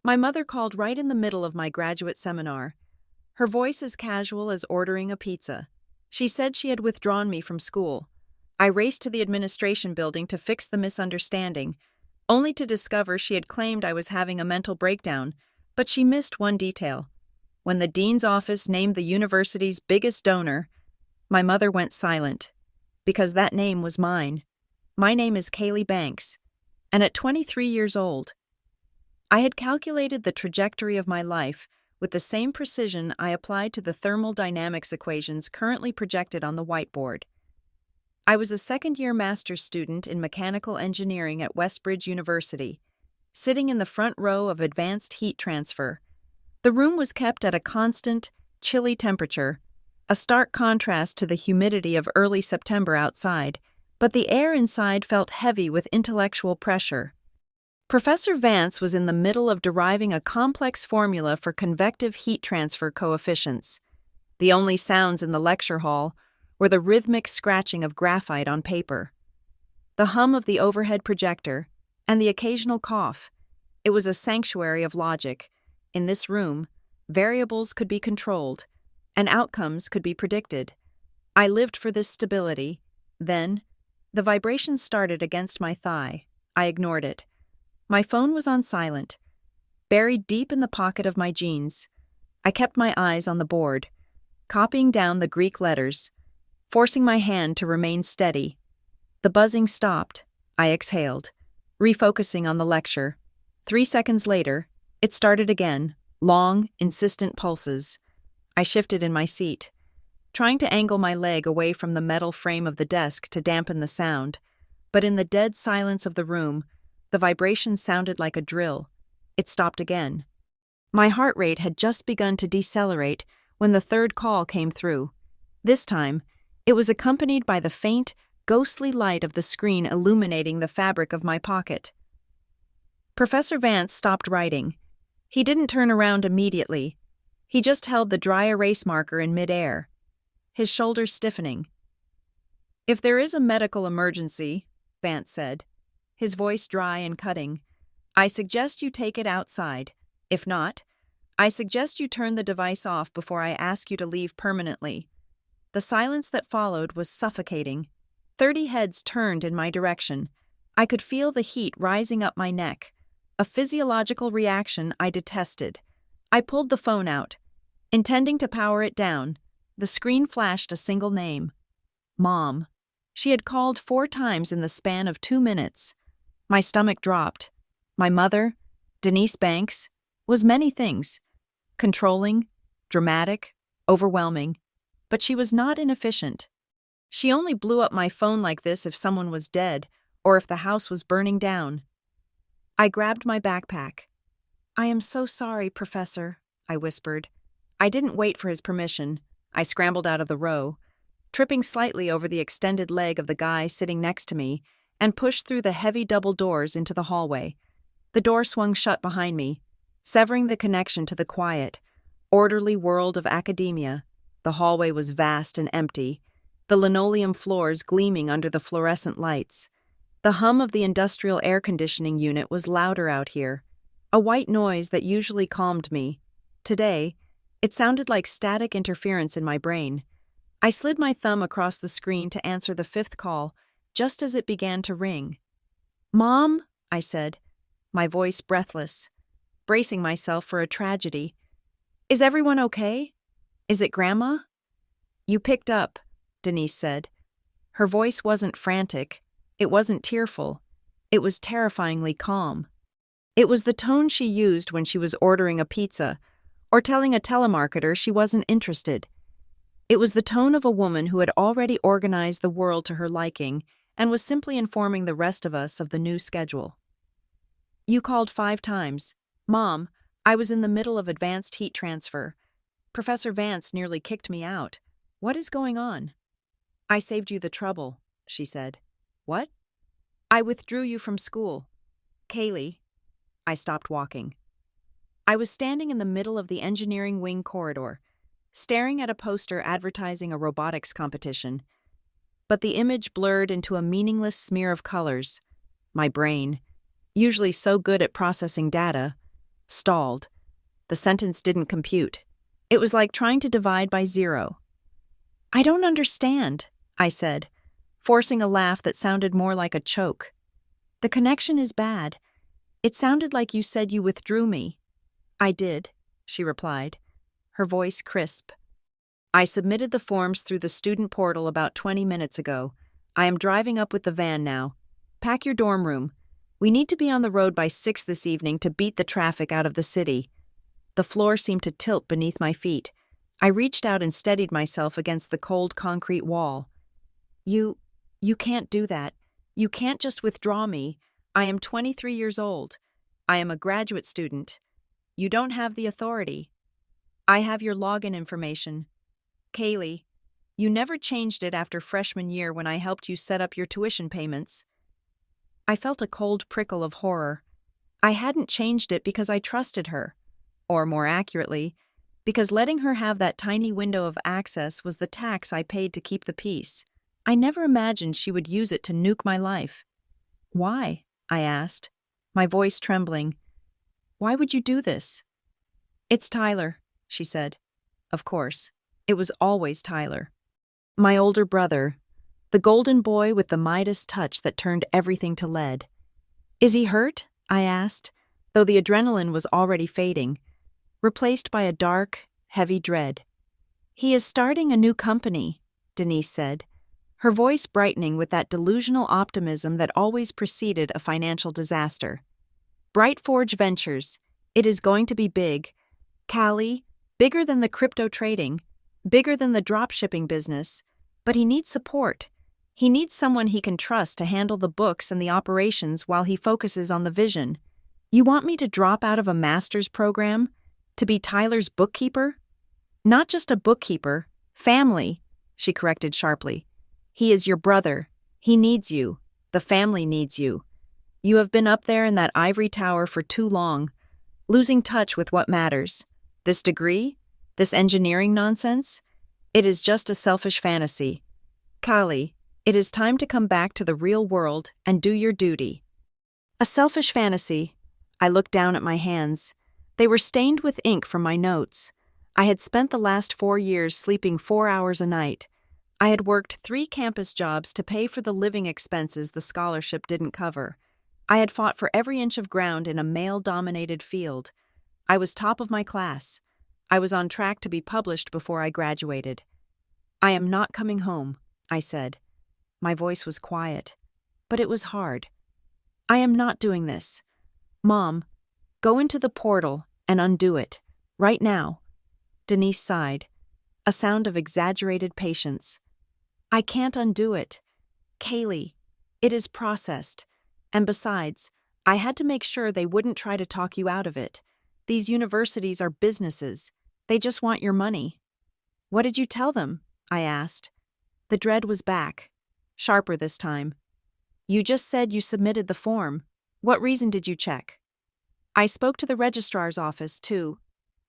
My mother called right in the middle of my graduate seminar. Her voice as casual as ordering a pizza. She said she had withdrawn me from school. I raced to the administration building to fix the misunderstanding, only to discover she had claimed I was having a mental breakdown, but she missed one detail. When the dean's office named the university's biggest donor, my mother went silent, because that name was mine. My name is Kaylee Banks, and at 23 years old, I had calculated the trajectory of my life with the same precision I applied to the thermodynamics equations currently projected on the whiteboard. I was a second-year master's student in mechanical engineering at Westbridge University, sitting in the front row of advanced heat transfer. The room was kept at a constant, chilly temperature, a stark contrast to the humidity of early September outside, but the air inside felt heavy with intellectual pressure. Professor Vance was in the middle of deriving a complex formula for convective heat transfer coefficients. The only sounds in the lecture hall were the rhythmic scratching of graphite on paper, the hum of the overhead projector, and the occasional cough. It was a sanctuary of logic. In this room, variables could be controlled, and outcomes could be predicted. I lived for this stability. Then, the vibration started against my thigh. I ignored it. My phone was on silent, buried deep in the pocket of my jeans. I kept my eyes on the board, copying down the Greek letters, forcing my hand to remain steady. The buzzing stopped. I exhaled, refocusing on the lecture. 3 seconds later, it started again, long, insistent pulses. I shifted in my seat, trying to angle my leg away from the metal frame of the desk to dampen the sound. But in the dead silence of the room, the vibration sounded like a drill. It stopped again. My heart rate had just begun to decelerate when the third call came through. This time, it was accompanied by the faint, ghostly light of the screen illuminating the fabric of my pocket. Professor Vance stopped writing. He didn't turn around immediately. He just held the dry erase marker in midair, his shoulders stiffening. "If there is a medical emergency," Vance said, his voice dry and cutting, "I suggest you take it outside. If not, I suggest you turn the device off before I ask you to leave permanently." The silence that followed was suffocating. 30 heads turned in my direction. I could feel the heat rising up my neck, a physiological reaction I detested. I pulled the phone out, intending to power it down. The screen flashed a single name: Mom. She had called 4 times in the span of 2 minutes. My stomach dropped. My mother, Denise Banks, was many things: controlling, dramatic, overwhelming. But she was not inefficient. She only blew up my phone like this if someone was dead or if the house was burning down. I grabbed my backpack. "I am so sorry, Professor," I whispered. I didn't wait for his permission. I scrambled out of the row, tripping slightly over the extended leg of the guy sitting next to me, and pushed through the heavy double doors into the hallway. The door swung shut behind me, severing the connection to the quiet, orderly world of academia. The hallway was vast and empty, the linoleum floors gleaming under the fluorescent lights. The hum of the industrial air conditioning unit was louder out here, a white noise that usually calmed me. Today, it sounded like static interference in my brain. I slid my thumb across the screen to answer the 5th call, just as it began to ring. "Mom," I said, my voice breathless, bracing myself for a tragedy. "Is everyone okay? Is it Grandma?" "You picked up," Denise said. Her voice wasn't frantic. It wasn't tearful. It was terrifyingly calm. It was the tone she used when she was ordering a pizza or telling a telemarketer she wasn't interested. It was the tone of a woman who had already organized the world to her liking and was simply informing the rest of us of the new schedule. "You called 5 times. Mom, I was in the middle of advanced heat transfer. Professor Vance nearly kicked me out. What is going on?" "I saved you the trouble," she said. "What?" "I withdrew you from school. Kaylee." I stopped walking. I was standing in the middle of the engineering wing corridor, staring at a poster advertising a robotics competition. But the image blurred into a meaningless smear of colors. My brain, usually so good at processing data, stalled. The sentence didn't compute. It was like trying to divide by 0. "I don't understand," I said, forcing a laugh that sounded more like a choke. "The connection is bad. It sounded like you said you withdrew me." "I did," she replied, her voice crisp. "I submitted the forms through the student portal about 20 minutes ago. I am driving up with the van now. Pack your dorm room. We need to be on the road by 6 this evening to beat the traffic out of the city." The floor seemed to tilt beneath my feet. I reached out and steadied myself against the cold concrete wall. You can't do that. You can't just withdraw me. I am 23 years old. I am a graduate student. You don't have the authority. I have your login information. Kaylee, you never changed it after freshman year when I helped you set up your tuition payments. I felt a cold prickle of horror. I hadn't changed it because I trusted her. Or more accurately, because letting her have that tiny window of access was the tax I paid to keep the peace. I never imagined she would use it to nuke my life. "Why?" I asked, my voice trembling. "Why would you do this?" "It's Tyler," she said. Of course, it was always Tyler. My older brother, the golden boy with the Midas touch that turned everything to lead. "Is he hurt?" I asked, though the adrenaline was already fading, replaced by a dark, heavy dread. "He is starting a new company," Denise said, her voice brightening with that delusional optimism that always preceded a financial disaster. "Bright Forge Ventures. It is going to be big. Callie, bigger than the crypto trading, bigger than the drop-shipping business, but he needs support. He needs someone he can trust to handle the books and the operations while he focuses on the vision. You want me to drop out of a master's program? To be Tyler's bookkeeper?" "Not just a bookkeeper, family," she corrected sharply. "He is your brother. He needs you. The family needs you. You have been up there in that ivory tower for too long, losing touch with what matters. This degree? This engineering nonsense? It is just a selfish fantasy. Kali, it is time to come back to the real world and do your duty." A selfish fantasy. I looked down at my hands. They were stained with ink from my notes. I had spent the last 4 years sleeping 4 hours a night. I had worked 3 campus jobs to pay for the living expenses the scholarship didn't cover. I had fought for every inch of ground in a male-dominated field. I was top of my class. I was on track to be published before I graduated. "I am not coming home," I said. My voice was quiet, but it was hard. "I am not doing this. Mom, go into the portal and undo it, right now." Denise sighed, a sound of exaggerated patience. "I can't undo it. Kaylee, it is processed. And besides, I had to make sure they wouldn't try to talk you out of it. These universities are businesses. They just want your money." "What did you tell them?" I asked. The dread was back, sharper this time. "You just said you submitted the form. What reason did you check?" "I spoke to the registrar's office, too,"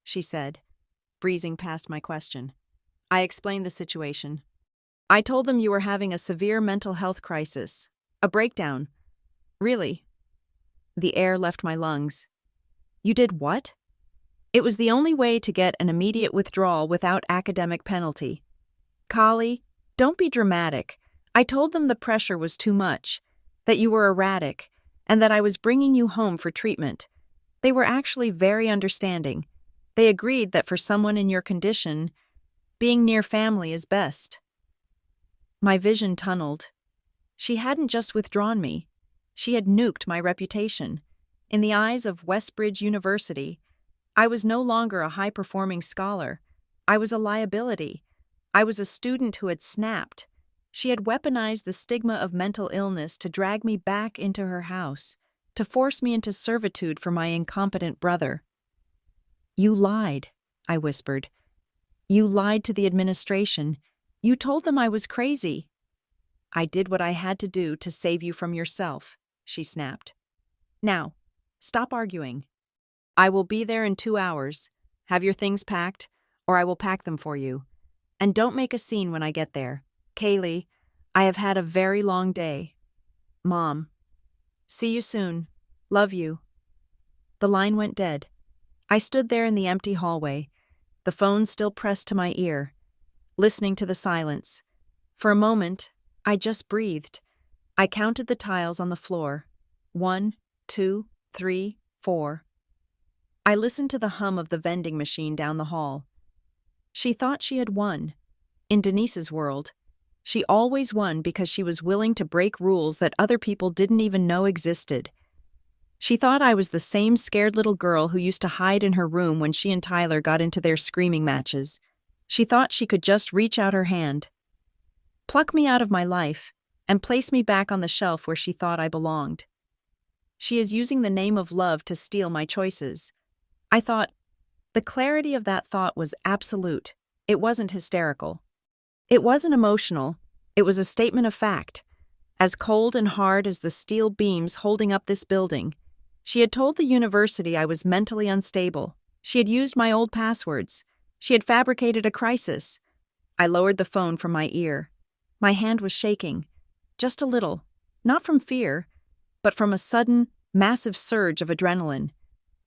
she said, breezing past my question. I explained the situation. "I told them you were having a severe mental health crisis. A breakdown." "Really?" The air left my lungs. "You did what?" "It was the only way to get an immediate withdrawal without academic penalty." "Kali, don't be dramatic. I told them the pressure was too much, that you were erratic, and that I was bringing you home for treatment. They were actually very understanding. They agreed that for someone in your condition, being near family is best." My vision tunneled. She hadn't just withdrawn me. She had nuked my reputation. In the eyes of Westbridge University, I was no longer a high-performing scholar. I was a liability. I was a student who had snapped. She had weaponized the stigma of mental illness to drag me back into her house, to force me into servitude for my incompetent brother. "You lied," I whispered. "You lied to the administration. You told them I was crazy." "I did what I had to do to save you from yourself," she snapped. "Now, stop arguing. I will be there in 2 hours. Have your things packed, or I will pack them for you. And don't make a scene when I get there. Kaylee, I have had a very long day. Mom. See you soon. Love you." The line went dead. I stood there in the empty hallway, the phone still pressed to my ear, listening to the silence. For a moment, I just breathed. I counted the tiles on the floor. 1, 2, 3, 4. I listened to the hum of the vending machine down the hall. She thought she had won. In Denise's world, she always won because she was willing to break rules that other people didn't even know existed. She thought I was the same scared little girl who used to hide in her room when she and Tyler got into their screaming matches. She thought she could just reach out her hand, pluck me out of my life, and place me back on the shelf where she thought I belonged. She is using the name of love to steal my choices. I thought. The clarity of that thought was absolute. It wasn't hysterical. It wasn't emotional. It was a statement of fact. As cold and hard as the steel beams holding up this building, she had told the university I was mentally unstable. She had used my old passwords. She had fabricated a crisis. I lowered the phone from my ear. My hand was shaking. Just a little. Not from fear, but from a sudden, massive surge of adrenaline.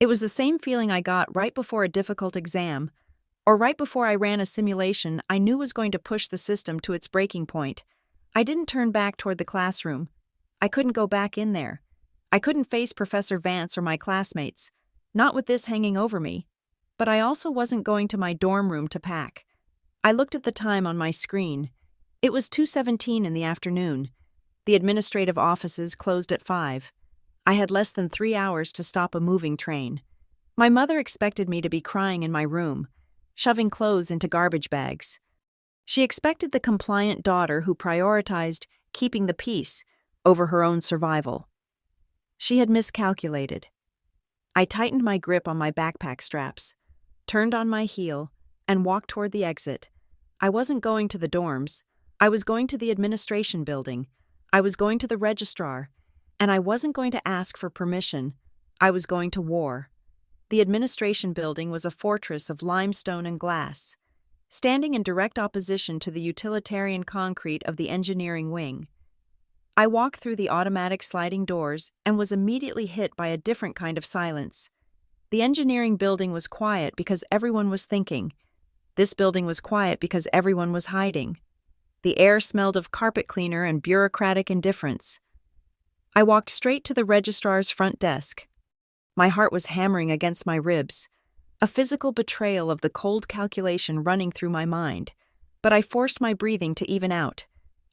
It was the same feeling I got right before a difficult exam, or right before I ran a simulation I knew was going to push the system to its breaking point. I didn't turn back toward the classroom. I couldn't go back in there. I couldn't face Professor Vance or my classmates, not with this hanging over me. But I also wasn't going to my dorm room to pack. I looked at the time on my screen. It was 2:17 in the afternoon. The administrative offices closed at 5. I had less than 3 hours to stop a moving train. My mother expected me to be crying in my room, shoving clothes into garbage bags. She expected the compliant daughter who prioritized keeping the peace over her own survival. She had miscalculated. I tightened my grip on my backpack straps, turned on my heel, and walked toward the exit. I wasn't going to the dorms. I was going to the administration building. I was going to the registrar. And I wasn't going to ask for permission. I was going to war. The administration building was a fortress of limestone and glass, standing in direct opposition to the utilitarian concrete of the engineering wing. I walked through the automatic sliding doors and was immediately hit by a different kind of silence. The engineering building was quiet because everyone was thinking. This building was quiet because everyone was hiding. The air smelled of carpet cleaner and bureaucratic indifference. I walked straight to the registrar's front desk. My heart was hammering against my ribs, a physical betrayal of the cold calculation running through my mind. But I forced my breathing to even out.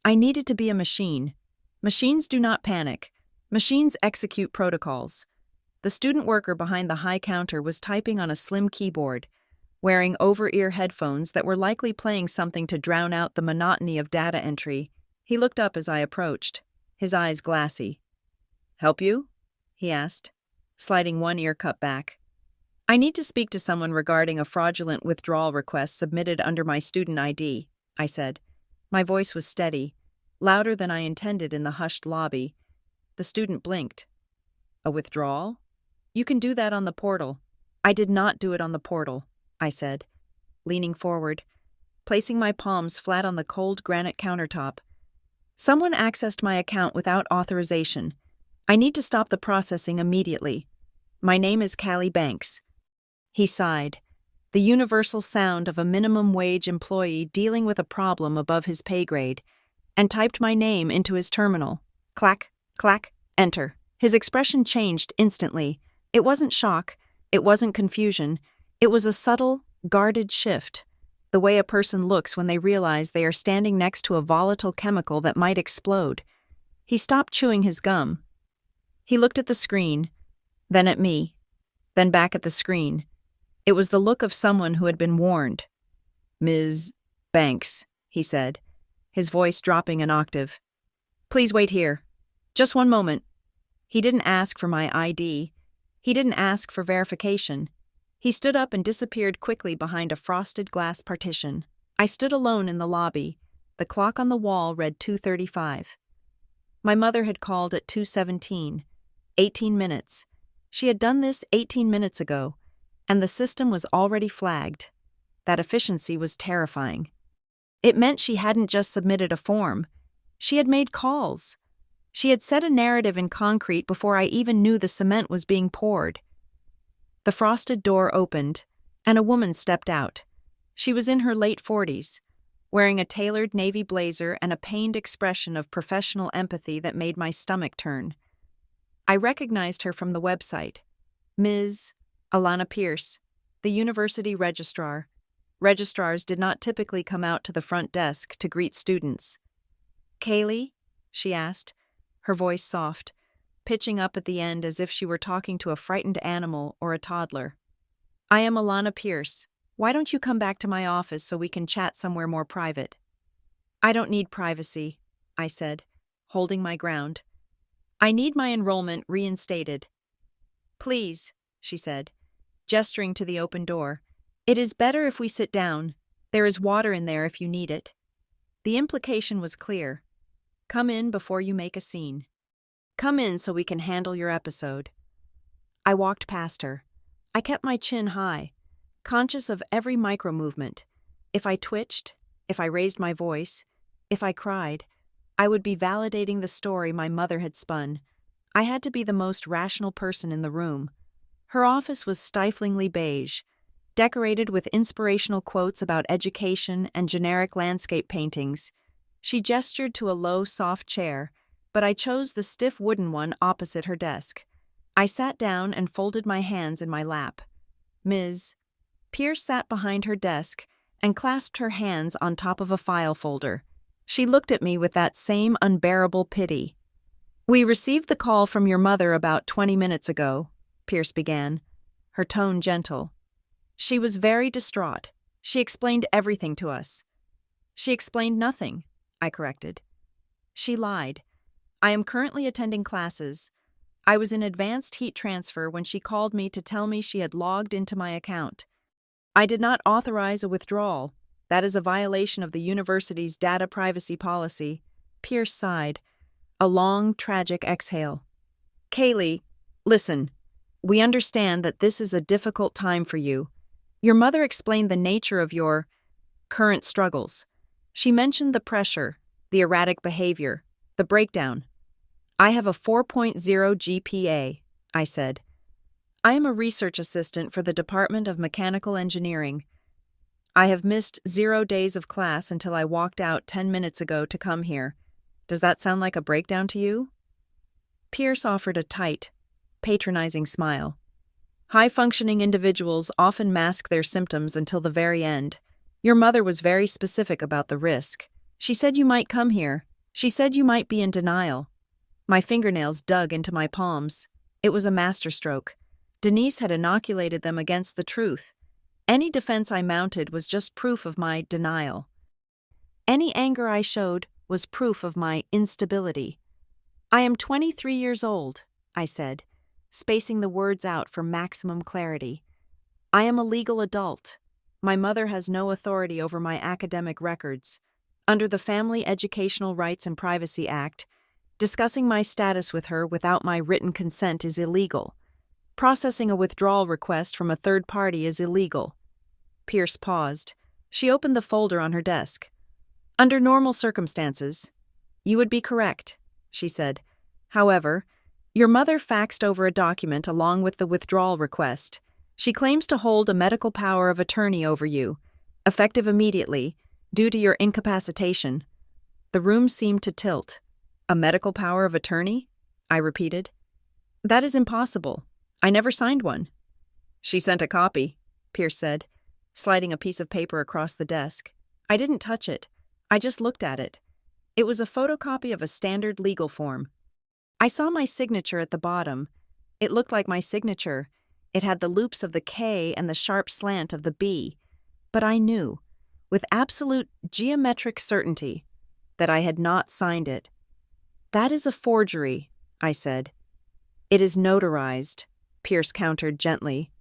I needed to be a machine. Machines do not panic. Machines execute protocols. The student worker behind the high counter was typing on a slim keyboard, wearing over-ear headphones that were likely playing something to drown out the monotony of data entry. He looked up as I approached, his eyes glassy. "Help you?" he asked, sliding one ear cup back. "I need to speak to someone regarding a fraudulent withdrawal request submitted under my student ID," I said. My voice was steady, louder than I intended in the hushed lobby. The student blinked. "A withdrawal? You can do that on the portal." "I did not do it on the portal," I said, leaning forward, placing my palms flat on the cold granite countertop. "Someone accessed my account without authorization. I need to stop the processing immediately. My name is Callie Banks." He sighed, the universal sound of a minimum wage employee dealing with a problem above his pay grade, and typed my name into his terminal. Clack, clack, enter. His expression changed instantly. It wasn't shock. It wasn't confusion. It was a subtle, guarded shift, the way a person looks when they realize they are standing next to a volatile chemical that might explode. He stopped chewing his gum. He looked at the screen, then at me, then back at the screen. It was the look of someone who had been warned. "Ms. Banks," he said, his voice dropping an octave. "Please wait here. Just one moment." He didn't ask for my ID. He didn't ask for verification. He stood up and disappeared quickly behind a frosted glass partition. I stood alone in the lobby. The clock on the wall read 2:35. My mother had called at 2:17. 18 minutes. She had done this 18 minutes ago, and the system was already flagged. That efficiency was terrifying. It meant she hadn't just submitted a form. She had made calls. She had set a narrative in concrete before I even knew the cement was being poured. The frosted door opened, and a woman stepped out. She was in her late 40s, wearing a tailored navy blazer and a pained expression of professional empathy that made my stomach turn. I recognized her from the website. Ms. Alana Pierce, the university registrar. Registrars did not typically come out to the front desk to greet students. "Kaylee?" she asked, her voice soft, pitching up at the end as if she were talking to a frightened animal or a toddler. "I am Alana Pierce. Why don't you come back to my office so we can chat somewhere more private?" "I don't need privacy," I said, holding my ground. "I need my enrollment reinstated." "Please," she said, gesturing to the open door. "It is better if we sit down. There is water in there if you need it." The implication was clear. Come in before you make a scene. Come in so we can handle your episode. I walked past her. I kept my chin high, conscious of every micro-movement. If I twitched, if I raised my voice, if I cried, I would be validating the story my mother had spun. I had to be the most rational person in the room. Her office was stiflingly beige, decorated with inspirational quotes about education and generic landscape paintings. She gestured to a low, soft chair, but I chose the stiff wooden one opposite her desk. I sat down and folded my hands in my lap. Ms. Pierce sat behind her desk and clasped her hands on top of a file folder. She looked at me with that same unbearable pity. "We received the call from your mother about 20 minutes ago," Pierce began, her tone gentle. "She was very distraught. She explained everything to us." "She explained nothing," I corrected. "She lied. I am currently attending classes. I was in advanced heat transfer when she called me to tell me she had logged into my account. I did not authorize a withdrawal. That is a violation of the university's data privacy policy." Pierce sighed, a long, tragic exhale. "Kaylee, listen. We understand that this is a difficult time for you. Your mother explained the nature of your current struggles. She mentioned the pressure, the erratic behavior, the breakdown. I have a 4.0 GPA, I said. I am a research assistant for the Department of Mechanical Engineering. I have missed 0 days of class until I walked out 10 minutes ago to come here. Does that sound like a breakdown to you?" Pierce offered a tight, patronizing smile. "High-functioning individuals often mask their symptoms until the very end. Your mother was very specific about the risk. She said you might come here. She said you might be in denial." My fingernails dug into my palms. It was a masterstroke. Denise had inoculated them against the truth. Any defense I mounted was just proof of my denial. Any anger I showed was proof of my instability. "I am 23 years old," I said, spacing the words out for maximum clarity. "I am a legal adult. My mother has no authority over my academic records. Under the Family Educational Rights and Privacy Act, discussing my status with her without my written consent is illegal. Processing a withdrawal request from a third party is illegal." Pierce paused. She opened the folder on her desk. "Under normal circumstances, you would be correct," she said. "However, your mother faxed over a document along with the withdrawal request. She claims to hold a medical power of attorney over you, effective immediately, due to your incapacitation." The room seemed to tilt. "A medical power of attorney?" I repeated. "That is impossible. I never signed one." "She sent a copy," Pierce said, sliding a piece of paper across the desk. I didn't touch it. I just looked at it. It was a photocopy of a standard legal form. I saw my signature at the bottom. It looked like my signature. It had the loops of the K and the sharp slant of the B. But I knew, with absolute geometric certainty, that I had not signed it. "That is a forgery," I said. "It is notarized," Pierce countered gently.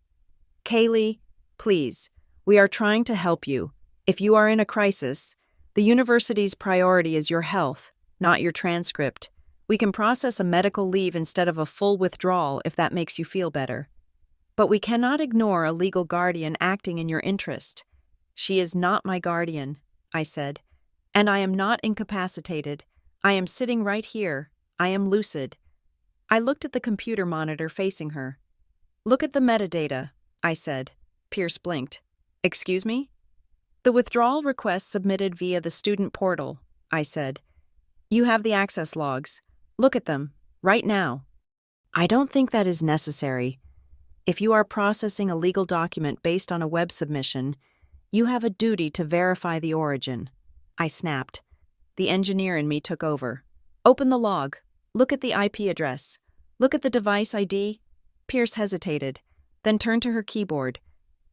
"Kaylee, please, we are trying to help you. If you are in a crisis, the university's priority is your health, not your transcript. We can process a medical leave instead of a full withdrawal if that makes you feel better. But we cannot ignore a legal guardian acting in your interest." "She is not my guardian," I said, "and I am not incapacitated. I am sitting right here. I am lucid." I looked at the computer monitor facing her. Look at the metadata, I said. Pierce blinked. Excuse me? The withdrawal request submitted via the student portal, I said. You have the access logs. Look at them, right now. I don't think that is necessary. If you are processing a legal document based on a web submission, you have a duty to verify the origin. I snapped. The engineer in me took over. Open the log. Look at the IP address. Look at the device ID. Pierce hesitated, then turned to her keyboard.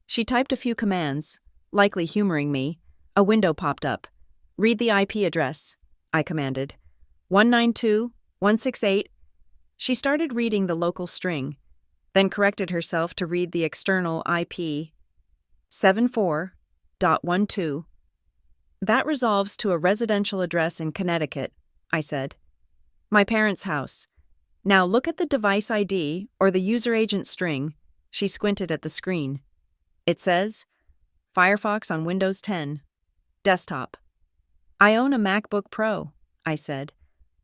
She typed a few commands, likely humoring me. A window popped up. Read the IP address, I commanded. 192.168. She started reading the local string, then corrected herself to read the external IP. 74.12. That resolves to a residential address in Connecticut, I said. My parents' house. Now look at the device ID or the user agent string. She squinted at the screen. It says, Firefox on Windows 10. Desktop. I own a MacBook Pro, I said,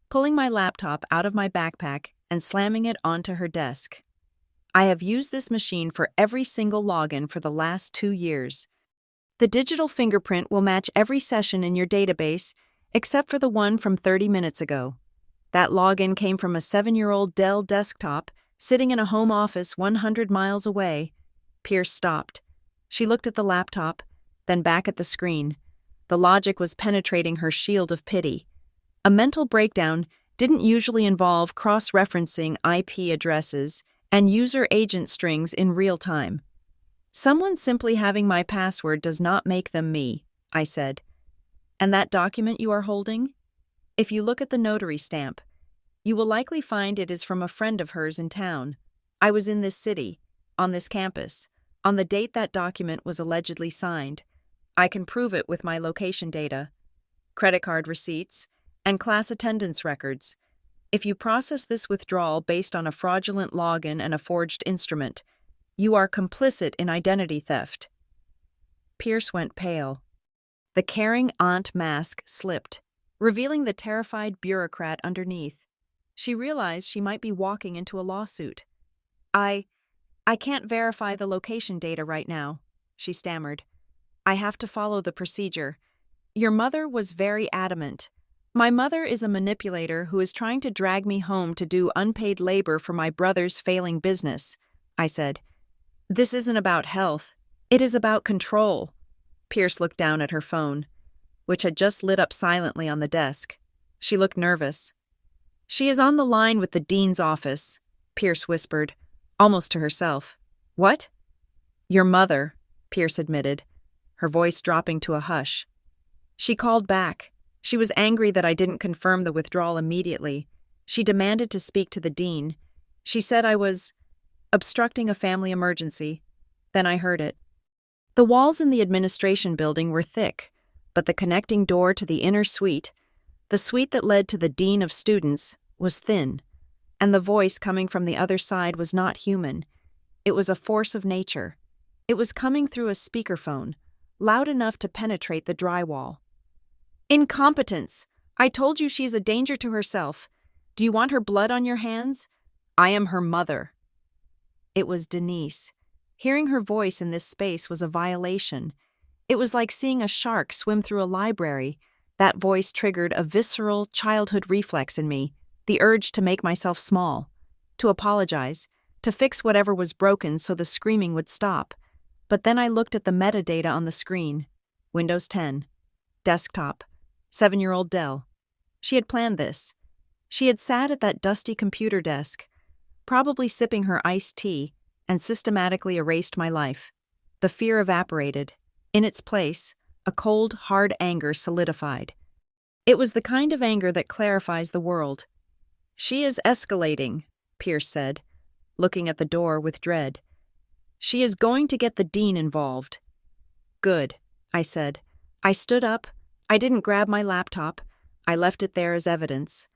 pulling my laptop out of my backpack and slamming it onto her desk. I have used this machine for every single login for the last 2 years. The digital fingerprint will match every session in your database except for the one from 30 minutes ago. That login came from a 7-year-old Dell desktop sitting in a home office 100 miles away. Pierce stopped. She looked at the laptop, then back at the screen. The logic was penetrating her shield of pity. A mental breakdown didn't usually involve cross-referencing IP addresses and user agent strings in real time. Someone simply having my password does not make them me, I said. And that document you are holding? If you look at the notary stamp, you will likely find it is from a friend of hers in town. I was in this city, on this campus, on the date that document was allegedly signed. I can prove it with my location data, credit card receipts, and class attendance records. If you process this withdrawal based on a fraudulent login and a forged instrument, you are complicit in identity theft. Pierce went pale. The caring aunt mask slipped, revealing the terrified bureaucrat underneath. She realized she might be walking into a lawsuit. I can't verify the location data right now, she stammered. I have to follow the procedure. Your mother was very adamant. My mother is a manipulator who is trying to drag me home to do unpaid labor for my brother's failing business, I said. This isn't about health. It is about control. Pierce looked down at her phone, which had just lit up silently on the desk. She looked nervous. She is on the line with the dean's office, Pierce whispered, almost to herself. What? Your mother, Pierce admitted, her voice dropping to a hush. She called back. She was angry that I didn't confirm the withdrawal immediately. She demanded to speak to the dean. She said I was obstructing a family emergency. Then I heard it. The walls in the administration building were thick, but the connecting door to the inner suite, the suite that led to the dean of students, was thin, and the voice coming from the other side was not human. It was a force of nature. It was coming through a speakerphone, loud enough to penetrate the drywall. Incompetence! I told you she's a danger to herself. Do you want her blood on your hands? I am her mother. It was Denise. Hearing her voice in this space was a violation. It was like seeing a shark swim through a library. That voice triggered a visceral childhood reflex in me, the urge to make myself small, to apologize, to fix whatever was broken so the screaming would stop. But then I looked at the metadata on the screen. Windows 10. Desktop. 7-year-old Dell. She had planned this. She had sat at that dusty computer desk, probably sipping her iced tea, and systematically erased my life. The fear evaporated. In its place, a cold, hard anger solidified. It was the kind of anger that clarifies the world. She is escalating, Pierce said, looking at the door with dread. She is going to get the dean involved. Good, I said. I stood up. I didn't grab my laptop. I left it there as evidence.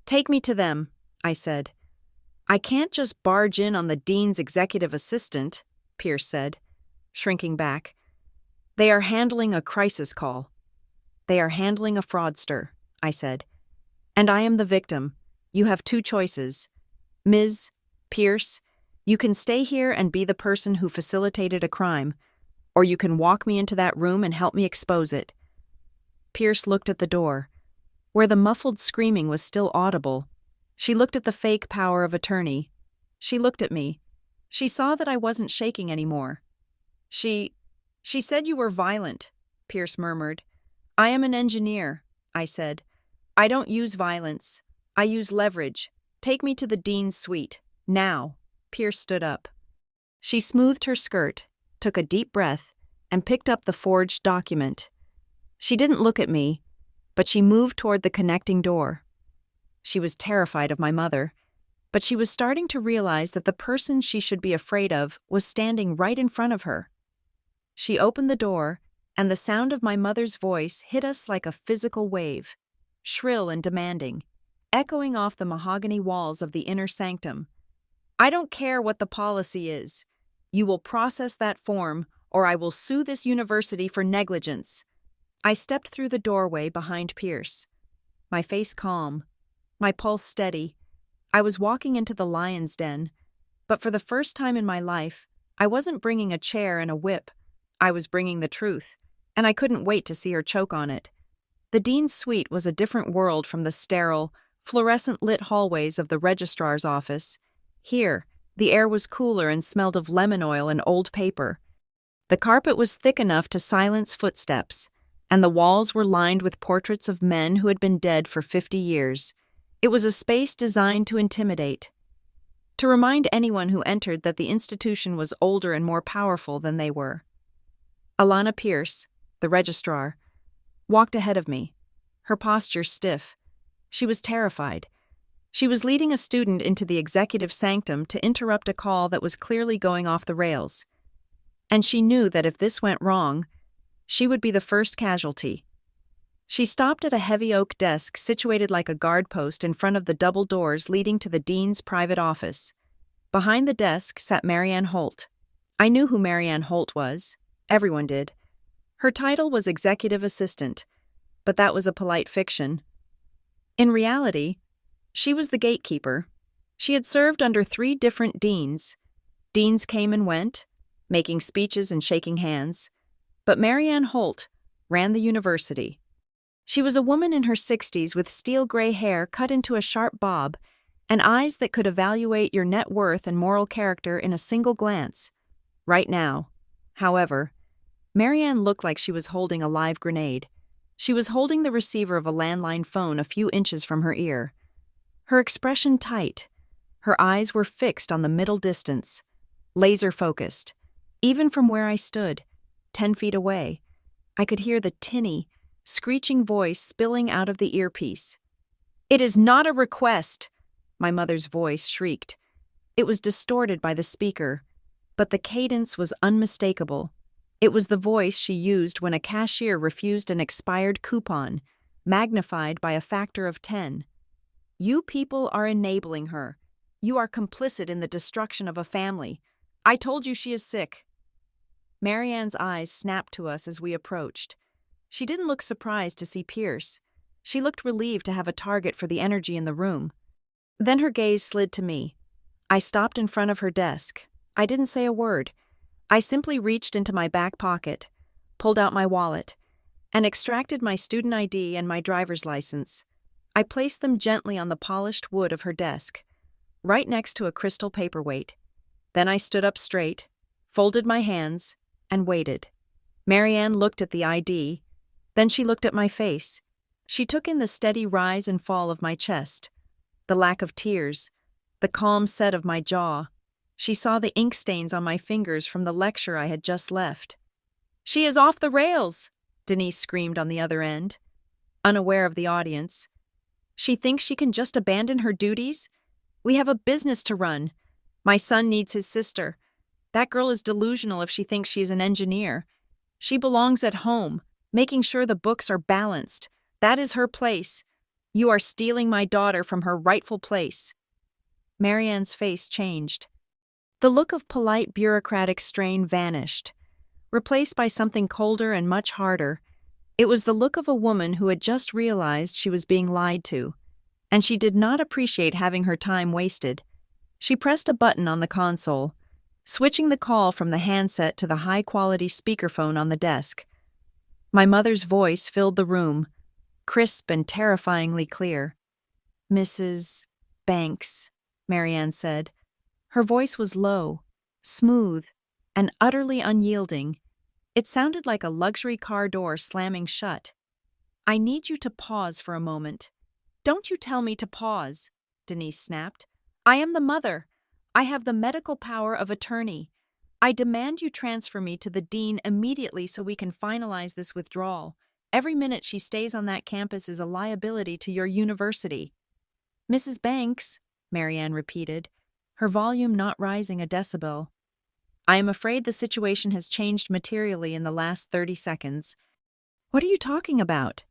Take me to them, I said. I can't just barge in on the dean's executive assistant, Pierce said, shrinking back. They are handling a crisis call. They are handling a fraudster, I said. And I am the victim. You have 2 choices. Ms. Pierce, You can stay here and be the person who facilitated a crime, or you can walk me into that room and help me expose it." Pierce looked at the door. Where the muffled screaming was still audible, she looked at the fake power of attorney. She looked at me. She saw that I wasn't shaking anymore. She said you were violent," Pierce murmured. "I am an engineer," I said. "I don't use violence. I use leverage. Take me to the dean's suite. Now." Pierce stood up. She smoothed her skirt, took a deep breath, and picked up the forged document. She didn't look at me, but she moved toward the connecting door. She was terrified of my mother, but she was starting to realize that the person she should be afraid of was standing right in front of her. She opened the door, and the sound of my mother's voice hit us like a physical wave, shrill and demanding, echoing off the mahogany walls of the inner sanctum. "I don't care what the policy is. You will process that form, or I will sue this university for negligence." I stepped through the doorway behind Pierce, my face calm, my pulse steady. I was walking into the lion's den, but for the first time in my life, I wasn't bringing a chair and a whip. I was bringing the truth, and I couldn't wait to see her choke on it. The dean's suite was a different world from the sterile, fluorescent-lit hallways of the registrar's office. Here, the air was cooler and smelled of lemon oil and old paper. The carpet was thick enough to silence footsteps, and the walls were lined with portraits of men who had been dead for 50 years. It was a space designed to intimidate, to remind anyone who entered that the institution was older and more powerful than they were. Alana Pierce, the registrar, walked ahead of me, her posture stiff. She was terrified. She was leading a student into the executive sanctum to interrupt a call that was clearly going off the rails. And she knew that if this went wrong, she would be the first casualty. She stopped at a heavy oak desk situated like a guard post in front of the double doors leading to the dean's private office. Behind the desk sat Marianne Holt. I knew who Marianne Holt was. Everyone did. Her title was executive assistant, but that was a polite fiction. In reality, she was the gatekeeper. She had served under 3 different deans. Deans came and went, making speeches and shaking hands. But Marianne Holt ran the university. She was a woman in her 60s with steel gray hair cut into a sharp bob and eyes that could evaluate your net worth and moral character in a single glance. Right now, however, Marianne looked like she was holding a live grenade. She was holding the receiver of a landline phone a few inches from her ear. Her expression tight. Her eyes were fixed on the middle distance, laser-focused. Even from where I stood, 10 feet away, I could hear the tinny, screeching voice spilling out of the earpiece. "It is not a request," my mother's voice shrieked. It was distorted by the speaker, but the cadence was unmistakable. It was the voice she used when a cashier refused an expired coupon, magnified by a factor of 10. "You people are enabling her. You are complicit in the destruction of a family. I told you she is sick." Marianne's eyes snapped to us as we approached. She didn't look surprised to see Pierce. She looked relieved to have a target for the energy in the room. Then her gaze slid to me. I stopped in front of her desk. I didn't say a word. I simply reached into my back pocket, pulled out my wallet, and extracted my student ID and my driver's license. I placed them gently on the polished wood of her desk, right next to a crystal paperweight. Then I stood up straight, folded my hands, and waited. Marianne looked at the ID. Then she looked at my face. She took in the steady rise and fall of my chest, the lack of tears, the calm set of my jaw. She saw the ink stains on my fingers from the lecture I had just left. "She is off the rails!" Denise screamed on the other end, unaware of the audience. "She thinks she can just abandon her duties? We have a business to run. My son needs his sister. That girl is delusional if she thinks she is an engineer. She belongs at home, making sure the books are balanced. That is her place. You are stealing my daughter from her rightful place." Marianne's face changed. The look of polite bureaucratic strain vanished, replaced by something colder and much harder. It was the look of a woman who had just realized she was being lied to, and she did not appreciate having her time wasted. She pressed a button on the console, switching the call from the handset to the high-quality speakerphone on the desk. My mother's voice filled the room, crisp and terrifyingly clear. "Mrs. Banks," Marianne said. Her voice was low, smooth, and utterly unyielding. It sounded like a luxury car door slamming shut. "I need you to pause for a moment." "Don't you tell me to pause," Denise snapped. "I am the mother. I have the medical power of attorney. I demand you transfer me to the dean immediately so we can finalize this withdrawal. Every minute she stays on that campus is a liability to your university." "Mrs. Banks," Marianne repeated, her volume not rising a decibel. "I am afraid the situation has changed materially in the last 30 seconds. What are you talking about?"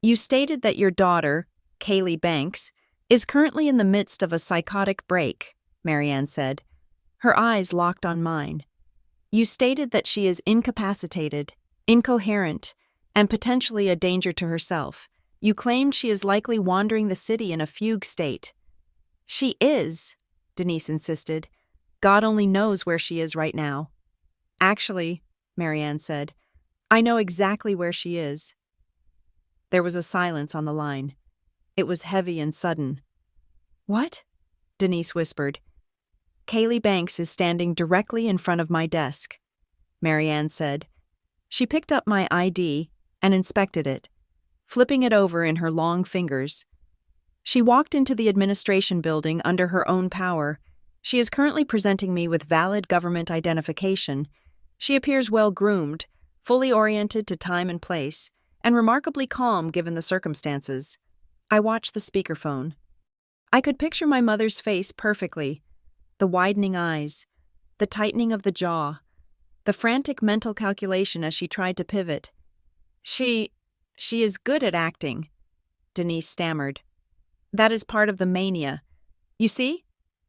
"You stated that your daughter, Kaylee Banks, is currently in the midst of a psychotic break," Marianne said. Her eyes locked on mine. "You stated that she is incapacitated, incoherent, and potentially a danger to herself. You claimed she is likely wandering the city in a fugue state." "She is," Denise insisted. "God only knows where she is right now." "Actually," Marianne said, "I know exactly where she is." There was a silence on the line. It was heavy and sudden. "What?" Denise whispered. "Kaylee Banks is standing directly in front of my desk," Marianne said. She picked up my ID and inspected it, flipping it over in her long fingers. "She walked into the administration building under her own power. She is currently presenting me with valid government identification. She appears well-groomed, fully oriented to time and place, and remarkably calm given the circumstances." I watched the speakerphone. I could picture my mother's face perfectly. The widening eyes, the tightening of the jaw, the frantic mental calculation as she tried to pivot. She is good at acting," Denise stammered. "That is part of the mania. You see?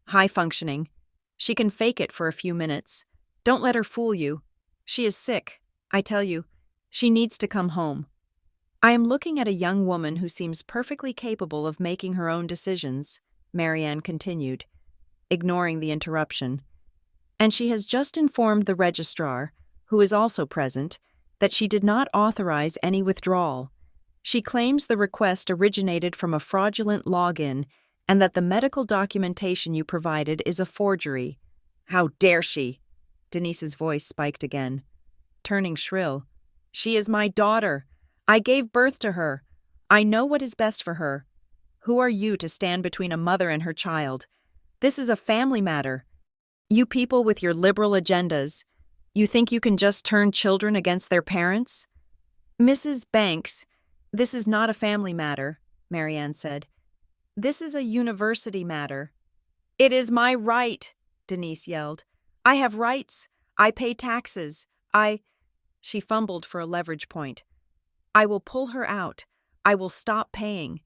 High functioning. She can fake it for a few minutes. Don't let her fool you. She is sick, I tell you. She needs to come home." "I am looking at a young woman who seems perfectly capable of making her own decisions," Marianne continued, ignoring the interruption. "And she has just informed the registrar, who is also present, that she did not authorize any withdrawal. She claims the request originated from a fraudulent login and that the medical documentation you provided is a forgery." "How dare she?" Denise's voice spiked again, turning shrill. "She is my daughter. I gave birth to her. I know what is best for her. Who are you to stand between a mother and her child? This is a family matter. You people with your liberal agendas, you think you can just turn children against their parents?" "Mrs. Banks, this is not a family matter," Marianne said. "This is a university matter." "It is my right," Denise yelled. "I have rights. I pay taxes. She fumbled for a leverage point. "I will pull her out. I will stop paying.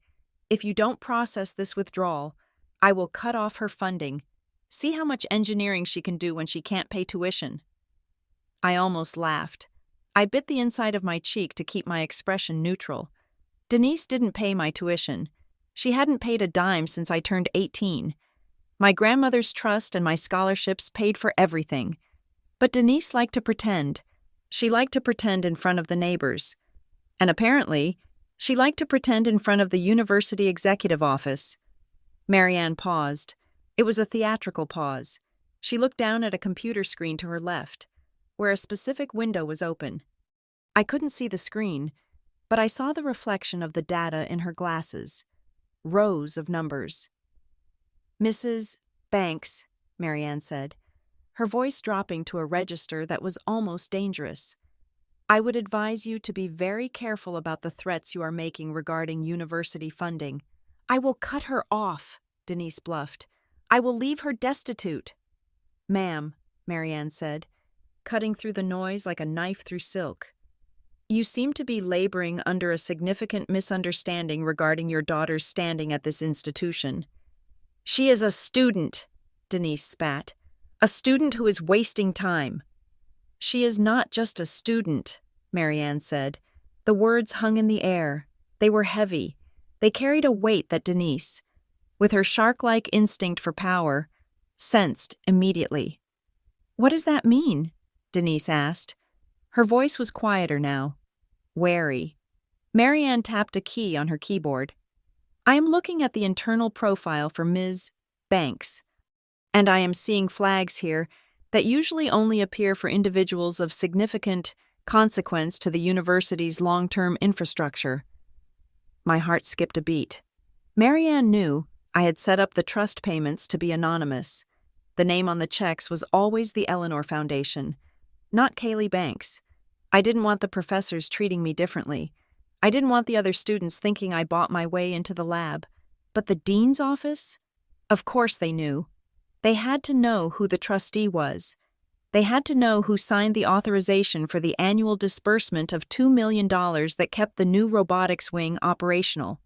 If you don't process this withdrawal, I will cut off her funding. See how much engineering she can do when she can't pay tuition." I almost laughed. I bit the inside of my cheek to keep my expression neutral. Denise didn't pay my tuition. She hadn't paid a dime since I turned 18. My grandmother's trust and my scholarships paid for everything. But Denise liked to pretend. She liked to pretend in front of the neighbors. And apparently, she liked to pretend in front of the university executive office. Marianne paused. It was a theatrical pause. She looked down at a computer screen to her left, where a specific window was open. I couldn't see the screen, but I saw the reflection of the data in her glasses. Rows of numbers. "Mrs. Banks," Marianne said, her voice dropping to a register that was almost dangerous. "I would advise you to be very careful about the threats you are making regarding university funding." "I will cut her off," Denise bluffed. "I will leave her destitute." "Ma'am," Marianne said, cutting through the noise like a knife through silk. "You seem to be laboring under a significant misunderstanding regarding your daughter's standing at this institution." "She is a student," Denise spat. "A student who is wasting time." "She is not just a student," Marianne said. The words hung in the air. They were heavy. They carried a weight that Denise, with her shark-like instinct for power, sensed immediately. "What does that mean?" Denise asked. Her voice was quieter now, wary. Marianne tapped a key on her keyboard. "I am looking at the internal profile for Ms. Banks, and I am seeing flags here that usually only appear for individuals of significant consequence to the university's long-term infrastructure." My heart skipped a beat. Marianne knew I had set up the trust payments to be anonymous. The name on the checks was always the Eleanor Foundation, not Kaylee Banks. I didn't want the professors treating me differently. I didn't want the other students thinking I bought my way into the lab. But the dean's office? Of course they knew. They had to know who the trustee was. They had to know who signed the authorization for the annual disbursement of $2 million that kept the new robotics wing operational.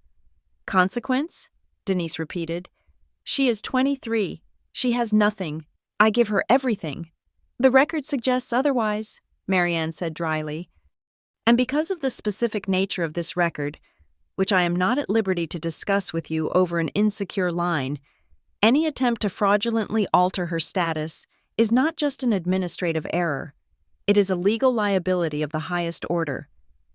"Consequence?" Denise repeated. "She is 23. She has nothing. I give her everything." "The record suggests otherwise," Marianne said dryly. "And because of the specific nature of this record, which I am not at liberty to discuss with you over an insecure line, any attempt to fraudulently alter her status is not just an administrative error. It is a legal liability of the highest order.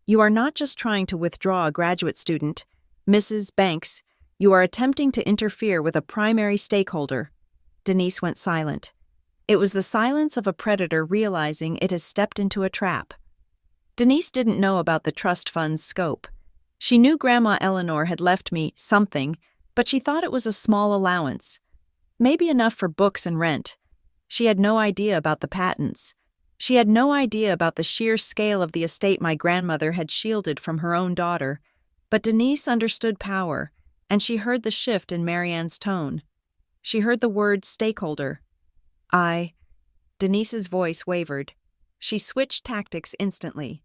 You are not just trying to withdraw a graduate student, Mrs. Banks, you are attempting to interfere with a primary stakeholder." Denise went silent. It was the silence of a predator realizing it has stepped into a trap. Denise didn't know about the trust fund's scope. She knew Grandma Eleanor had left me something, but she thought it was a small allowance. Maybe enough for books and rent. She had no idea about the patents. She had no idea about the sheer scale of the estate my grandmother had shielded from her own daughter. But Denise understood power, and she heard the shift in Marianne's tone. She heard the word stakeholder. Denise's voice wavered. She switched tactics instantly.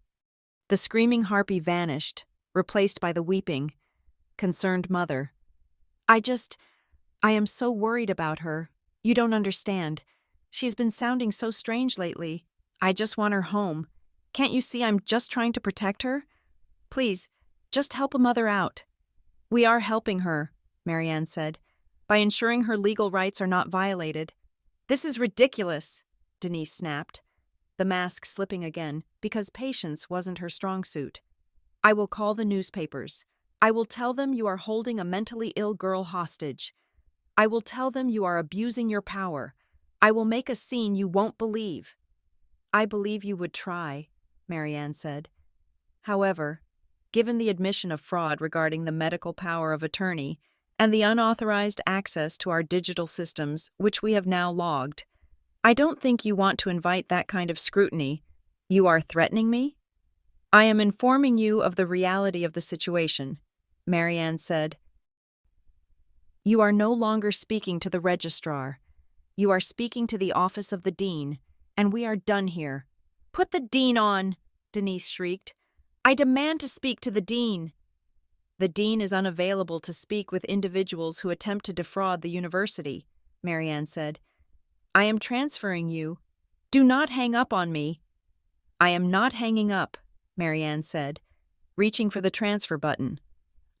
The screaming harpy vanished, replaced by the weeping, concerned mother. I am so worried about her. You don't understand. She's been sounding so strange lately. I just want her home. Can't you see I'm just trying to protect her? Please, just help a mother out." "We are helping her," Marianne said, "by ensuring her legal rights are not violated." "This is ridiculous," Denise snapped, the mask slipping again because patience wasn't her strong suit. "I will call the newspapers. I will tell them you are holding a mentally ill girl hostage. I will tell them you are abusing your power. I will make a scene you won't believe." "I believe you would try," Marianne said. "However, given the admission of fraud regarding the medical power of attorney and the unauthorized access to our digital systems, which we have now logged, I don't think you want to invite that kind of scrutiny. You are threatening me?" "I am informing you of the reality of the situation," Marianne said. "You are no longer speaking to the registrar. You are speaking to the office of the dean, and we are done here." "Put the dean on!" Denise shrieked. "I demand to speak to the dean." "The dean is unavailable to speak with individuals who attempt to defraud the university," Marianne said. "I am transferring you. Do not hang up on me." "I am not hanging up," Marianne said, reaching for the transfer button.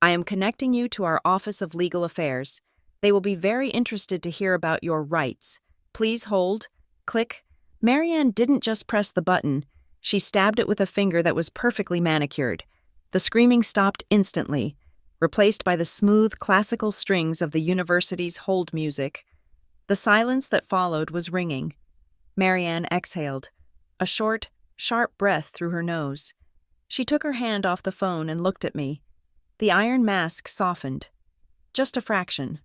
"I am connecting you to our Office of Legal Affairs. They will be very interested to hear about your rights. Please hold." Click. Marianne didn't just press the button. She stabbed it with a finger that was perfectly manicured. The screaming stopped instantly, replaced by the smooth, classical strings of the university's hold music. The silence that followed was ringing. Marianne exhaled, a short, sharp breath through her nose. She took her hand off the phone and looked at me. The iron mask softened. Just a fraction.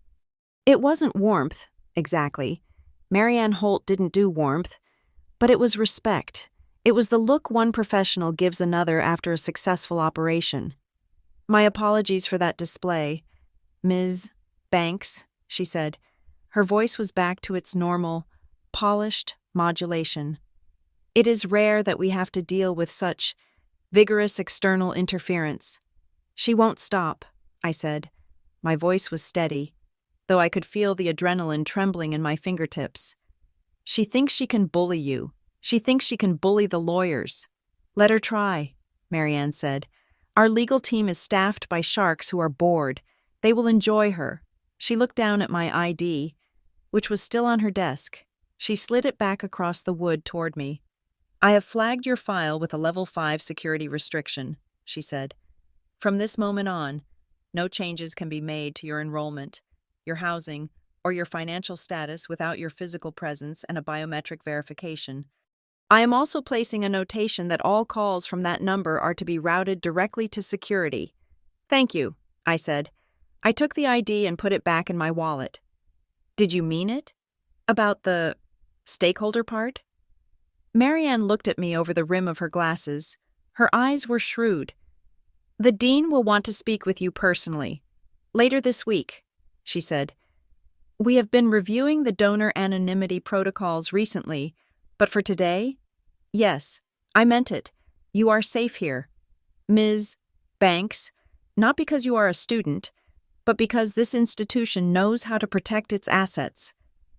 It wasn't warmth, exactly. Marianne Holt didn't do warmth. But it was respect. It was the look one professional gives another after a successful operation. "My apologies for that display, Ms. Banks," she said. Her voice was back to its normal, polished modulation. "It is rare that we have to deal with such vigorous external interference." "She won't stop," I said. My voice was steady, though I could feel the adrenaline trembling in my fingertips. "She thinks she can bully you. She thinks she can bully the lawyers." "Let her try," Marianne said. "Our legal team is staffed by sharks who are bored. They will enjoy her." She looked down at my ID. which was still on her desk. She slid it back across the wood toward me. "I have flagged your file with a level 5 security restriction," she said. "From this moment on, no changes can be made to your enrollment, your housing, or your financial status without your physical presence and a biometric verification. I am also placing a notation that all calls from that number are to be routed directly to security." "Thank you," I said. I took the ID and put it back in my wallet. "Did you mean it? About the stakeholder part?" Marianne looked at me over the rim of her glasses. Her eyes were shrewd. "The dean will want to speak with you personally. Later this week," she said. "We have been reviewing the donor anonymity protocols recently, but for today, yes, I meant it. You are safe here. Ms. Banks, not because you are a student, but because this institution knows how to protect its assets."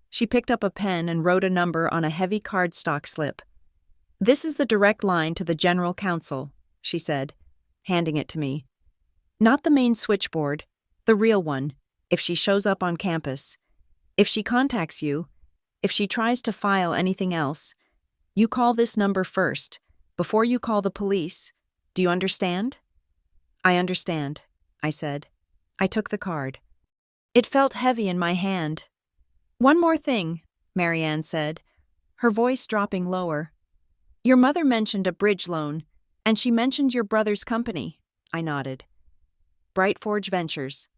She picked up a pen and wrote a number on a heavy cardstock slip. "This is the direct line to the General Counsel," she said, handing it to me. "Not the main switchboard, the real one, if she shows up on campus. If she contacts you, if she tries to file anything else, you call this number first, before you call the police. Do you understand?" "I understand," I said. I took the card. It felt heavy in my hand. "One more thing," Marianne said, her voice dropping lower. "Your mother mentioned a bridge loan, and she mentioned your brother's company." I nodded. "Bright Forge Ventures."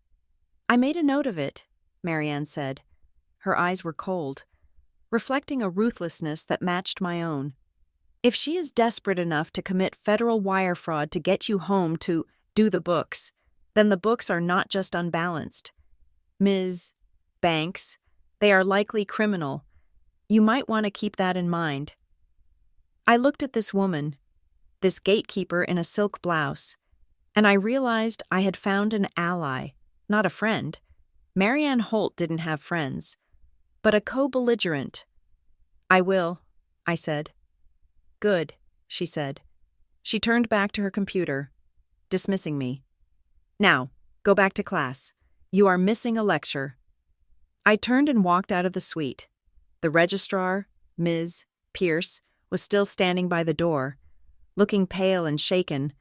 "I made a note of it," Marianne said. Her eyes were cold, reflecting a ruthlessness that matched my own. "If she is desperate enough to commit federal wire fraud to get you home to do the books, then the books are not just unbalanced. Ms. Banks, they are likely criminal. You might want to keep that in mind." I looked at this woman, this gatekeeper in a silk blouse, and I realized I had found an ally, not a friend. Marianne Holt didn't have friends, but a co-belligerent. "I will," I said. "Good," she said. She turned back to her computer, dismissing me. "Now, go back to class. You are missing a lecture." I turned and walked out of the suite. The registrar, Ms. Pierce, was still standing by the door, looking pale and shaken,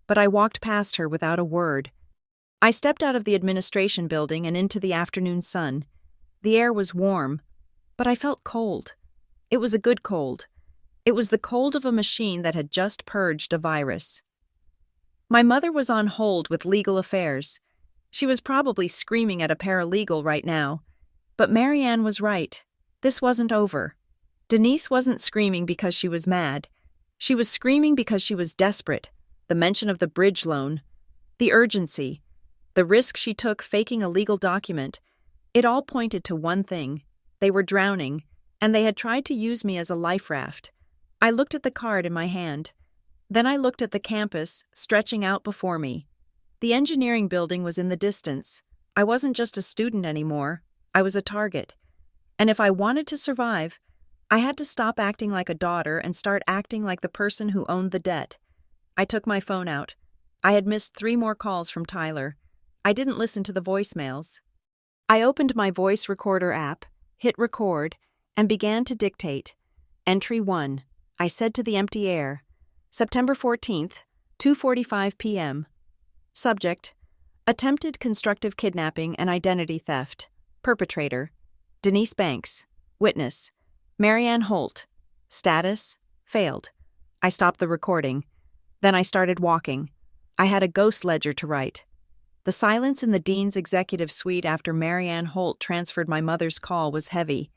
but I walked past her without a word. I stepped out of the administration building and into the afternoon sun. The air was warm, but I felt cold. It was a good cold. It was the cold of a machine that had just purged a virus. My mother was on hold with legal affairs. She was probably screaming at a paralegal right now. But Marianne was right. This wasn't over. Denise wasn't screaming because she was mad. She was screaming because she was desperate. The mention of the bridge loan, the urgency, the risk she took faking a legal document, it all pointed to one thing. They were drowning, and they had tried to use me as a life raft. I looked at the card in my hand. Then I looked at the campus, stretching out before me. The engineering building was in the distance. I wasn't just a student anymore. I was a target. And if I wanted to survive, I had to stop acting like a daughter and start acting like the person who owned the debt. I took my phone out. I had missed 3 more calls from Tyler. I didn't listen to the voicemails. I opened my voice recorder app, hit record, and began to dictate. Entry 1. I said to the empty air. September 14th, 2:45 p.m. Subject: attempted constructive kidnapping and identity theft. Perpetrator: Denise Banks. Witness: Marianne Holt. Status: failed. I stopped the recording. Then I started walking. I had a ghost ledger to write. The silence in the dean's executive suite after Marianne Holt transferred my mother's call was heavy.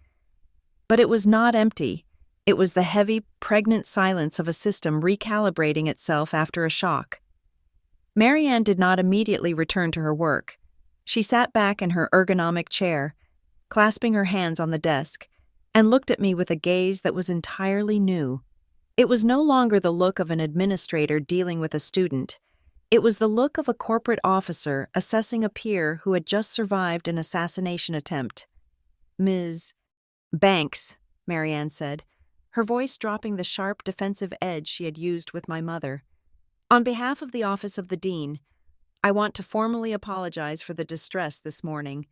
But it was not empty. It was the heavy, pregnant silence of a system recalibrating itself after a shock. Marianne did not immediately return to her work. She sat back in her ergonomic chair, clasping her hands on the desk, and looked at me with a gaze that was entirely new. It was no longer the look of an administrator dealing with a student. It was the look of a corporate officer assessing a peer who had just survived an assassination attempt. "Ms. Banks," Marianne said, her voice dropping the sharp defensive edge she had used with my mother. "On behalf of the Office of the Dean, I want to formally apologize for the distress this morning.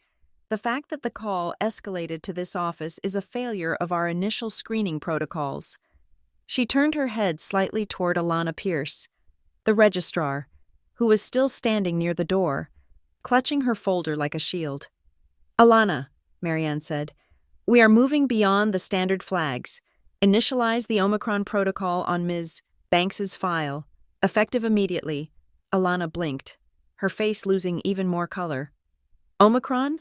The fact that the call escalated to this office is a failure of our initial screening protocols. She turned her head slightly toward Alana Pierce, the registrar, who was still standing near the door, clutching her folder like a shield. Alana, Marianne said, we are moving beyond the standard flags. Initialize the Omicron protocol on Ms. Banks's file. Effective immediately. Alana blinked, her face losing even more color. Omicron?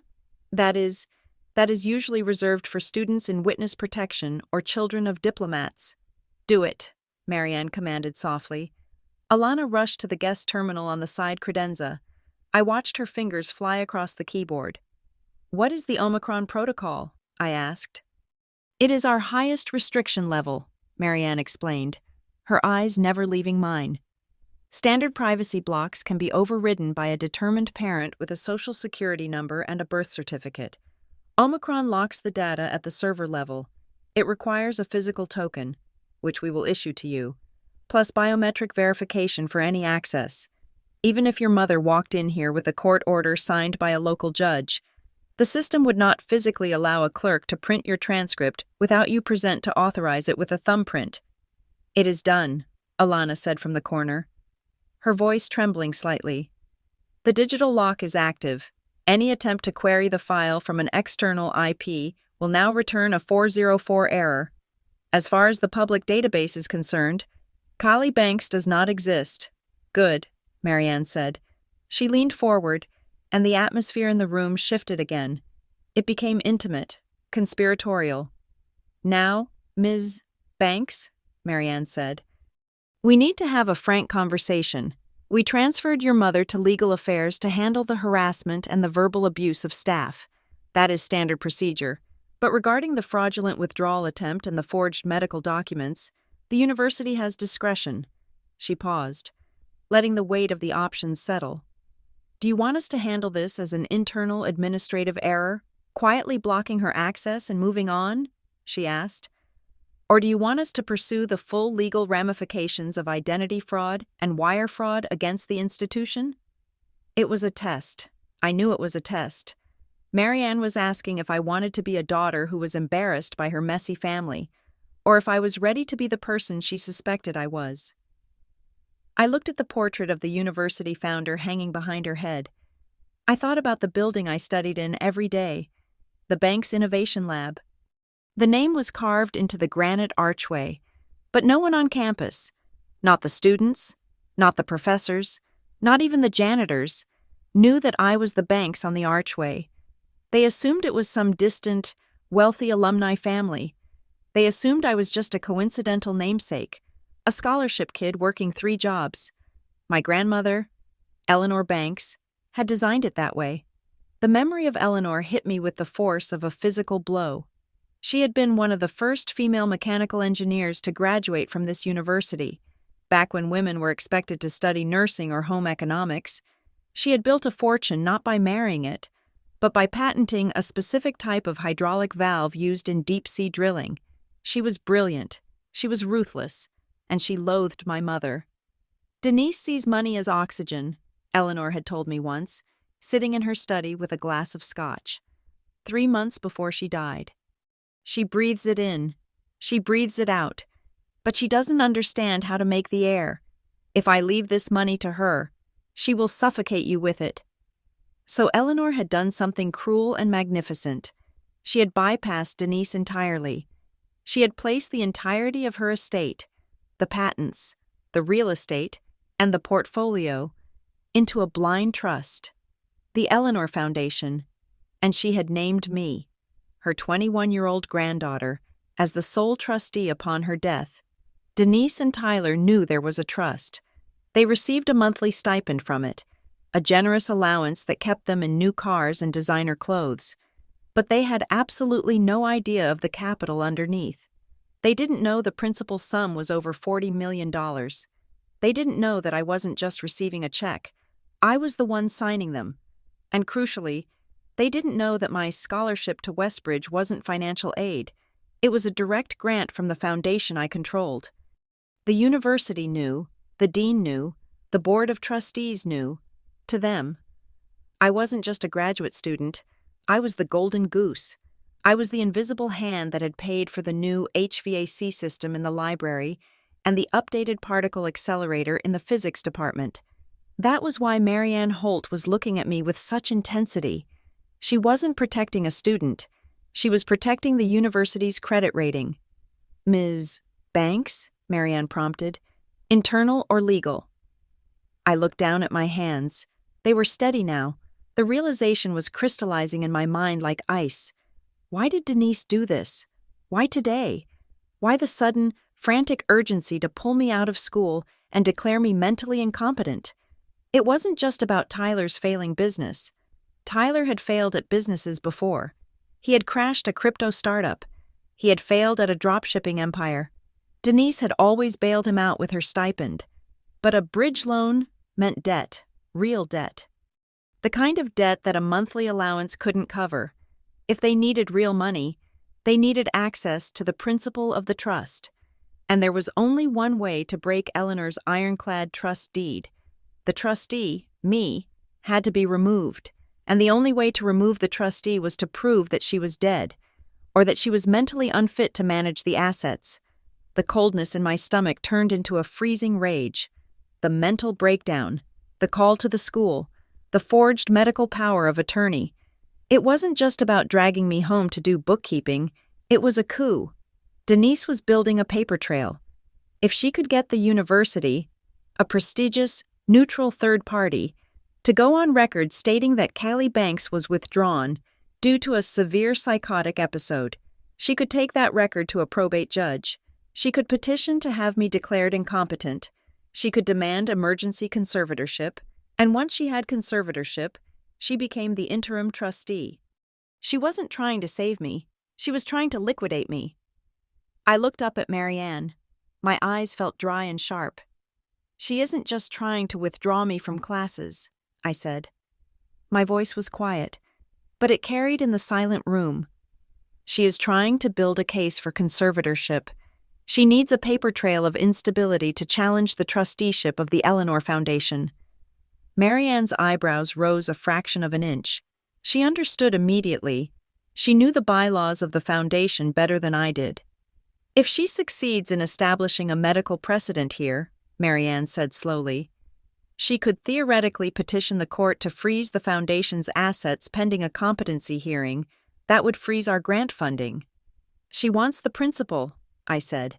That is usually reserved for students in witness protection or children of diplomats. Do it, Marianne commanded softly. Alana rushed to the guest terminal on the side credenza. I watched her fingers fly across the keyboard. What is the Omicron protocol? I asked. It is our highest restriction level, Marianne explained, her eyes never leaving mine. Standard privacy blocks can be overridden by a determined parent with a social security number and a birth certificate. Omicron locks the data at the server level. It requires a physical token, which we will issue to you, plus biometric verification for any access. Even if your mother walked in here with a court order signed by a local judge, the system would not physically allow a clerk to print your transcript without you present to authorize it with a thumbprint. It is done, Alana said from the corner, her voice trembling slightly. The digital lock is active. Any attempt to query the file from an external IP will now return a 404 error. As far as the public database is concerned, Kali Banks does not exist. Good, Marianne said. She leaned forward, and the atmosphere in the room shifted again. It became intimate, conspiratorial. Now, Ms. Banks, Marianne said, we need to have a frank conversation. We transferred your mother to legal affairs to handle the harassment and the verbal abuse of staff. That is standard procedure. But regarding the fraudulent withdrawal attempt and the forged medical documents, the university has discretion. She paused, letting the weight of the options settle. Do you want us to handle this as an internal administrative error, quietly blocking her access and moving on? She asked. Or do you want us to pursue the full legal ramifications of identity fraud and wire fraud against the institution? It was a test. I knew it was a test. Marianne was asking if I wanted to be a daughter who was embarrassed by her messy family, or if I was ready to be the person she suspected I was. I looked at the portrait of the university founder hanging behind her head. I thought about the building I studied in every day, the Banks Innovation Lab. The name was carved into the granite archway, but no one on campus, not the students, not the professors, not even the janitors, knew that I was the Banks on the archway. They assumed it was some distant, wealthy alumni family. They assumed I was just a coincidental namesake, a scholarship kid working 3 jobs. My grandmother, Eleanor Banks, had designed it that way. The memory of Eleanor hit me with the force of a physical blow. She had been one of the first female mechanical engineers to graduate from this university, back when women were expected to study nursing or home economics. She had built a fortune not by marrying it, but by patenting a specific type of hydraulic valve used in deep-sea drilling. She was brilliant, she was ruthless, and she loathed my mother. Denise sees money as oxygen, Eleanor had told me once, sitting in her study with a glass of scotch. 3 months before she died. She breathes it in, she breathes it out, but she doesn't understand how to make the air. If I leave this money to her, she will suffocate you with it. So Eleanor had done something cruel and magnificent. She had bypassed Denise entirely. She had placed the entirety of her estate, the patents, the real estate, and the portfolio, into a blind trust, the Eleanor Foundation, and she had named me, her 21-year-old granddaughter, as the sole trustee upon her death. Denise and Tyler knew there was a trust. They received a monthly stipend from it, a generous allowance that kept them in new cars and designer clothes. But they had absolutely no idea of the capital underneath. They didn't know the principal sum was over $40 million. They didn't know that I wasn't just receiving a check. I was the one signing them. And crucially, they didn't know that my scholarship to Westbridge wasn't financial aid. It was a direct grant from the foundation I controlled. The university knew, the dean knew, the board of trustees knew. To them, I wasn't just a graduate student. I was the golden goose. I was the invisible hand that had paid for the new HVAC system in the library and the updated particle accelerator in the physics department. That was why Marianne Holt was looking at me with such intensity. She wasn't protecting a student. She was protecting the university's credit rating. "Ms. Banks?" Marianne prompted. "Internal or legal?" I looked down at my hands. They were steady now. The realization was crystallizing in my mind like ice. Why did Denise do this? Why today? Why the sudden, frantic urgency to pull me out of school and declare me mentally incompetent? It wasn't just about Tyler's failing business. Tyler had failed at businesses before. He had crashed a crypto startup. He had failed at a dropshipping empire. Denise had always bailed him out with her stipend. But a bridge loan meant debt, real debt. The kind of debt that a monthly allowance couldn't cover. If they needed real money, they needed access to the principal of the trust. And there was only one way to break Eleanor's ironclad trust deed. The trustee, me, had to be removed, and the only way to remove the trustee was to prove that she was dead, or that she was mentally unfit to manage the assets. The coldness in my stomach turned into a freezing rage. The mental breakdown, the call to the school, the forged medical power of attorney. It wasn't just about dragging me home to do bookkeeping, it was a coup. Denise was building a paper trail. If she could get the university, a prestigious, neutral third party, to go on record stating that Callie Banks was withdrawn due to a severe psychotic episode, she could take that record to a probate judge. She could petition to have me declared incompetent. She could demand emergency conservatorship, and once she had conservatorship, she became the interim trustee. She wasn't trying to save me. She was trying to liquidate me. I looked up at Marianne. My eyes felt dry and sharp. "She isn't just trying to withdraw me from classes," I said. My voice was quiet, but it carried in the silent room. "She is trying to build a case for conservatorship. She needs a paper trail of instability to challenge the trusteeship of the Eleanor Foundation." Marianne's eyebrows rose a fraction of an inch. She understood immediately. She knew the bylaws of the foundation better than I did. "If she succeeds in establishing a medical precedent here," Marianne said slowly, "she could theoretically petition the court to freeze the foundation's assets pending a competency hearing. That would freeze our grant funding." "She wants the principal," I said.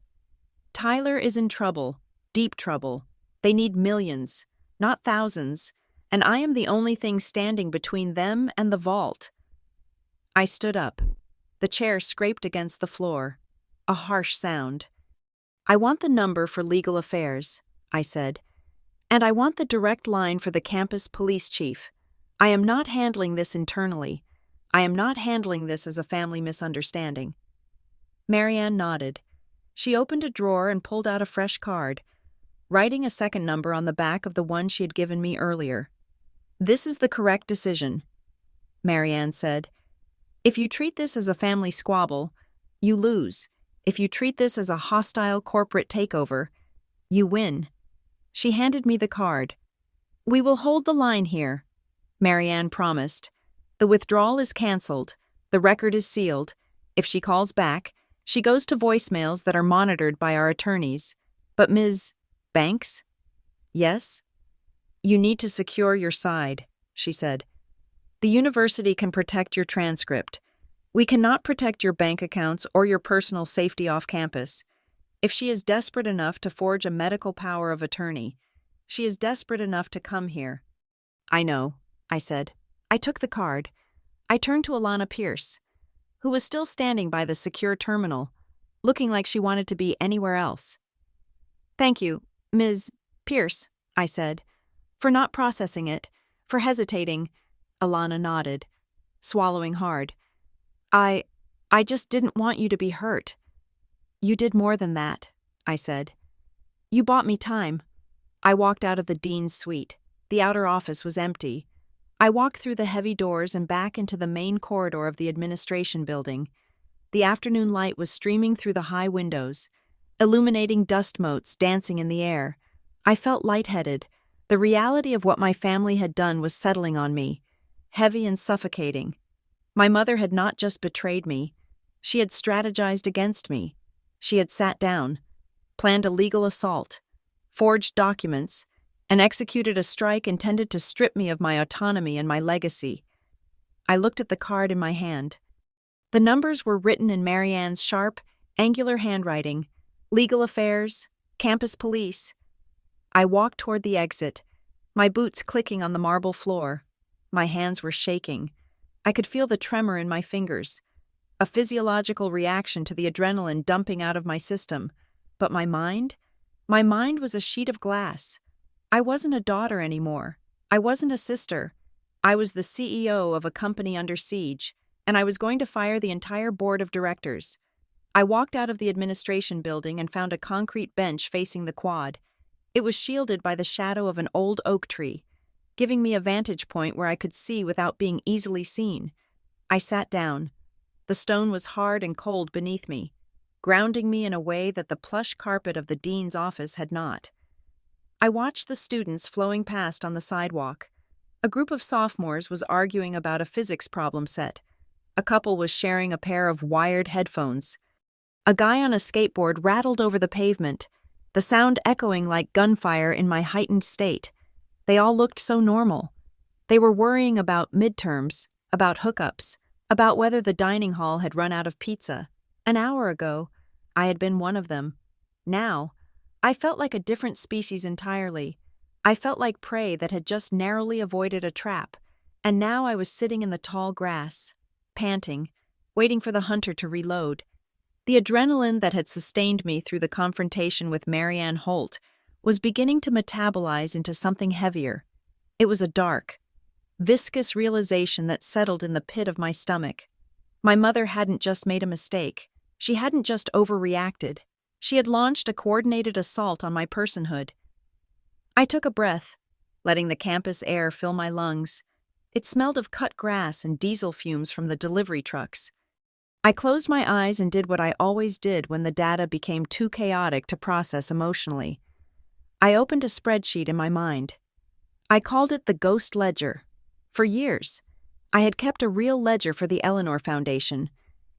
"Tyler is in trouble, deep trouble. They need millions, not thousands, and I am the only thing standing between them and the vault." I stood up. The chair scraped against the floor. A harsh sound. "I want the number for legal affairs," I said, "and I want the direct line for the campus police chief. I am not handling this internally. I am not handling this as a family misunderstanding." Marianne nodded. She opened a drawer and pulled out a fresh card, writing a second number on the back of the one she had given me earlier. "This is the correct decision," Marianne said. "If you treat this as a family squabble, you lose. If you treat this as a hostile corporate takeover, you win." She handed me the card. "We will hold the line here," Marianne promised. "The withdrawal is canceled. The record is sealed. If she calls back, she goes to voicemails that are monitored by our attorneys. But Ms. Banks?" "Yes?" "You need to secure your side," she said. "The university can protect your transcript. We cannot protect your bank accounts or your personal safety off campus. If she is desperate enough to forge a medical power of attorney, she is desperate enough to come here." "I know," I said. I took the card. I turned to Alana Pierce, who was still standing by the secure terminal, looking like she wanted to be anywhere else. "Thank you, Ms. Pierce," I said, "for not processing it, for hesitating." Alana nodded, swallowing hard. I just didn't want you to be hurt." "You did more than that," I said. "You bought me time." I walked out of the dean's suite. The outer office was empty. I walked through the heavy doors and back into the main corridor of the administration building. The afternoon light was streaming through the high windows, illuminating dust motes dancing in the air. I felt lightheaded. The reality of what my family had done was settling on me, heavy and suffocating. My mother had not just betrayed me, she had strategized against me. She had sat down, planned a legal assault, forged documents, and executed a strike intended to strip me of my autonomy and my legacy. I looked at the card in my hand. The numbers were written in Marianne's sharp, angular handwriting: legal affairs, campus police. I walked toward the exit, my boots clicking on the marble floor. My hands were shaking. I could feel the tremor in my fingers, a physiological reaction to the adrenaline dumping out of my system. But my mind? My mind was a sheet of glass. I wasn't a daughter anymore. I wasn't a sister. I was the CEO of a company under siege, and I was going to fire the entire board of directors. I walked out of the administration building and found a concrete bench facing the quad. It was shielded by the shadow of an old oak tree, giving me a vantage point where I could see without being easily seen. I sat down. The stone was hard and cold beneath me, grounding me in a way that the plush carpet of the dean's office had not. I watched the students flowing past on the sidewalk. A group of sophomores was arguing about a physics problem set. A couple was sharing a pair of wired headphones. A guy on a skateboard rattled over the pavement, the sound echoing like gunfire in my heightened state. They all looked so normal. They were worrying about midterms, about hookups, about whether the dining hall had run out of pizza. An hour ago, I had been one of them. Now, I felt like a different species entirely. I felt like prey that had just narrowly avoided a trap, and now I was sitting in the tall grass, panting, waiting for the hunter to reload. The adrenaline that had sustained me through the confrontation with Marianne Holt was beginning to metabolize into something heavier. It was a dark, viscous realization that settled in the pit of my stomach. My mother hadn't just made a mistake. She hadn't just overreacted. She had launched a coordinated assault on my personhood. I took a breath, letting the campus air fill my lungs. It smelled of cut grass and diesel fumes from the delivery trucks. I closed my eyes and did what I always did when the data became too chaotic to process emotionally. I opened a spreadsheet in my mind. I called it the Ghost Ledger. For years, I had kept a real ledger for the Eleanor Foundation.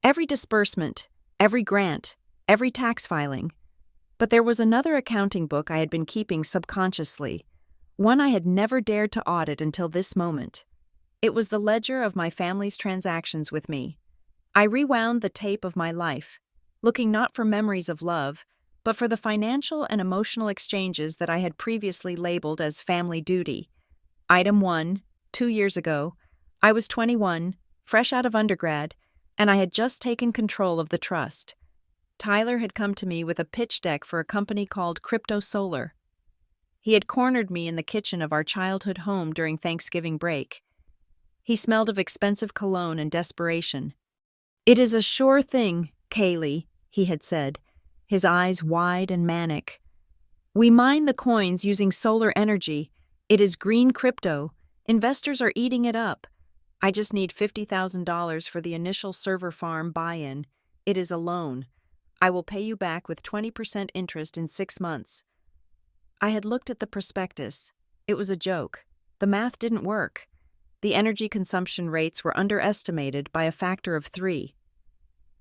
Every disbursement, every grant, every tax filing. But there was another accounting book I had been keeping subconsciously, one I had never dared to audit until this moment. It was the ledger of my family's transactions with me. I rewound the tape of my life, looking not for memories of love, but for the financial and emotional exchanges that I had previously labeled as family duty. Item 1, 2 years ago, I was 21, fresh out of undergrad, and I had just taken control of the trust. Tyler had come to me with a pitch deck for a company called Crypto Solar. He had cornered me in the kitchen of our childhood home during Thanksgiving break. He smelled of expensive cologne and desperation. "It is a sure thing, Kaylee," he had said, his eyes wide and manic. "We mine the coins using solar energy. It is green crypto. Investors are eating it up. I just need $50,000 for the initial server farm buy-in. It is a loan. I will pay you back with 20% interest in 6 months." I had looked at the prospectus. It was a joke. The math didn't work. The energy consumption rates were underestimated by a factor of 3.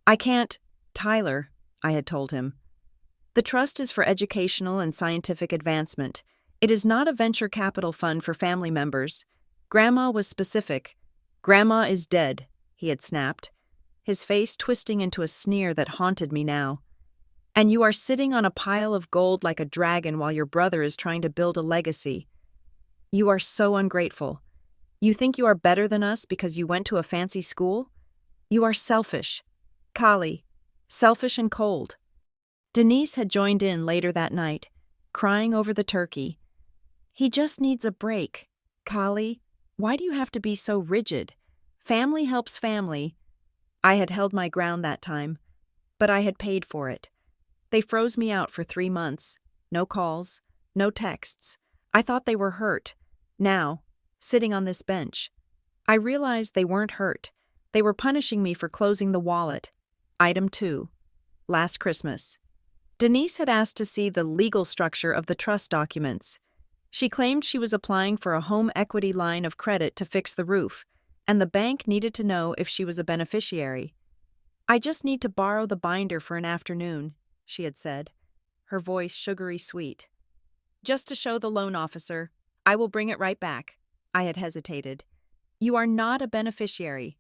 "I can't, Tyler," I had told him. "The trust is for educational and scientific advancement. It is not a venture capital fund for family members. Grandma was specific. Grandma is dead," he had snapped, his face twisting into a sneer that haunted me now. "And you are sitting on a pile of gold like a dragon while your brother is trying to build a legacy. You are so ungrateful. You think you are better than us because you went to a fancy school? You are selfish. Kali, selfish and cold." Denise had joined in later that night, crying over the turkey. "He just needs a break. Kali, why do you have to be so rigid? Family helps family." I had held my ground that time, but I had paid for it. They froze me out for 3 months. No calls, no texts. I thought they were hurt. Now, sitting on this bench, I realized they weren't hurt. They were punishing me for closing the wallet. Item 2. Last Christmas. Denise had asked to see the legal structure of the trust documents. She claimed she was applying for a home equity line of credit to fix the roof. and the bank needed to know if she was a beneficiary. "I just need to borrow the binder for an afternoon," she had said, her voice sugary sweet. "Just to show the loan officer. I will bring it right back." I had hesitated. "You are not a beneficiary.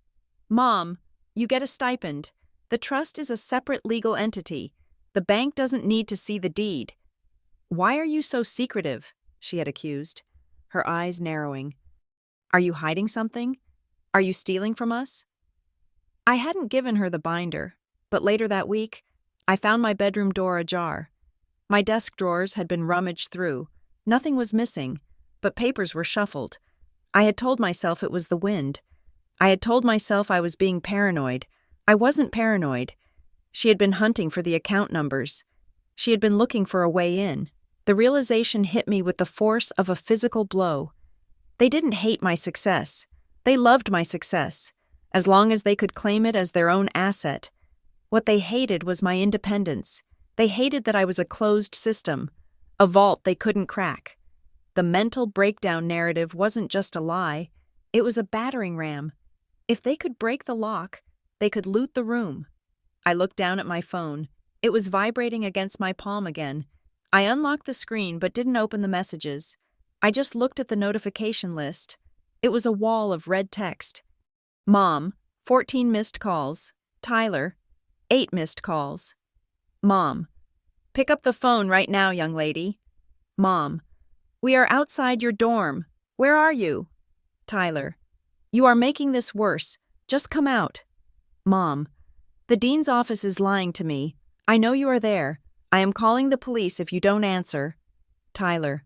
Mom, you get a stipend. The trust is a separate legal entity. The bank doesn't need to see the deed." "Why are you so secretive?" she had accused, her eyes narrowing. "Are you hiding something? Are you stealing from us?" I hadn't given her the binder, but later that week, I found my bedroom door ajar. My desk drawers had been rummaged through. Nothing was missing, but papers were shuffled. I had told myself it was the wind. I had told myself I was being paranoid. I wasn't paranoid. She had been hunting for the account numbers. She had been looking for a way in. The realization hit me with the force of a physical blow. They didn't hate my success. They loved my success, as long as they could claim it as their own asset. What they hated was my independence. They hated that I was a closed system, a vault they couldn't crack. The mental breakdown narrative wasn't just a lie. It was a battering ram. If they could break the lock, they could loot the room. I looked down at my phone. It was vibrating against my palm again. I unlocked the screen but didn't open the messages. I just looked at the notification list. It was a wall of red text. Mom, 14 missed calls. Tyler, 8 missed calls. Mom, pick up the phone right now, young lady. Mom, we are outside your dorm. Where are you? Tyler, you are making this worse. Just come out. Mom, the dean's office is lying to me. I know you are there. I am calling the police if you don't answer. Tyler,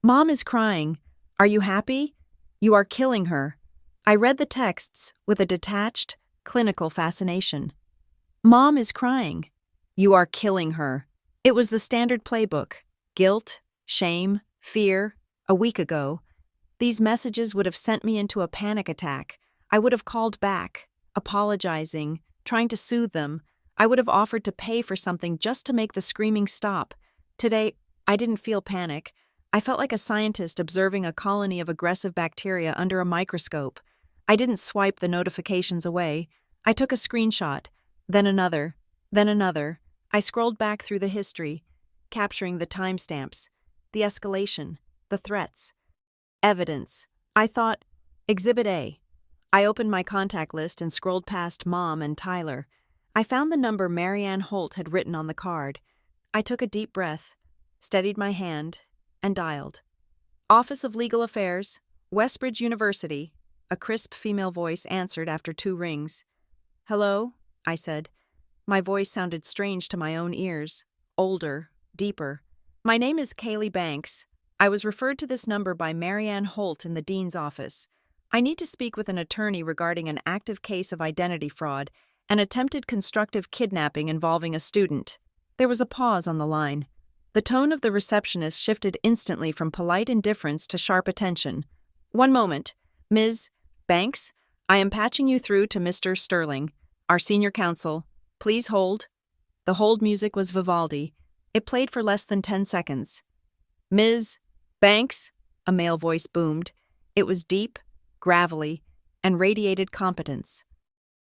Mom is crying. Are you happy? You are killing her. I read the texts with a detached, clinical fascination. Mom is crying. You are killing her. It was the standard playbook. Guilt, shame, fear. A week ago, these messages would have sent me into a panic attack. I would have called back, apologizing, trying to soothe them. I would have offered to pay for something just to make the screaming stop. Today, I didn't feel panic. I felt like a scientist observing a colony of aggressive bacteria under a microscope. I didn't swipe the notifications away. I took a screenshot, then another, then another. I scrolled back through the history, capturing the timestamps, the escalation, the threats. Evidence. I thought, Exhibit A. I opened my contact list and scrolled past Mom and Tyler. I found the number Marianne Holt had written on the card. I took a deep breath, steadied my hand, and dialed. Office of Legal Affairs, Westbridge University. A crisp female voice answered after 2 rings. "Hello?" I said. My voice sounded strange to my own ears, older, deeper. "My name is Kaylee Banks. I was referred to this number by Marianne Holt in the dean's office. I need to speak with an attorney regarding an active case of identity fraud and attempted constructive kidnapping involving a student." There was a pause on the line. The tone of the receptionist shifted instantly from polite indifference to sharp attention. "One moment. Ms. Banks, I am patching you through to Mr. Sterling, our senior counsel. Please hold." The hold music was Vivaldi. It played for less than 10 seconds. "Ms. Banks," a male voice boomed. It was deep, gravelly, and radiated competence.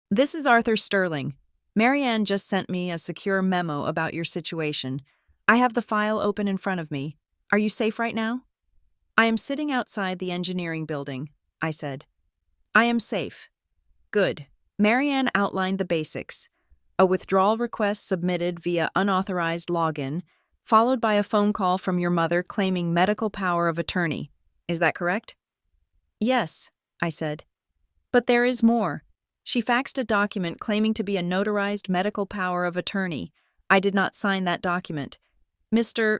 "This is Arthur Sterling. Marianne just sent me a secure memo about your situation. I have the file open in front of me. Are you safe right now?" "I am sitting outside the engineering building," I said. "I am safe." "Good." Marianne outlined the basics. A withdrawal request submitted via unauthorized login, followed by a phone call from your mother claiming medical power of attorney. Is that correct? "Yes," I said. "But there is more. She faxed a document claiming to be a notarized medical power of attorney. I did not sign that document. Mr.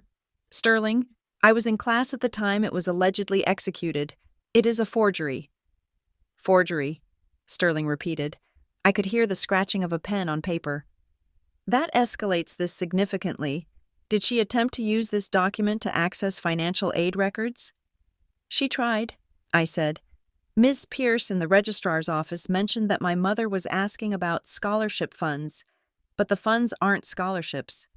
Sterling, I was in class at the time it was allegedly executed. It is a forgery." "Forgery," Sterling repeated. I could hear the scratching of a pen on paper. "That escalates this significantly. Did she attempt to use this document to access financial aid records?" "She tried," I said. "Ms. Pierce in the registrar's office mentioned that my mother was asking about scholarship funds, but the funds aren't scholarships.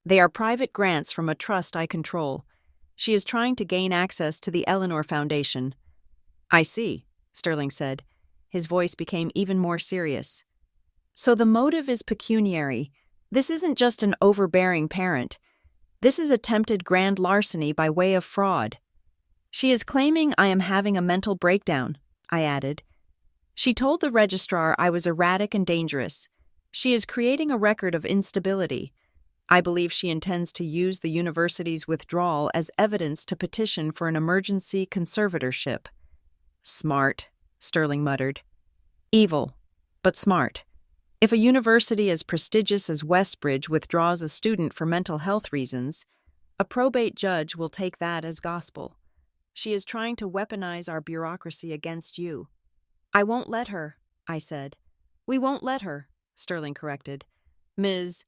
They are private grants from a trust I control. She is trying to gain access to the Eleanor Foundation." "I see," Sterling said. His voice became even more serious. So the motive is pecuniary. This isn't just an overbearing parent. This is attempted grand larceny by way of fraud. She is claiming I am having a mental breakdown, I added. She told the registrar I was erratic and dangerous. She is creating a record of instability. I believe she intends to use the university's withdrawal as evidence to petition for an emergency conservatorship. Smart, Sterling muttered. Evil, but smart. If a university as prestigious as Westbridge withdraws a student for mental health reasons, a probate judge will take that as gospel. She is trying to weaponize our bureaucracy against you. I won't let her, I said. We won't let her, Sterling corrected. Ms.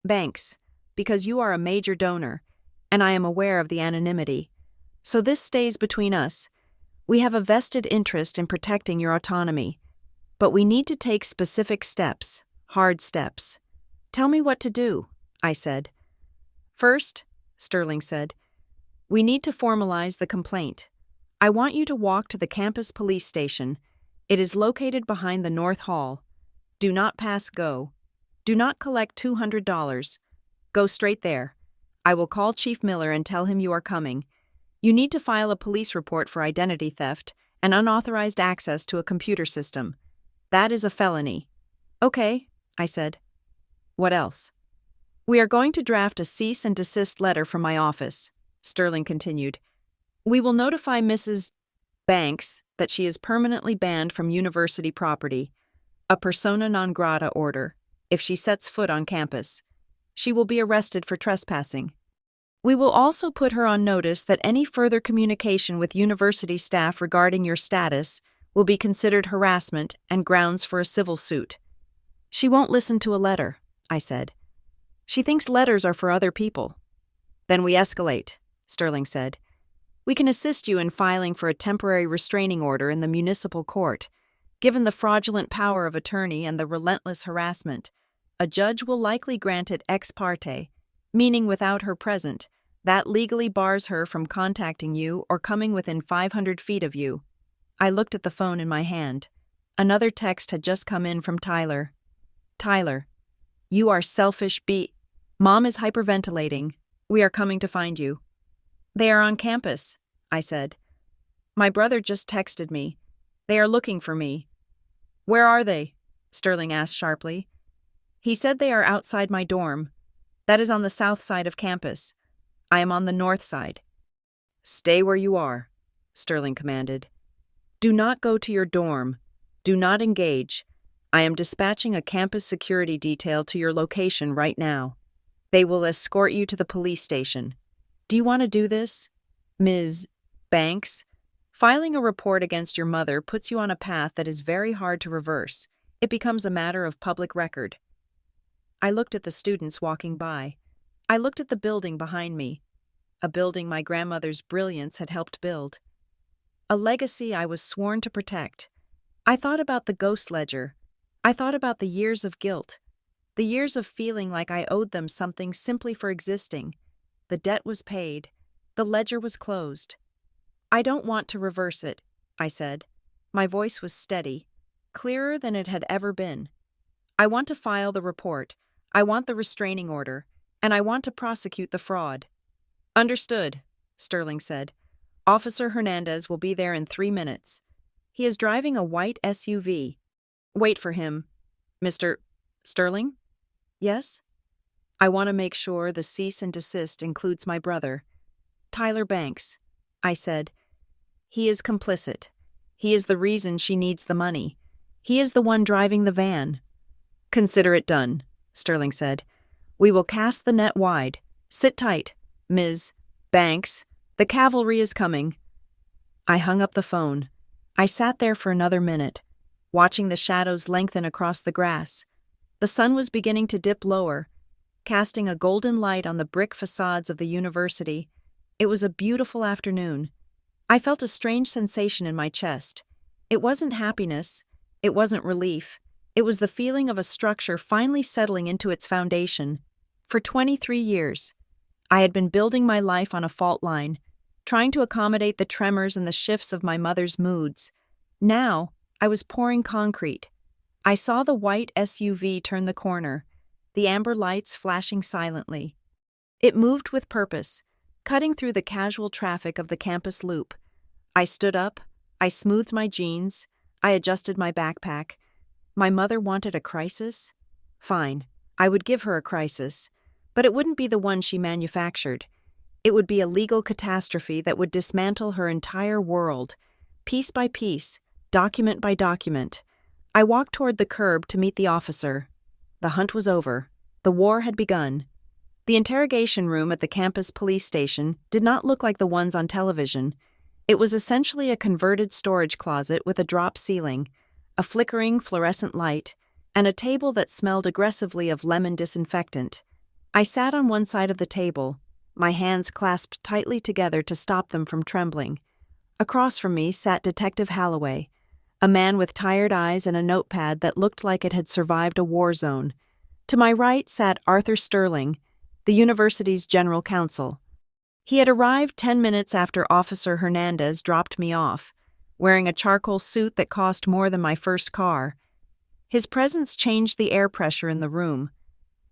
Banks, because you are a major donor, and I am aware of the anonymity. So this stays between us. We have a vested interest in protecting your autonomy. But we need to take specific steps, hard steps. Tell me what to do, I said. First, Sterling said, we need to formalize the complaint. I want you to walk to the campus police station. It is located behind the North Hall. Do not pass go. Do not collect $200. Go straight there. I will call Chief Miller and tell him you are coming. You need to file a police report for identity theft and unauthorized access to a computer system. That is a felony. Okay, I said. What else? We are going to draft a cease and desist letter from my office, Sterling continued. We will notify Mrs. Banks that she is permanently banned from university property, a persona non grata order, if she sets foot on campus. She will be arrested for trespassing. We will also put her on notice that any further communication with university staff regarding your status will be considered harassment and grounds for a civil suit. She won't listen to a letter, I said. She thinks letters are for other people. Then we escalate, Sterling said. We can assist you in filing for a temporary restraining order in the municipal court. Given the fraudulent power of attorney and the relentless harassment, a judge will likely grant it ex parte, meaning without her present. That legally bars her from contacting you or coming within 500 feet of you. I looked at the phone in my hand. Another text had just come in from Tyler. Tyler, you are selfish Mom is hyperventilating. We are coming to find you. They are on campus, I said. My brother just texted me. They are looking for me. Where are they? Sterling asked sharply. He said they are outside my dorm. That is on the south side of campus. I am on the north side. Stay where you are, Sterling commanded. Do not go to your dorm. Do not engage. I am dispatching a campus security detail to your location right now. They will escort you to the police station. Do you want to do this, Ms. Banks? Filing a report against your mother puts you on a path that is very hard to reverse. It becomes a matter of public record. I looked at the students walking by. I looked at the building behind me, a building my grandmother's brilliance had helped build. A legacy I was sworn to protect. I thought about the ghost ledger. I thought about the years of guilt, the years of feeling like I owed them something simply for existing. The debt was paid. The ledger was closed. I don't want to reverse it, I said. My voice was steady, clearer than it had ever been. I want to file the report. I want the restraining order, and I want to prosecute the fraud. Understood, Sterling said. Officer Hernandez will be there in 3 minutes. He is driving a white SUV. Wait for him. Mr. Sterling? Yes? I want to make sure the cease and desist includes my brother. Tyler Banks, I said. He is complicit. He is the reason she needs the money. He is the one driving the van. Consider it done, Sterling said. We will cast the net wide. Sit tight, Ms. Banks. The cavalry is coming. I hung up the phone. I sat there for another minute, watching the shadows lengthen across the grass. The sun was beginning to dip lower, casting a golden light on the brick facades of the university. It was a beautiful afternoon. I felt a strange sensation in my chest. It wasn't happiness. It wasn't relief. It was the feeling of a structure finally settling into its foundation. For 23 years, I had been building my life on a fault line, trying to accommodate the tremors and the shifts of my mother's moods. Now, I was pouring concrete. I saw the white SUV turn the corner, the amber lights flashing silently. It moved with purpose, cutting through the casual traffic of the campus loop. I stood up, I smoothed my jeans, I adjusted my backpack. My mother wanted a crisis? Fine, I would give her a crisis, but it wouldn't be the one she manufactured. It would be a legal catastrophe that would dismantle her entire world, piece by piece, document by document. I walked toward the curb to meet the officer. The hunt was over. The war had begun. The interrogation room at the campus police station did not look like the ones on television. It was essentially a converted storage closet with a drop ceiling, a flickering fluorescent light, and a table that smelled aggressively of lemon disinfectant. I sat on one side of the table, my hands clasped tightly together to stop them from trembling. Across from me sat Detective Holloway, a man with tired eyes and a notepad that looked like it had survived a war zone. To my right sat Arthur Sterling, the university's general counsel. He had arrived 10 minutes after Officer Hernandez dropped me off, wearing a charcoal suit that cost more than my first car. His presence changed the air pressure in the room.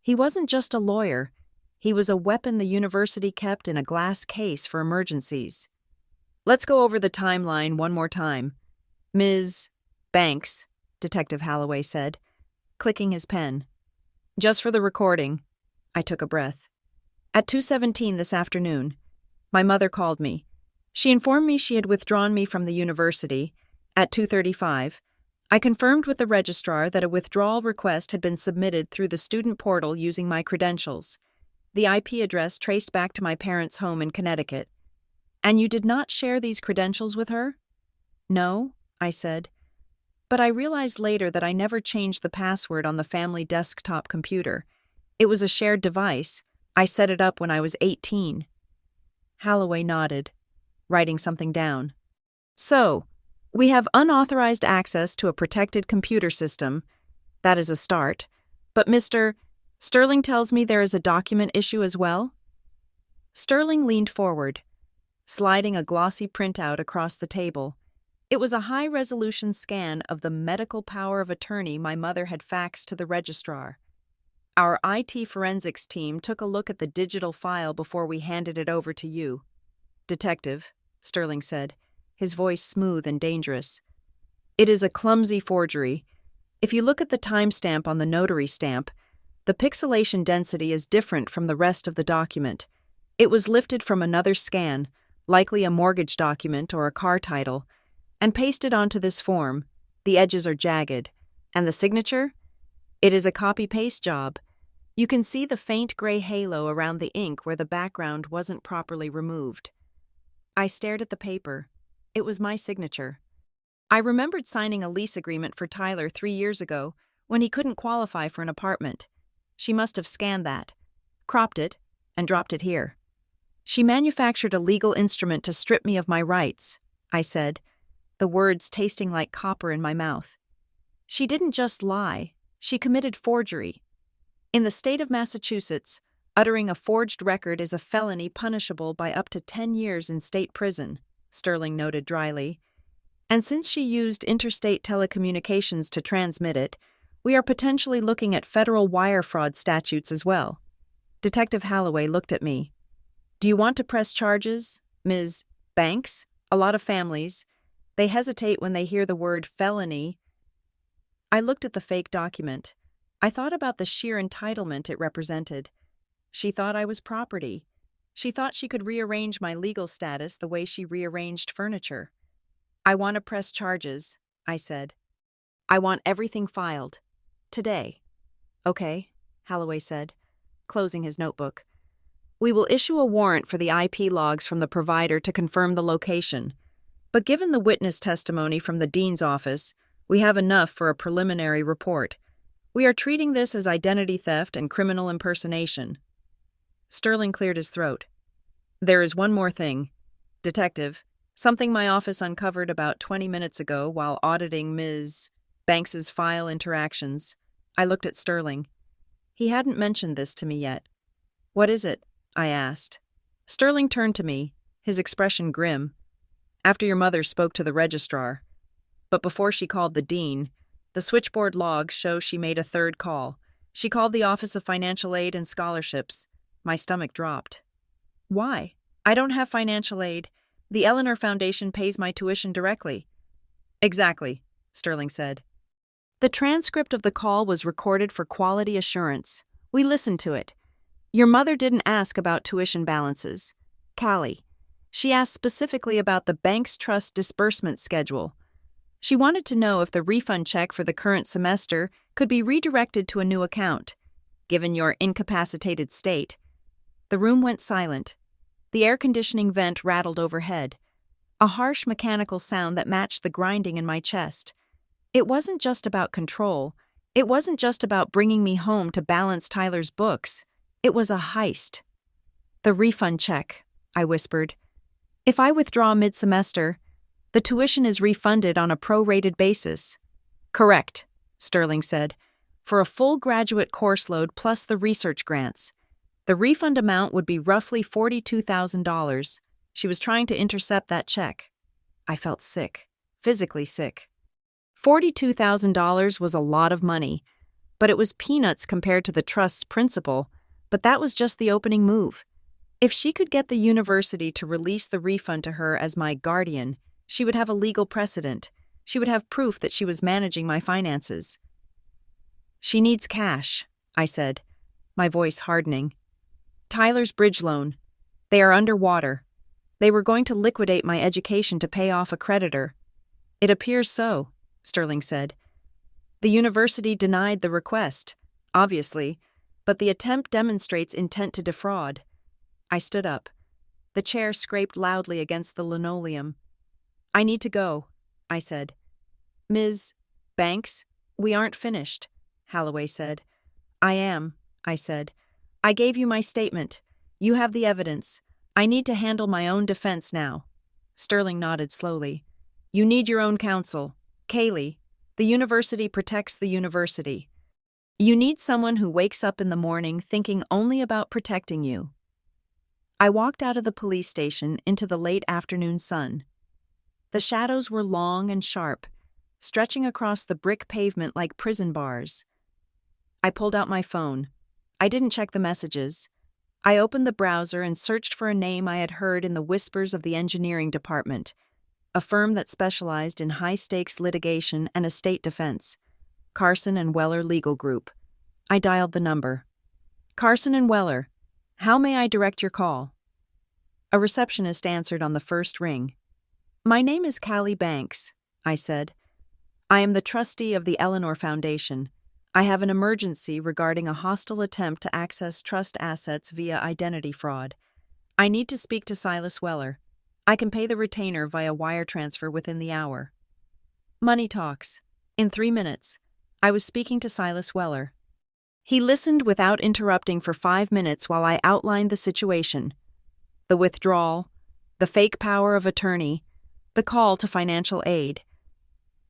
He wasn't just a lawyer. He was a weapon the university kept in a glass case for emergencies. Let's go over the timeline one more time. Ms. Banks, Detective Holloway said, clicking his pen. Just for the recording. I took a breath. At 2:17 this afternoon, my mother called me. She informed me she had withdrawn me from the university. At 2:35, I confirmed with the registrar that a withdrawal request had been submitted through the student portal using my credentials. The IP address traced back to my parents' home in Connecticut. And you did not share these credentials with her? No, I said. But I realized later that I never changed the password on the family desktop computer. It was a shared device. I set it up when I was 18. Holloway nodded, writing something down. So, we have unauthorized access to a protected computer system. That is a start. But Mr. Sterling tells me there is a document issue as well? Sterling leaned forward, sliding a glossy printout across the table. It was a high-resolution scan of the medical power of attorney my mother had faxed to the registrar. Our IT forensics team took a look at the digital file before we handed it over to you. Detective, Sterling said, his voice smooth and dangerous. It is a clumsy forgery. If you look at the timestamp on the notary stamp, the pixelation density is different from the rest of the document. It was lifted from another scan, likely a mortgage document or a car title, and pasted onto this form. The edges are jagged. And the signature? It is a copy-paste job. You can see the faint gray halo around the ink where the background wasn't properly removed. I stared at the paper. It was my signature. I remembered signing a lease agreement for Tyler 3 years ago when he couldn't qualify for an apartment. She must have scanned that, cropped it, and dropped it here. She manufactured a legal instrument to strip me of my rights, I said, the words tasting like copper in my mouth. She didn't just lie, she committed forgery. In the state of Massachusetts, uttering a forged record is a felony punishable by up to 10 years in state prison, Sterling noted dryly. And since she used interstate telecommunications to transmit it, we are potentially looking at federal wire fraud statutes as well. Detective Holloway looked at me. Do you want to press charges, Ms. Banks? A lot of families, they hesitate when they hear the word felony. I looked at the fake document. I thought about the sheer entitlement it represented. She thought I was property. She thought she could rearrange my legal status the way she rearranged furniture. I want to press charges, I said. I want everything filed. Today. Okay, Holloway said, closing his notebook. We will issue a warrant for the IP logs from the provider to confirm the location. But given the witness testimony from the dean's office, we have enough for a preliminary report. We are treating this as identity theft and criminal impersonation. Sterling cleared his throat. There is one more thing. Detective, something my office uncovered about 20 minutes ago while auditing Ms. Banks's file interactions. I looked at Sterling. He hadn't mentioned this to me yet. What is it? I asked. Sterling turned to me, his expression grim. After your mother spoke to the registrar. But before she called the dean, the switchboard logs show she made a third call. She called the Office of Financial Aid and Scholarships. My stomach dropped. Why? I don't have financial aid. The Eleanor Foundation pays my tuition directly. Exactly, Sterling said. The transcript of the call was recorded for quality assurance. We listened to it. Your mother didn't ask about tuition balances. Callie. She asked specifically about the bank's trust disbursement schedule. She wanted to know if the refund check for the current semester could be redirected to a new account, given your incapacitated state. The room went silent. The air conditioning vent rattled overhead, a harsh mechanical sound that matched the grinding in my chest. It wasn't just about control. It wasn't just about bringing me home to balance Tyler's books. It was a heist. The refund check, I whispered. If I withdraw mid-semester, the tuition is refunded on a prorated basis. Correct, Sterling said, for a full graduate course load plus the research grants. The refund amount would be roughly $42,000. She was trying to intercept that check. I felt sick, physically sick. $42,000 was a lot of money, but it was peanuts compared to the trust's principal, but that was just the opening move. If she could get the university to release the refund to her as my guardian, she would have a legal precedent. She would have proof that she was managing my finances. She needs cash, I said, my voice hardening. Tyler's bridge loan. They are underwater. They were going to liquidate my education to pay off a creditor. It appears so, Sterling said. The university denied the request, obviously, but the attempt demonstrates intent to defraud. I stood up. The chair scraped loudly against the linoleum. I need to go, I said. Ms. Banks, we aren't finished, Holloway said. I am, I said. I gave you my statement. You have the evidence. I need to handle my own defense now. Sterling nodded slowly. You need your own counsel. Kaylee, the university protects the university. You need someone who wakes up in the morning thinking only about protecting you. I walked out of the police station into the late afternoon sun. The shadows were long and sharp, stretching across the brick pavement like prison bars. I pulled out my phone. I didn't check the messages. I opened the browser and searched for a name I had heard in the whispers of the engineering department, a firm that specialized in high-stakes litigation and estate defense. Carson and Weller Legal Group. I dialed the number. Carson and Weller, how may I direct your call? A receptionist answered on the first ring. My name is Callie Banks, I said. I am the trustee of the Eleanor Foundation. I have an emergency regarding a hostile attempt to access trust assets via identity fraud. I need to speak to Silas Weller. I can pay the retainer via wire transfer within the hour. Money talks. In 3 minutes. I was speaking to Silas Weller. He listened without interrupting for 5 minutes while I outlined the situation. The withdrawal, the fake power of attorney, the call to financial aid,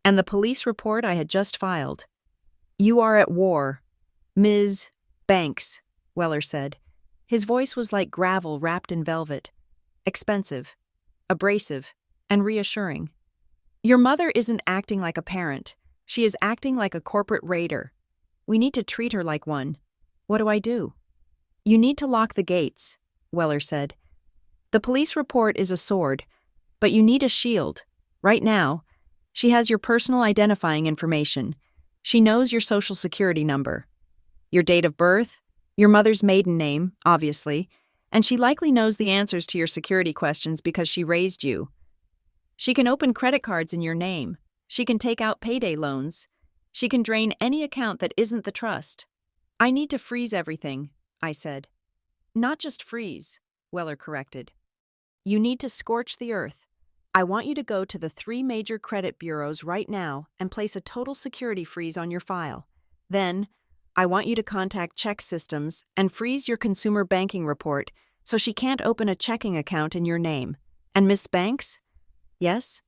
and the police report I had just filed. You are at war, Ms. Banks, Weller said. His voice was like gravel wrapped in velvet. Expensive, abrasive, and reassuring. Your mother isn't acting like a parent. She is acting like a corporate raider. We need to treat her like one. What do I do? You need to lock the gates, Weller said. The police report is a sword, but you need a shield. Right now, she has your personal identifying information. She knows your social security number, your date of birth, your mother's maiden name, obviously, and she likely knows the answers to your security questions because she raised you. She can open credit cards in your name. She can take out payday loans. She can drain any account that isn't the trust. I need to freeze everything, I said. Not just freeze, Weller corrected. You need to scorch the earth. I want you to go to the 3 major credit bureaus right now and place a total security freeze on your file. Then, I want you to contact Check Systems and freeze your consumer banking report so she can't open a checking account in your name. And Miss Banks? Yes?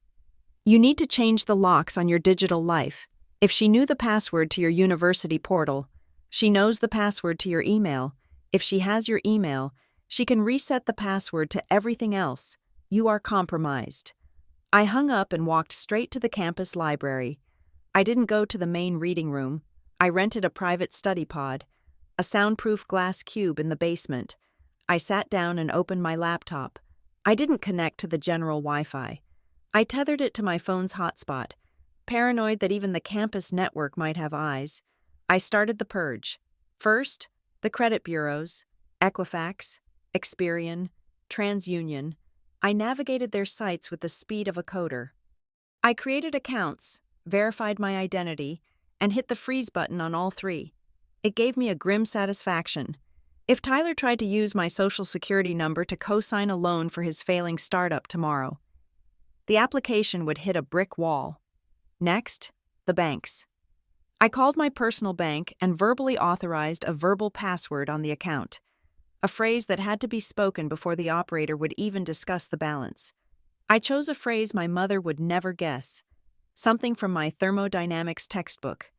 You need to change the locks on your digital life. If she knew the password to your university portal, she knows the password to your email. If she has your email, she can reset the password to everything else. You are compromised. I hung up and walked straight to the campus library. I didn't go to the main reading room. I rented a private study pod, a soundproof glass cube in the basement. I sat down and opened my laptop. I didn't connect to the general Wi-Fi. I tethered it to my phone's hotspot, paranoid that even the campus network might have eyes. I started the purge. First, the credit bureaus, Equifax, Experian, TransUnion. I navigated their sites with the speed of a coder. I created accounts, verified my identity, and hit the freeze button on all three. It gave me a grim satisfaction. If Tyler tried to use my social security number to co-sign a loan for his failing startup tomorrow, the application would hit a brick wall. Next, the banks. I called my personal bank and verbally authorized a verbal password on the account, a phrase that had to be spoken before the operator would even discuss the balance. I chose a phrase my mother would never guess, something from my thermodynamics textbook.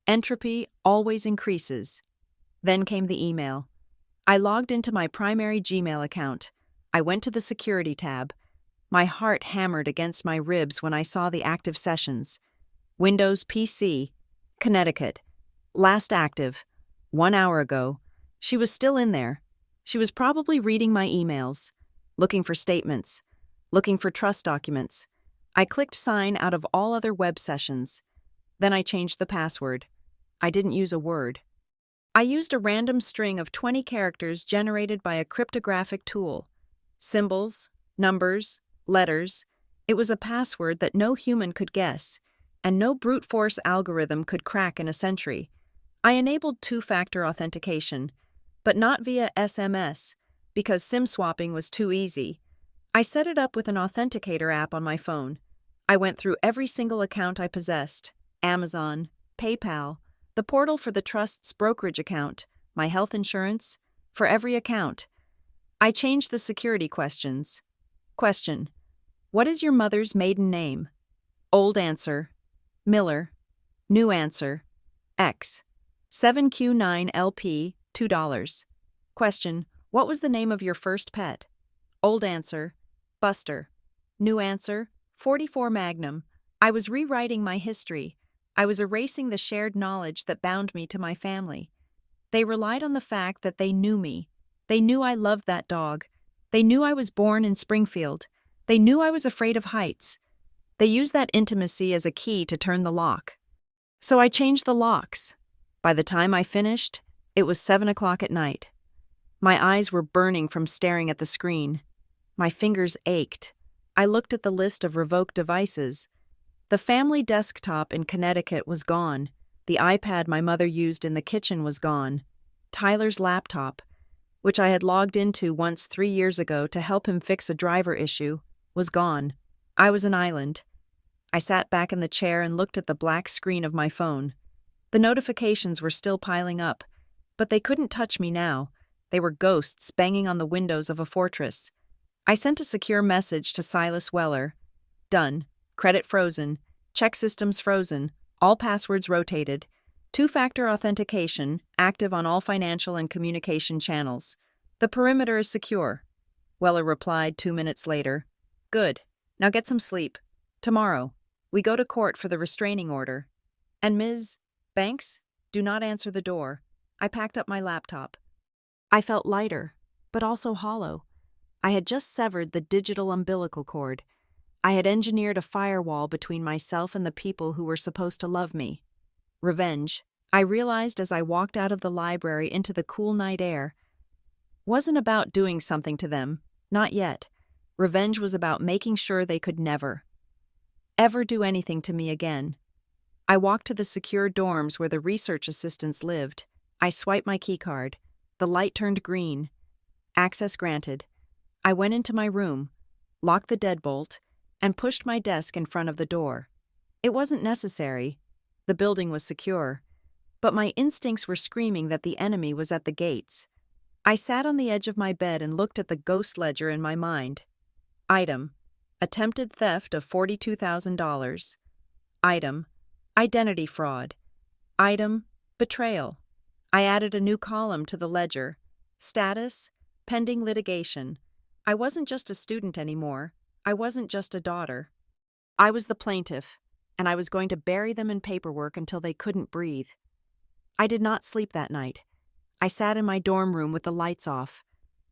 Entropy always increases. Then came the email. I logged into my primary Gmail account. I went to the security tab. My heart hammered against my ribs when I saw the active sessions. Windows PC, Connecticut. Last active. 1 hour ago. She was still in there. She was probably reading my emails, looking for statements, looking for trust documents. I clicked sign out of all other web sessions. Then I changed the password. I didn't use a word. I used a random string of 20 characters generated by a cryptographic tool. Symbols, numbers, letters. It was a password that no human could guess, and no brute force algorithm could crack in a century. I enabled two-factor authentication, but not via SMS, because SIM swapping was too easy. I set it up with an authenticator app on my phone. I went through every single account I possessed: Amazon, PayPal, the portal for the trust's brokerage account, my health insurance, for every account. I changed the security questions. Question: what is your mother's maiden name? Old answer: Miller. New answer: X. 7Q9LP, $2. Question: what was the name of your first pet? Old answer: Buster. New answer: 44 Magnum. I was rewriting my history. I was erasing the shared knowledge that bound me to my family. They relied on the fact that they knew me. They knew I loved that dog. They knew I was born in Springfield. They knew I was afraid of heights. They used that intimacy as a key to turn the lock. So I changed the locks. By the time I finished, it was 7 o'clock at night. My eyes were burning from staring at the screen. My fingers ached. I looked at the list of revoked devices. The family desktop in Connecticut was gone. The iPad my mother used in the kitchen was gone. Tyler's laptop, which I had logged into once 3 years ago to help him fix a driver issue, was gone. I was an island. I sat back in the chair and looked at the black screen of my phone. The notifications were still piling up, but they couldn't touch me now. They were ghosts banging on the windows of a fortress. I sent a secure message to Silas Weller. Done. Credit frozen. Check systems frozen. All passwords rotated. Two-factor authentication active on all financial and communication channels. The perimeter is secure. Weller replied 2 minutes later. Good. Now get some sleep. Tomorrow, we go to court for the restraining order. And Ms. Banks, do not answer the door. I packed up my laptop. I felt lighter, but also hollow. I had just severed the digital umbilical cord. I had engineered a firewall between myself and the people who were supposed to love me. Revenge, I realized as I walked out of the library into the cool night air, wasn't about doing something to them, not yet. Revenge was about making sure they could never, ever do anything to me again. I walked to the secure dorms where the research assistants lived. I swiped my keycard. The light turned green. Access granted. I went into my room, locked the deadbolt, and pushed my desk in front of the door. It wasn't necessary. The building was secure. But my instincts were screaming that the enemy was at the gates. I sat on the edge of my bed and looked at the ghost ledger in my mind. Item: attempted theft of $42,000. Item: identity fraud. Item: betrayal. I added a new column to the ledger. Status: pending litigation. I wasn't just a student anymore. I wasn't just a daughter. I was the plaintiff, and I was going to bury them in paperwork until they couldn't breathe. I did not sleep that night. I sat in my dorm room with the lights off,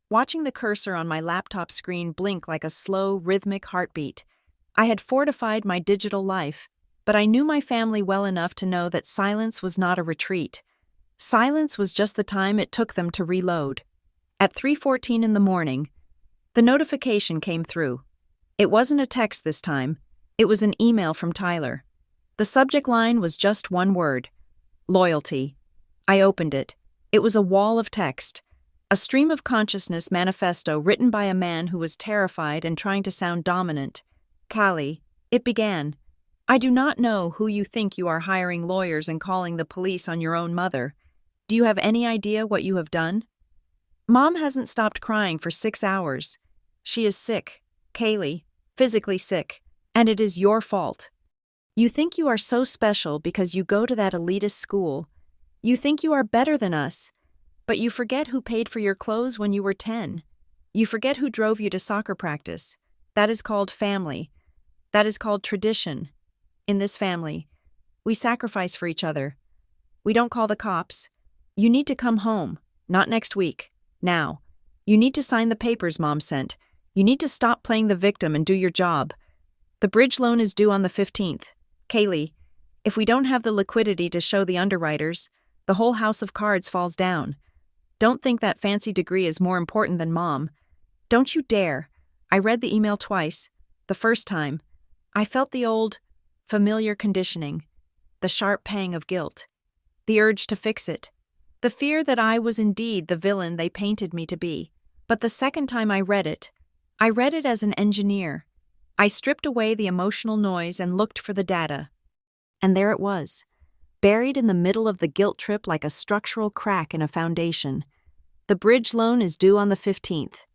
watching the cursor on my laptop screen blink like a slow, rhythmic heartbeat. I had fortified my digital life, but I knew my family well enough to know that silence was not a retreat. Silence was just the time it took them to reload. At 3:14 in the morning, the notification came through. It wasn't a text this time. It was an email from Tyler. The subject line was just one word: loyalty. I opened it. It was a wall of text, a stream of consciousness manifesto written by a man who was terrified and trying to sound dominant. Callie, it began. I do not know who you think you are hiring lawyers and calling the police on your own mother. Do you have any idea what you have done? Mom hasn't stopped crying for 6 hours. She is sick, Kaylee, physically sick, and it is your fault. You think you are so special because you go to that elitist school. You think you are better than us, but you forget who paid for your clothes when you were 10. You forget who drove you to soccer practice. That is called family. That is called tradition. In this family, we sacrifice for each other. We don't call the cops. You need to come home, not next week, now. You need to sign the papers Mom sent. You need to stop playing the victim and do your job. The bridge loan is due on the 15th. Kaylee, if we don't have the liquidity to show the underwriters, the whole house of cards falls down. Don't think that fancy degree is more important than Mom. Don't you dare. I read the email twice. The first time, I felt the old, familiar conditioning, the sharp pang of guilt, the urge to fix it, the fear that I was indeed the villain they painted me to be. But the second time I read it as an engineer. I stripped away the emotional noise and looked for the data. And there it was, buried in the middle of the guilt trip like a structural crack in a foundation. The bridge loan is due on the 15th.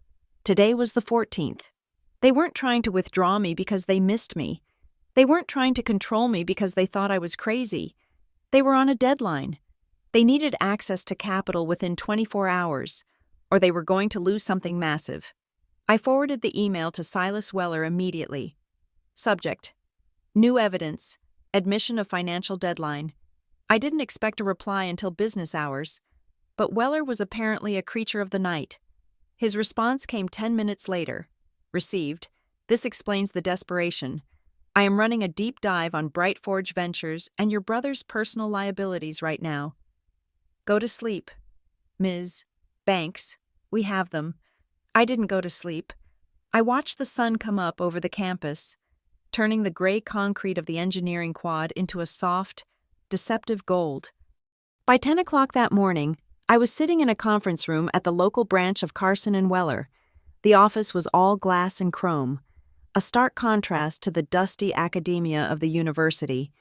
Today was the 14th. They weren't trying to withdraw me because they missed me. They weren't trying to control me because they thought I was crazy. They were on a deadline. They needed access to capital within 24 hours, or they were going to lose something massive. I forwarded the email to Silas Weller immediately. Subject: New evidence. Admission of financial deadline. I didn't expect a reply until business hours, but Weller was apparently a creature of the night. His response came 10 minutes later. Received. This explains the desperation. I am running a deep dive on Bright Forge Ventures and your brother's personal liabilities right now. Go to sleep. Ms. Banks, we have them. I didn't go to sleep. I watched the sun come up over the campus, turning the gray concrete of the engineering quad into a soft, deceptive gold. By 10 o'clock that morning, I was sitting in a conference room at the local branch of Carson and Weller. The office was all glass and chrome, a stark contrast to the dusty academia of the university.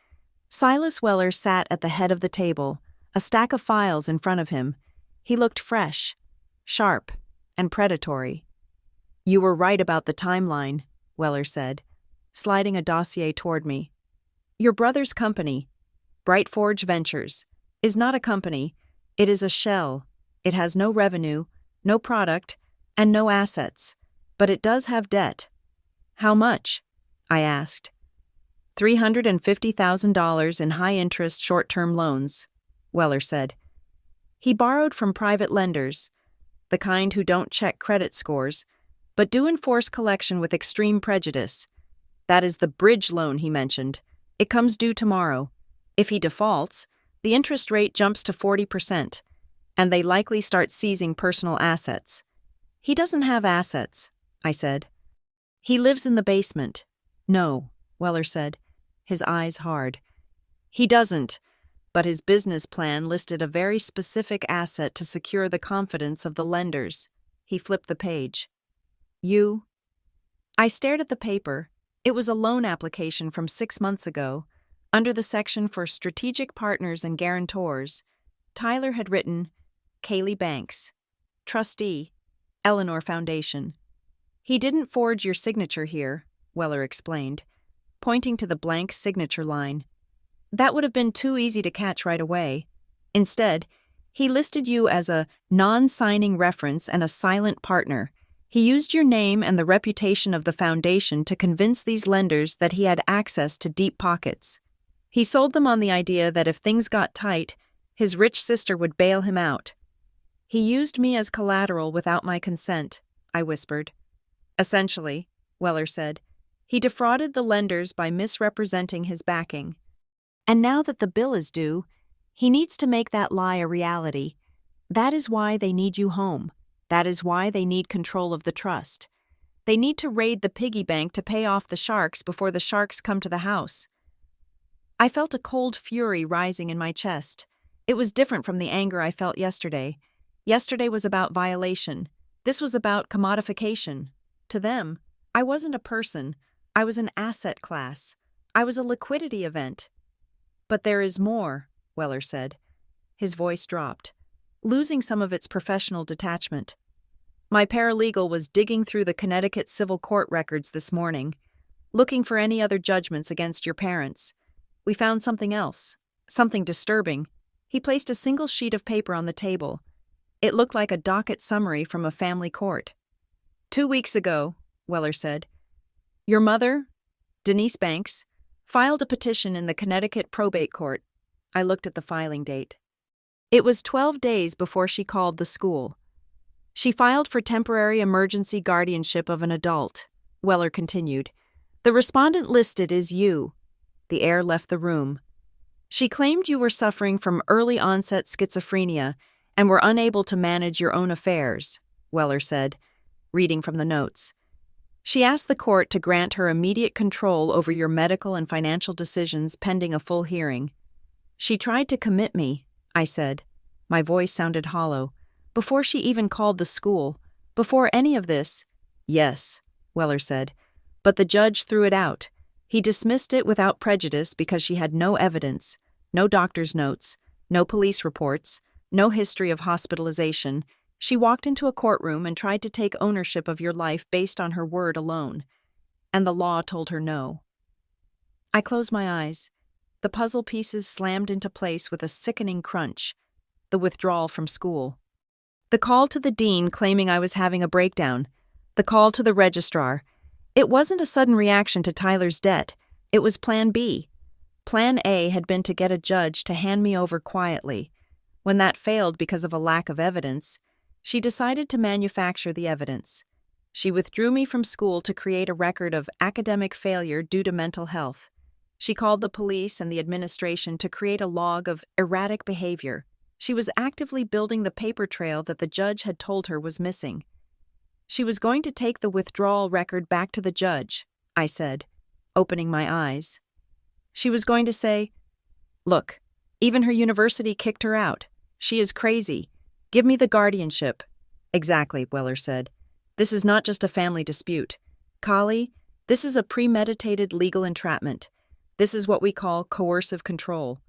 Silas Weller sat at the head of the table, a stack of files in front of him. He looked fresh, sharp, and predatory. You were right about the timeline, Weller said, sliding a dossier toward me. Your brother's company, Bright Forge Ventures, is not a company. It is a shell. It has no revenue, no product, and no assets, but it does have debt. How much? I asked. $350,000 in high-interest short-term loans, Weller said. He borrowed from private lenders, the kind who don't check credit scores, but do enforce collection with extreme prejudice. That is the bridge loan he mentioned. It comes due tomorrow. If he defaults, the interest rate jumps to 40%, and they likely start seizing personal assets. He doesn't have assets, I said. He lives in the basement. No, Weller said, his eyes hard. He doesn't, but his business plan listed a very specific asset to secure the confidence of the lenders. He flipped the page. You? I stared at the paper. It was a loan application from 6 months ago. Under the section for strategic partners and guarantors, Tyler had written, Kaylee Banks, trustee, Eleanor Foundation. He didn't forge your signature here, Weller explained, pointing to the blank signature line. That would have been too easy to catch right away. Instead, he listed you as a non-signing reference and a silent partner. He used your name and the reputation of the foundation to convince these lenders that he had access to deep pockets. He sold them on the idea that if things got tight, his rich sister would bail him out. He used me as collateral without my consent, I whispered. Essentially, Weller said, he defrauded the lenders by misrepresenting his backing. And now that the bill is due, he needs to make that lie a reality. That is why they need you home. That is why they need control of the trust. They need to raid the piggy bank to pay off the sharks before the sharks come to the house. I felt a cold fury rising in my chest. It was different from the anger I felt yesterday. Yesterday was about violation. This was about commodification. To them, I wasn't a person. I was an asset class. I was a liquidity event. But there is more, Weller said. His voice dropped, losing some of its professional detachment. My paralegal was digging through the Connecticut civil court records this morning, looking for any other judgments against your parents. We found something else, something disturbing. He placed a single sheet of paper on the table. It looked like a docket summary from a family court. 2 weeks ago, Weller said, your mother, Denise Banks, filed a petition in the Connecticut probate court. I looked at the filing date. It was 12 days before she called the school. She filed for temporary emergency guardianship of an adult, Weller continued. The respondent listed is you. The air left the room. She claimed you were suffering from early-onset schizophrenia and were unable to manage your own affairs, Weller said, reading from the notes. She asked the court to grant her immediate control over your medical and financial decisions pending a full hearing. She tried to commit me, I said. My voice sounded hollow. Before she even called the school, before any of this. Yes, Weller said, but the judge threw it out. He dismissed it without prejudice because she had no evidence, no doctor's notes, no police reports, no history of hospitalization. She walked into a courtroom and tried to take ownership of your life based on her word alone. And the law told her no. I closed my eyes. The puzzle pieces slammed into place with a sickening crunch. The withdrawal from school. The call to the dean claiming I was having a breakdown. The call to the registrar. It wasn't a sudden reaction to Tyler's debt. It was Plan B. Plan A had been to get a judge to hand me over quietly. When that failed because of a lack of evidence, she decided to manufacture the evidence. She withdrew me from school to create a record of academic failure due to mental health. She called the police and the administration to create a log of erratic behavior. She was actively building the paper trail that the judge had told her was missing. She was going to take the withdrawal record back to the judge, I said, opening my eyes. She was going to say, look, even her university kicked her out. She is crazy. Give me the guardianship. Exactly, Weller said. This is not just a family dispute. Kali, this is a premeditated legal entrapment. This is what we call coercive control.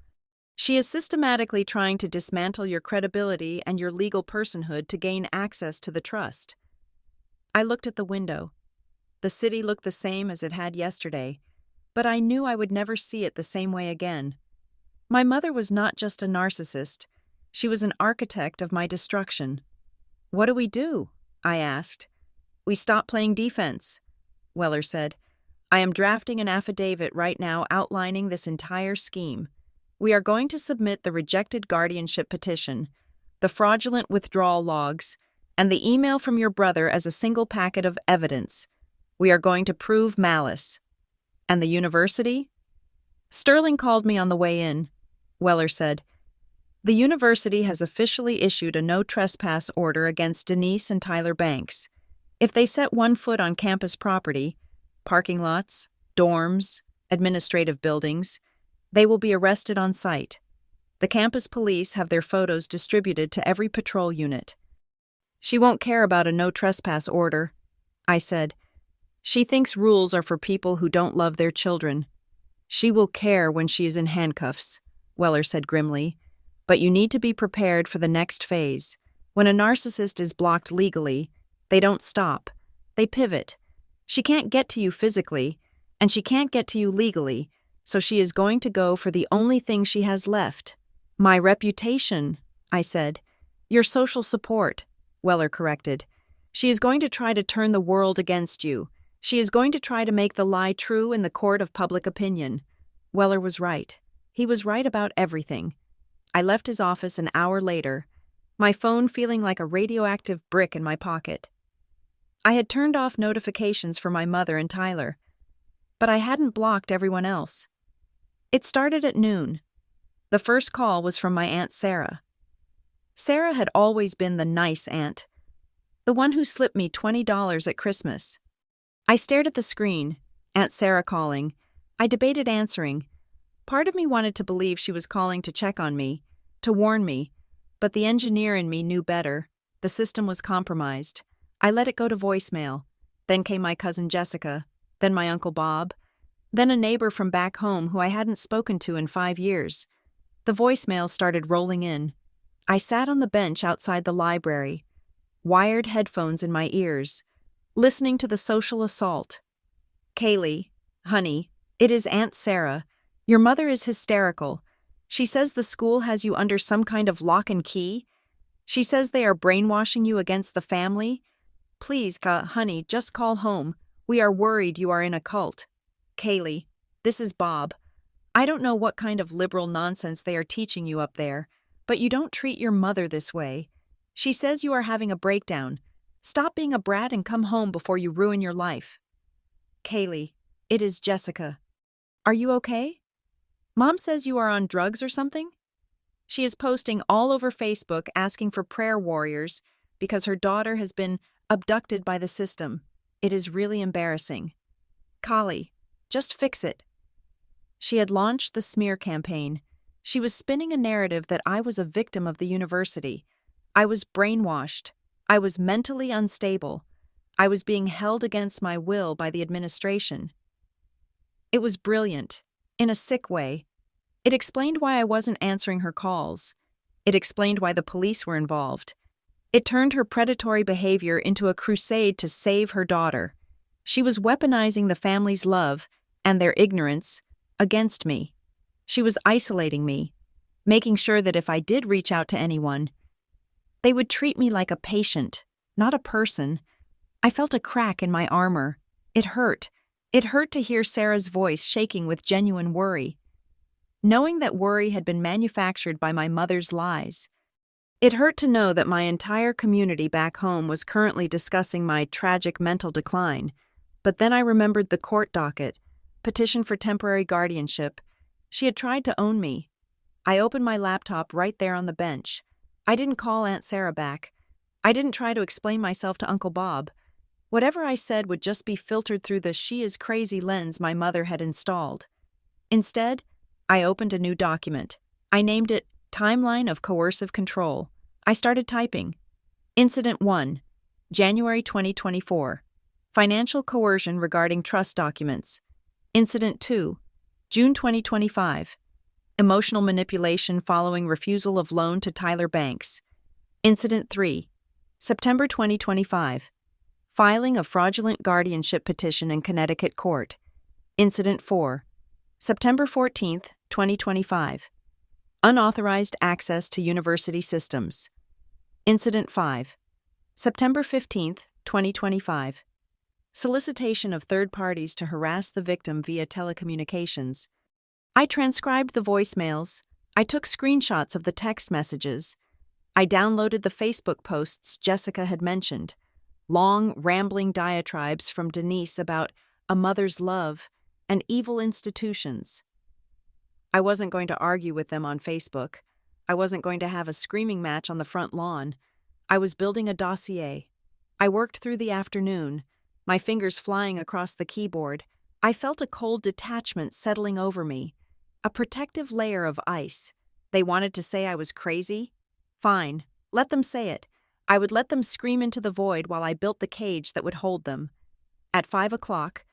She is systematically trying to dismantle your credibility and your legal personhood to gain access to the trust. I looked at the window. The city looked the same as it had yesterday, but I knew I would never see it the same way again. My mother was not just a narcissist. She was an architect of my destruction. What do we do? I asked. We stop playing defense, Weller said. I am drafting an affidavit right now outlining this entire scheme. We are going to submit the rejected guardianship petition, the fraudulent withdrawal logs, and the email from your brother as a single packet of evidence. We are going to prove malice. And the university? Sterling called me on the way in, Weller said. The university has officially issued a no trespass order against Denise and Tyler Banks. If they set one foot on campus property, parking lots, dorms, administrative buildings, they will be arrested on site. The campus police have their photos distributed to every patrol unit. She won't care about a no trespass order, I said. She thinks rules are for people who don't love their children. She will care when she is in handcuffs, Weller said grimly. But you need to be prepared for the next phase. When a narcissist is blocked legally, they don't stop. They pivot. She can't get to you physically, and she can't get to you legally, so she is going to go for the only thing she has left. My reputation, I said. Your social support, Weller corrected. She is going to try to turn the world against you. She is going to try to make the lie true in the court of public opinion. Weller was right. He was right about everything. I left his office an hour later, my phone feeling like a radioactive brick in my pocket. I had turned off notifications for my mother and Tyler, but I hadn't blocked everyone else. It started at noon. The first call was from my Aunt Sarah. Sarah had always been the nice aunt, the one who slipped me $20 at Christmas. I stared at the screen, Aunt Sarah calling. I debated answering. Part of me wanted to believe she was calling to check on me, to warn me, but the engineer in me knew better. The system was compromised. I let it go to voicemail. Then came my cousin Jessica, then my Uncle Bob, then a neighbor from back home who I hadn't spoken to in 5 years. The voicemail started rolling in. I sat on the bench outside the library, wired headphones in my ears, listening to the social assault. "Kaylee, honey, it is Aunt Sarah. Your mother is hysterical. She says the school has you under some kind of lock and key. She says they are brainwashing you against the family. Please, honey, just call home. We are worried you are in a cult. Kaylee, this is Bob. I don't know what kind of liberal nonsense they are teaching you up there, but you don't treat your mother this way. She says you are having a breakdown. Stop being a brat and come home before you ruin your life. Kaylee, it is Jessica. Are you okay? Mom says you are on drugs or something? She is posting all over Facebook asking for prayer warriors because her daughter has been abducted by the system. It is really embarrassing. Kali, just fix it." She had launched the smear campaign. She was spinning a narrative that I was a victim of the university. I was brainwashed. I was mentally unstable. I was being held against my will by the administration. It was brilliant, in a sick way. It explained why I wasn't answering her calls. It explained why the police were involved. It turned her predatory behavior into a crusade to save her daughter. She was weaponizing the family's love and their ignorance against me. She was isolating me, making sure that if I did reach out to anyone, they would treat me like a patient, not a person. I felt a crack in my armor. It hurt. It hurt to hear Sarah's voice shaking with genuine worry. Knowing that worry had been manufactured by my mother's lies. It hurt to know that my entire community back home was currently discussing my tragic mental decline. But then I remembered the court docket, petition for temporary guardianship. She had tried to own me. I opened my laptop right there on the bench. I didn't call Aunt Sarah back. I didn't try to explain myself to Uncle Bob. Whatever I said would just be filtered through the "she is crazy" lens my mother had installed. Instead, I opened a new document. I named it Timeline of Coercive Control. I started typing. Incident 1, January 2024. Financial coercion regarding trust documents. Incident 2, June 2025. Emotional manipulation following refusal of loan to Tyler Banks. Incident 3, September 2025. Filing of fraudulent guardianship petition in Connecticut court. Incident 4, September 14th, 2025. Unauthorized access to university systems. Incident 5, September 15th, 2025. Solicitation of third parties to harass the victim via telecommunications. I transcribed the voicemails. I took screenshots of the text messages. I downloaded the Facebook posts Jessica had mentioned. Long, rambling diatribes from Denise about a mother's love and evil institutions. I wasn't going to argue with them on Facebook. I wasn't going to have a screaming match on the front lawn. I was building a dossier. I worked through the afternoon, my fingers flying across the keyboard. I felt a cold detachment settling over me, a protective layer of ice. They wanted to say I was crazy? Fine, let them say it. I would let them scream into the void while I built the cage that would hold them. At 5 o'clock,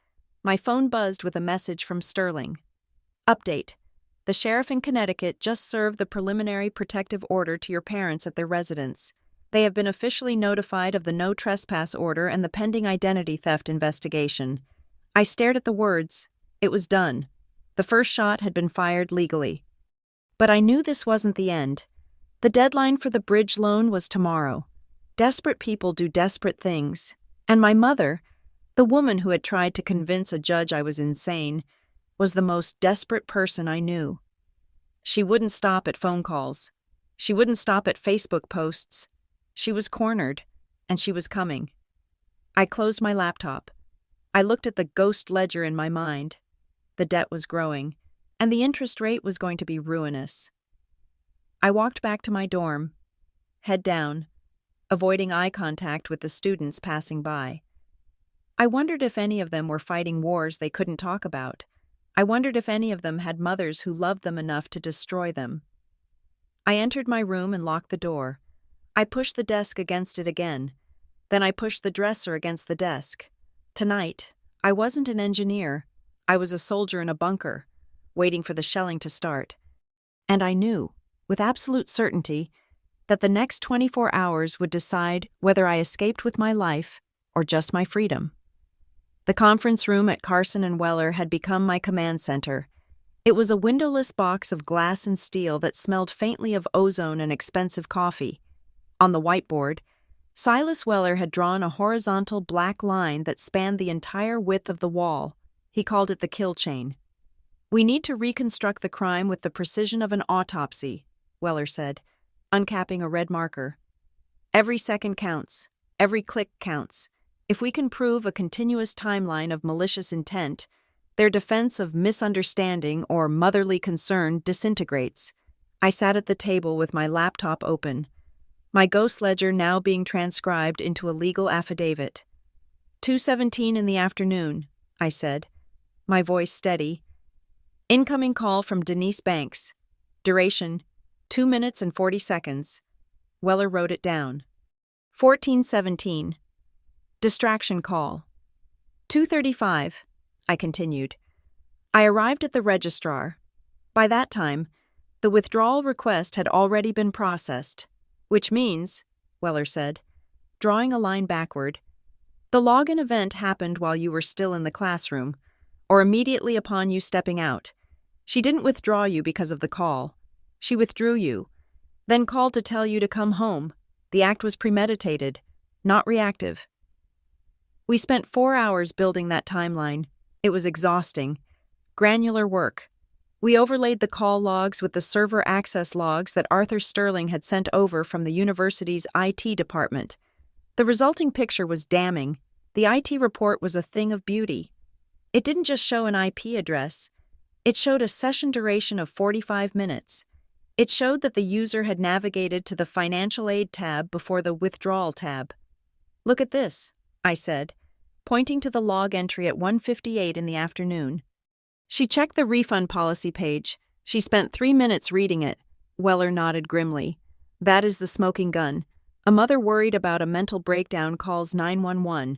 my phone buzzed with a message from Sterling. Update. The sheriff in Connecticut just served the preliminary protective order to your parents at their residence. They have been officially notified of the no trespass order and the pending identity theft investigation. I stared at the words. It was done. The first shot had been fired legally. But I knew this wasn't the end. The deadline for the bridge loan was tomorrow. Desperate people do desperate things, and my mother, the woman who had tried to convince a judge I was insane, was the most desperate person I knew. She wouldn't stop at phone calls. She wouldn't stop at Facebook posts. She was cornered, and she was coming. I closed my laptop. I looked at the ghost ledger in my mind. The debt was growing, and the interest rate was going to be ruinous. I walked back to my dorm, head down, avoiding eye contact with the students passing by. I wondered if any of them were fighting wars they couldn't talk about. I wondered if any of them had mothers who loved them enough to destroy them. I entered my room and locked the door. I pushed the desk against it again. Then I pushed the dresser against the desk. Tonight, I wasn't an engineer. I was a soldier in a bunker, waiting for the shelling to start. And I knew, with absolute certainty, that the next 24 hours would decide whether I escaped with my life or just my freedom. The conference room at Carson and Weller had become my command center. It was a windowless box of glass and steel that smelled faintly of ozone and expensive coffee. On the whiteboard, Silas Weller had drawn a horizontal black line that spanned the entire width of the wall. He called it the kill chain. "We need to reconstruct the crime with the precision of an autopsy," Weller said, uncapping a red marker. "Every second counts. Every click counts. If we can prove a continuous timeline of malicious intent, their defense of misunderstanding or motherly concern disintegrates." I sat at the table with my laptop open, my ghost ledger now being transcribed into a legal affidavit. 2:17 in the afternoon, I said, my voice steady. "Incoming call from Denise Banks. Duration, 2 minutes and 40 seconds. Weller wrote it down. 14:17. Distraction call. 2:35, I continued. I arrived at the registrar. By that time, the withdrawal request had already been processed, which means, Weller said, drawing a line backward, the login event happened while you were still in the classroom, or immediately upon you stepping out. She didn't withdraw you because of the call. She withdrew you, then called to tell you to come home. The act was premeditated, not reactive. We spent 4 hours building that timeline. It was exhausting. Granular work. We overlaid the call logs with the server access logs that Arthur Sterling had sent over from the university's IT department. The resulting picture was damning. The IT report was a thing of beauty. It didn't just show an IP address. It showed a session duration of 45 minutes. It showed that the user had navigated to the Financial Aid tab before the Withdrawal tab. "Look at this," I said, pointing to the log entry at 1:58 in the afternoon. She checked the refund policy page. She spent 3 minutes reading it. Weller nodded grimly. "That is the smoking gun. A mother worried about a mental breakdown calls 911,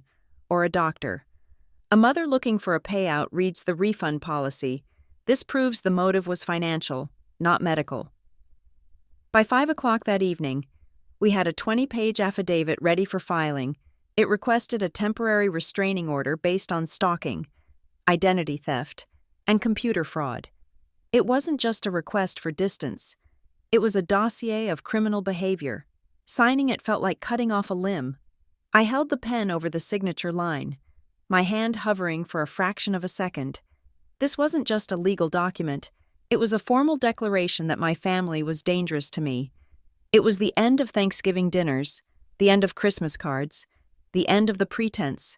or a doctor. A mother looking for a payout reads the refund policy. This proves the motive was financial, not medical." By 5 o'clock that evening, we had a 20-page affidavit ready for filing. It requested a temporary restraining order based on stalking, identity theft, and computer fraud. It wasn't just a request for distance. It was a dossier of criminal behavior. Signing it felt like cutting off a limb. I held the pen over the signature line, my hand hovering for a fraction of a second. This wasn't just a legal document. It was a formal declaration that my family was dangerous to me. It was the end of Thanksgiving dinners, the end of Christmas cards, the end of the pretense.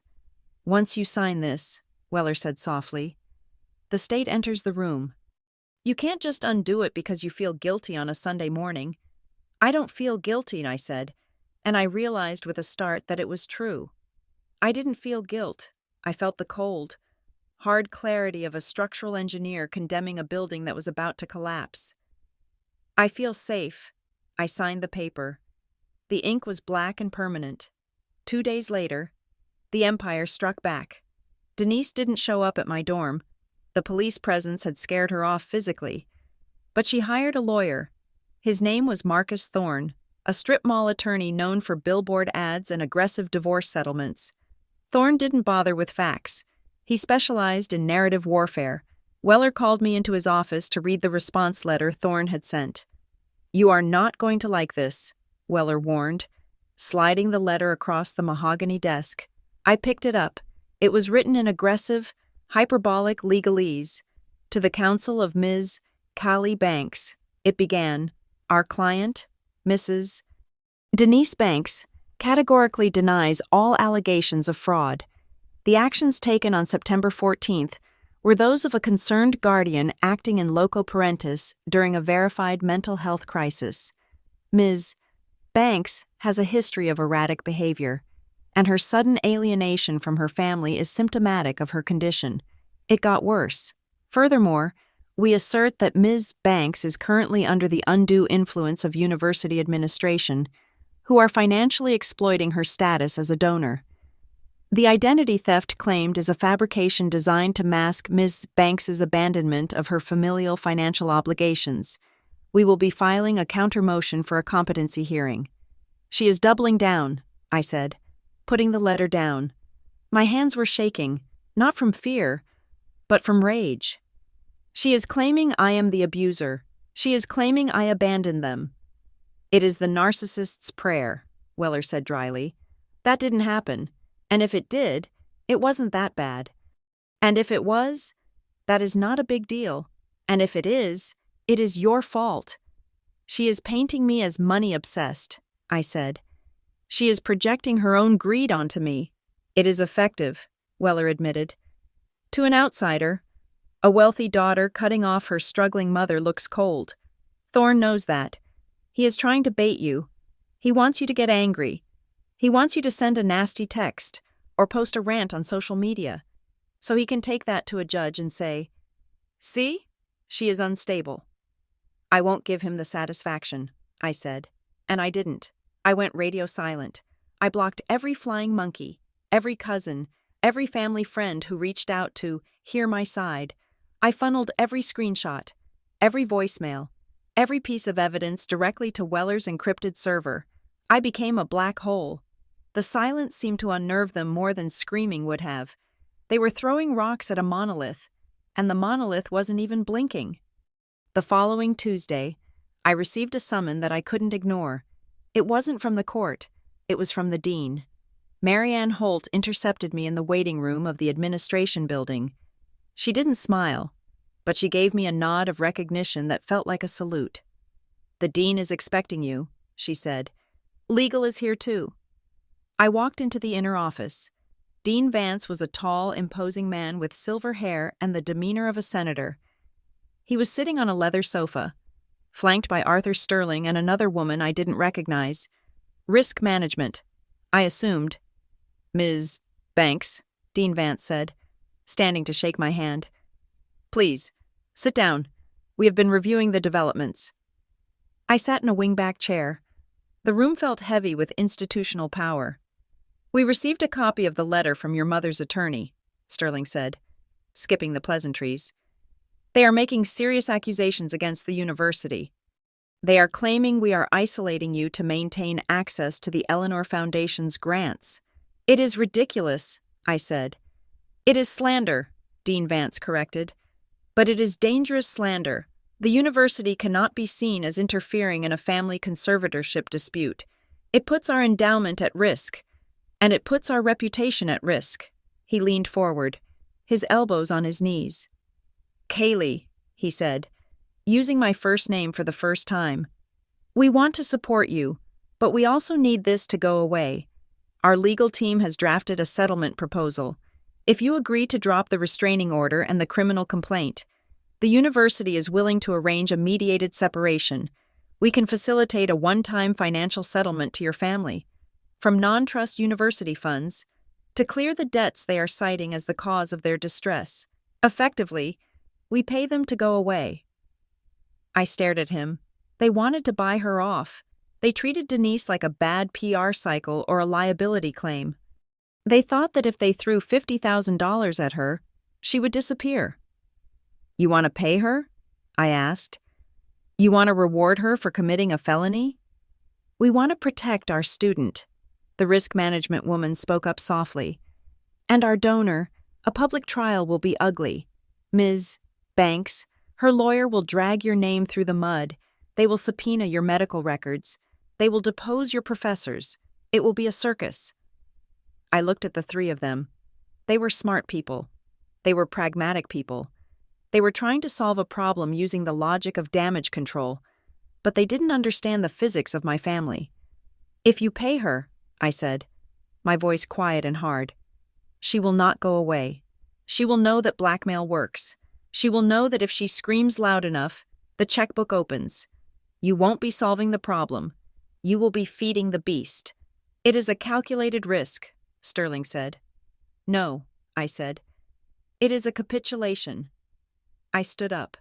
"Once you sign this," Weller said softly, "the state enters the room. You can't just undo it because you feel guilty on a Sunday morning." "I don't feel guilty," I said, and I realized with a start that it was true. I didn't feel guilt. I felt the cold, hard clarity of a structural engineer condemning a building that was about to collapse. "I feel safe." I signed the paper. The ink was black and permanent. 2 days later, the Empire struck back. Denise didn't show up at my dorm. The police presence had scared her off physically. But she hired a lawyer. His name was Marcus Thorne, a strip mall attorney known for billboard ads and aggressive divorce settlements. Thorne didn't bother with facts. He specialized in narrative warfare. Weller called me into his office to read the response letter Thorne had sent. "You are not going to like this," Weller warned. sliding the letter across the mahogany desk. I picked it up. It was written in aggressive, hyperbolic legalese. To the counsel of Ms. Callie Banks, it began, our client, Mrs. Denise Banks, categorically denies all allegations of fraud. The actions taken on September 14th were those of a concerned guardian acting in loco parentis during a verified mental health crisis. Ms. Banks has a history of erratic behavior, and her sudden alienation from her family is symptomatic of her condition. It got worse. Furthermore, we assert that Ms. Banks is currently under the undue influence of university administration, who are financially exploiting her status as a donor. The identity theft claimed is a fabrication designed to mask Ms. Banks's abandonment of her familial financial obligations. We will be filing a counter-motion for a competency hearing. She is doubling down, I said, putting the letter down. My hands were shaking, not from fear, but from rage. She is claiming I am the abuser. She is claiming I abandoned them. It is the narcissist's prayer, Weller said dryly. That didn't happen, and if it did, it wasn't that bad. And if it was, that is not a big deal. And if it is your fault. She is painting me as money-obsessed, I said. She is projecting her own greed onto me. It is effective, Weller admitted. To an outsider, a wealthy daughter cutting off her struggling mother looks cold. Thorne knows that. He is trying to bait you. He wants you to get angry. He wants you to send a nasty text or post a rant on social media, so he can take that to a judge and say, "See? She is unstable." I won't give him the satisfaction, I said, and I didn't. I went radio silent. I blocked every flying monkey, every cousin, every family friend who reached out to hear my side. I funneled every screenshot, every voicemail, every piece of evidence directly to Weller's encrypted server. I became a black hole. The silence seemed to unnerve them more than screaming would have. They were throwing rocks at a monolith, and the monolith wasn't even blinking. The following Tuesday, I received a summons that I couldn't ignore. It wasn't from the court. It was from the dean. Marianne Holt intercepted me in the waiting room of the administration building. She didn't smile, but she gave me a nod of recognition that felt like a salute. "The dean is expecting you," she said. "Legal is here too." I walked into the inner office. Dean Vance was a tall, imposing man with silver hair and the demeanor of a senator. He was sitting on a leather sofa, flanked by Arthur Sterling and another woman I didn't recognize. Risk management, I assumed. "Ms. Banks," Dean Vance said, standing to shake my hand. "Please, sit down. We have been reviewing the developments." I sat in a wingback chair. The room felt heavy with institutional power. "We received a copy of the letter from your mother's attorney," Sterling said, skipping the pleasantries. "They are making serious accusations against the university. They are claiming we are isolating you to maintain access to the Eleanor Foundation's grants." "It is ridiculous," I said. "It is slander," Dean Vance corrected. "But it is dangerous slander. The university cannot be seen as interfering in a family conservatorship dispute. It puts our endowment at risk, and it puts our reputation at risk." He leaned forward, his elbows on his knees. "Kaylee," he said, using my first name for the first time. "We want to support you, but we also need this to go away. Our legal team has drafted a settlement proposal. If you agree to drop the restraining order and the criminal complaint, the university is willing to arrange a mediated separation. We can facilitate a one-time financial settlement to your family, from non-trust university funds, to clear the debts they are citing as the cause of their distress. Effectively, we pay them to go away." I stared at him. They wanted to buy her off. They treated Denise like a bad PR cycle or a liability claim. They thought that if they threw $50,000 at her, she would disappear. "You want to pay her?" I asked. "You want to reward her for committing a felony?" "We want to protect our student," the risk management woman spoke up softly. "And our donor. A public trial will be ugly. Ms. Banks, her lawyer will drag your name through the mud. They will subpoena your medical records. They will depose your professors. It will be a circus. I looked at the three of them. They were smart people. They were pragmatic people. They were trying to solve a problem using the logic of damage control, but they didn't understand the physics of my family. If you pay her, I said, my voice quiet and hard, she will not go away. She will know that blackmail works. She will know that if she screams loud enough, the checkbook opens. You won't be solving the problem. You will be feeding the beast. It is a calculated risk, Sterling said. No, I said. It is a capitulation. I stood up.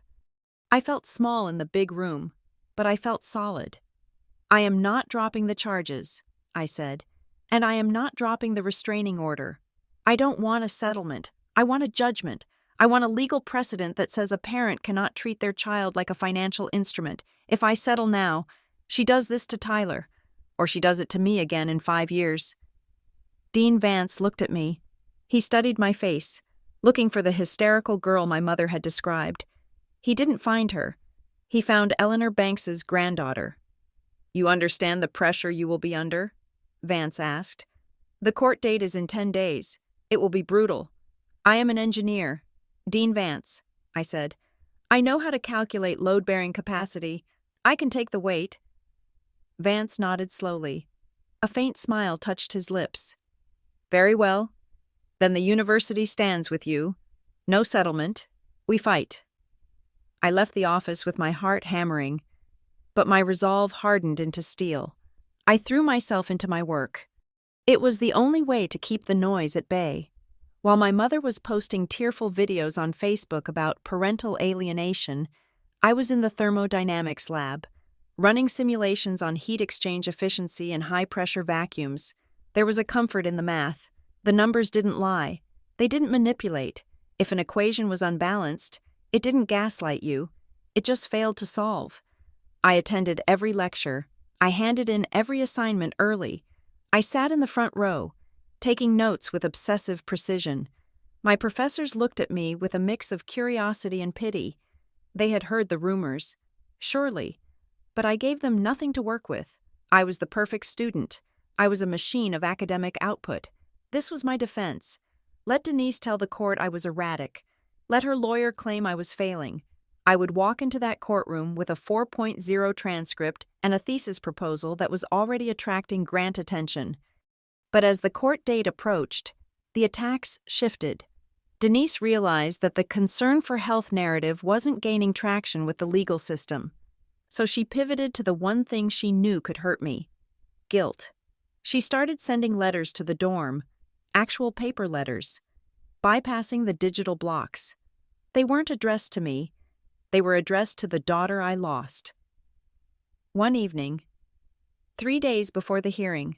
I felt small in the big room, but I felt solid. I am not dropping the charges, I said, and I am not dropping the restraining order. I don't want a settlement. I want a judgment. I want a legal precedent that says a parent cannot treat their child like a financial instrument. If I settle now, she does this to Tyler, or she does it to me again in 5 years. Dean Vance looked at me. He studied my face, looking for the hysterical girl my mother had described. He didn't find her. He found Eleanor Banks's granddaughter. You understand the pressure you will be under? Vance asked. The court date is in 10 days. It will be brutal. I am an engineer. Dean Vance, I said. I know how to calculate load-bearing capacity. I can take the weight. Vance nodded slowly. A faint smile touched his lips. Very well. Then the university stands with you. No settlement. We fight. I left the office with my heart hammering, but my resolve hardened into steel. I threw myself into my work. It was the only way to keep the noise at bay. While my mother was posting tearful videos on Facebook about parental alienation, I was in the thermodynamics lab, running simulations on heat exchange efficiency and high-pressure vacuums. There was a comfort in the math. The numbers didn't lie. They didn't manipulate. If an equation was unbalanced, it didn't gaslight you. It just failed to solve. I attended every lecture. I handed in every assignment early. I sat in the front row, taking notes with obsessive precision. My professors looked at me with a mix of curiosity and pity. They had heard the rumors, surely, but I gave them nothing to work with. I was the perfect student. I was a machine of academic output. This was my defense. Let Denise tell the court I was erratic. Let her lawyer claim I was failing. I would walk into that courtroom with a 4.0 transcript and a thesis proposal that was already attracting grant attention. But as the court date approached, the attacks shifted. Denise realized that the concern for health narrative wasn't gaining traction with the legal system. So she pivoted to the one thing she knew could hurt me: guilt. She started sending letters to the dorm, actual paper letters, bypassing the digital blocks. They weren't addressed to me. They were addressed to the daughter I lost. One evening, 3 days before the hearing,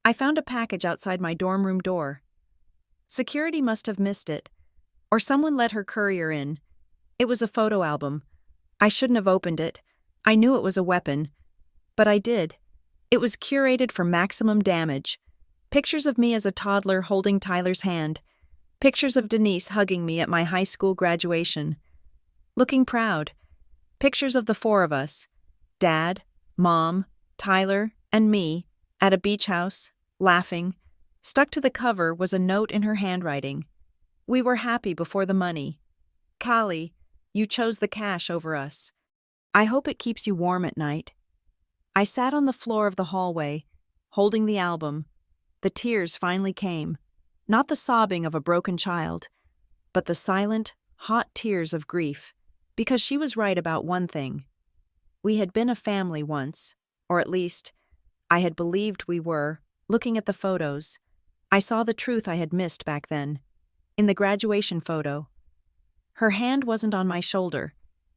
I found a package outside my dorm room door. Security must have missed it, or someone let her courier in. It was a photo album. I shouldn't have opened it. I knew it was a weapon, but I did. It was curated for maximum damage. Pictures of me as a toddler holding Tyler's hand. Pictures of Denise hugging me at my high school graduation. Looking proud. Pictures of the 4 of us, Dad, Mom, Tyler, and me, at a beach house, laughing. Stuck to the cover was a note in her handwriting. We were happy before the money. Kali, you chose the cash over us. I hope it keeps you warm at night. I sat on the floor of the hallway, holding the album. The tears finally came. Not the sobbing of a broken child, but the silent, hot tears of grief. Because she was right about one thing. We had been a family once, or at least, I had believed we were. Looking at the photos, I saw the truth I had missed back then. In the graduation photo, her hand wasn't on my shoulder.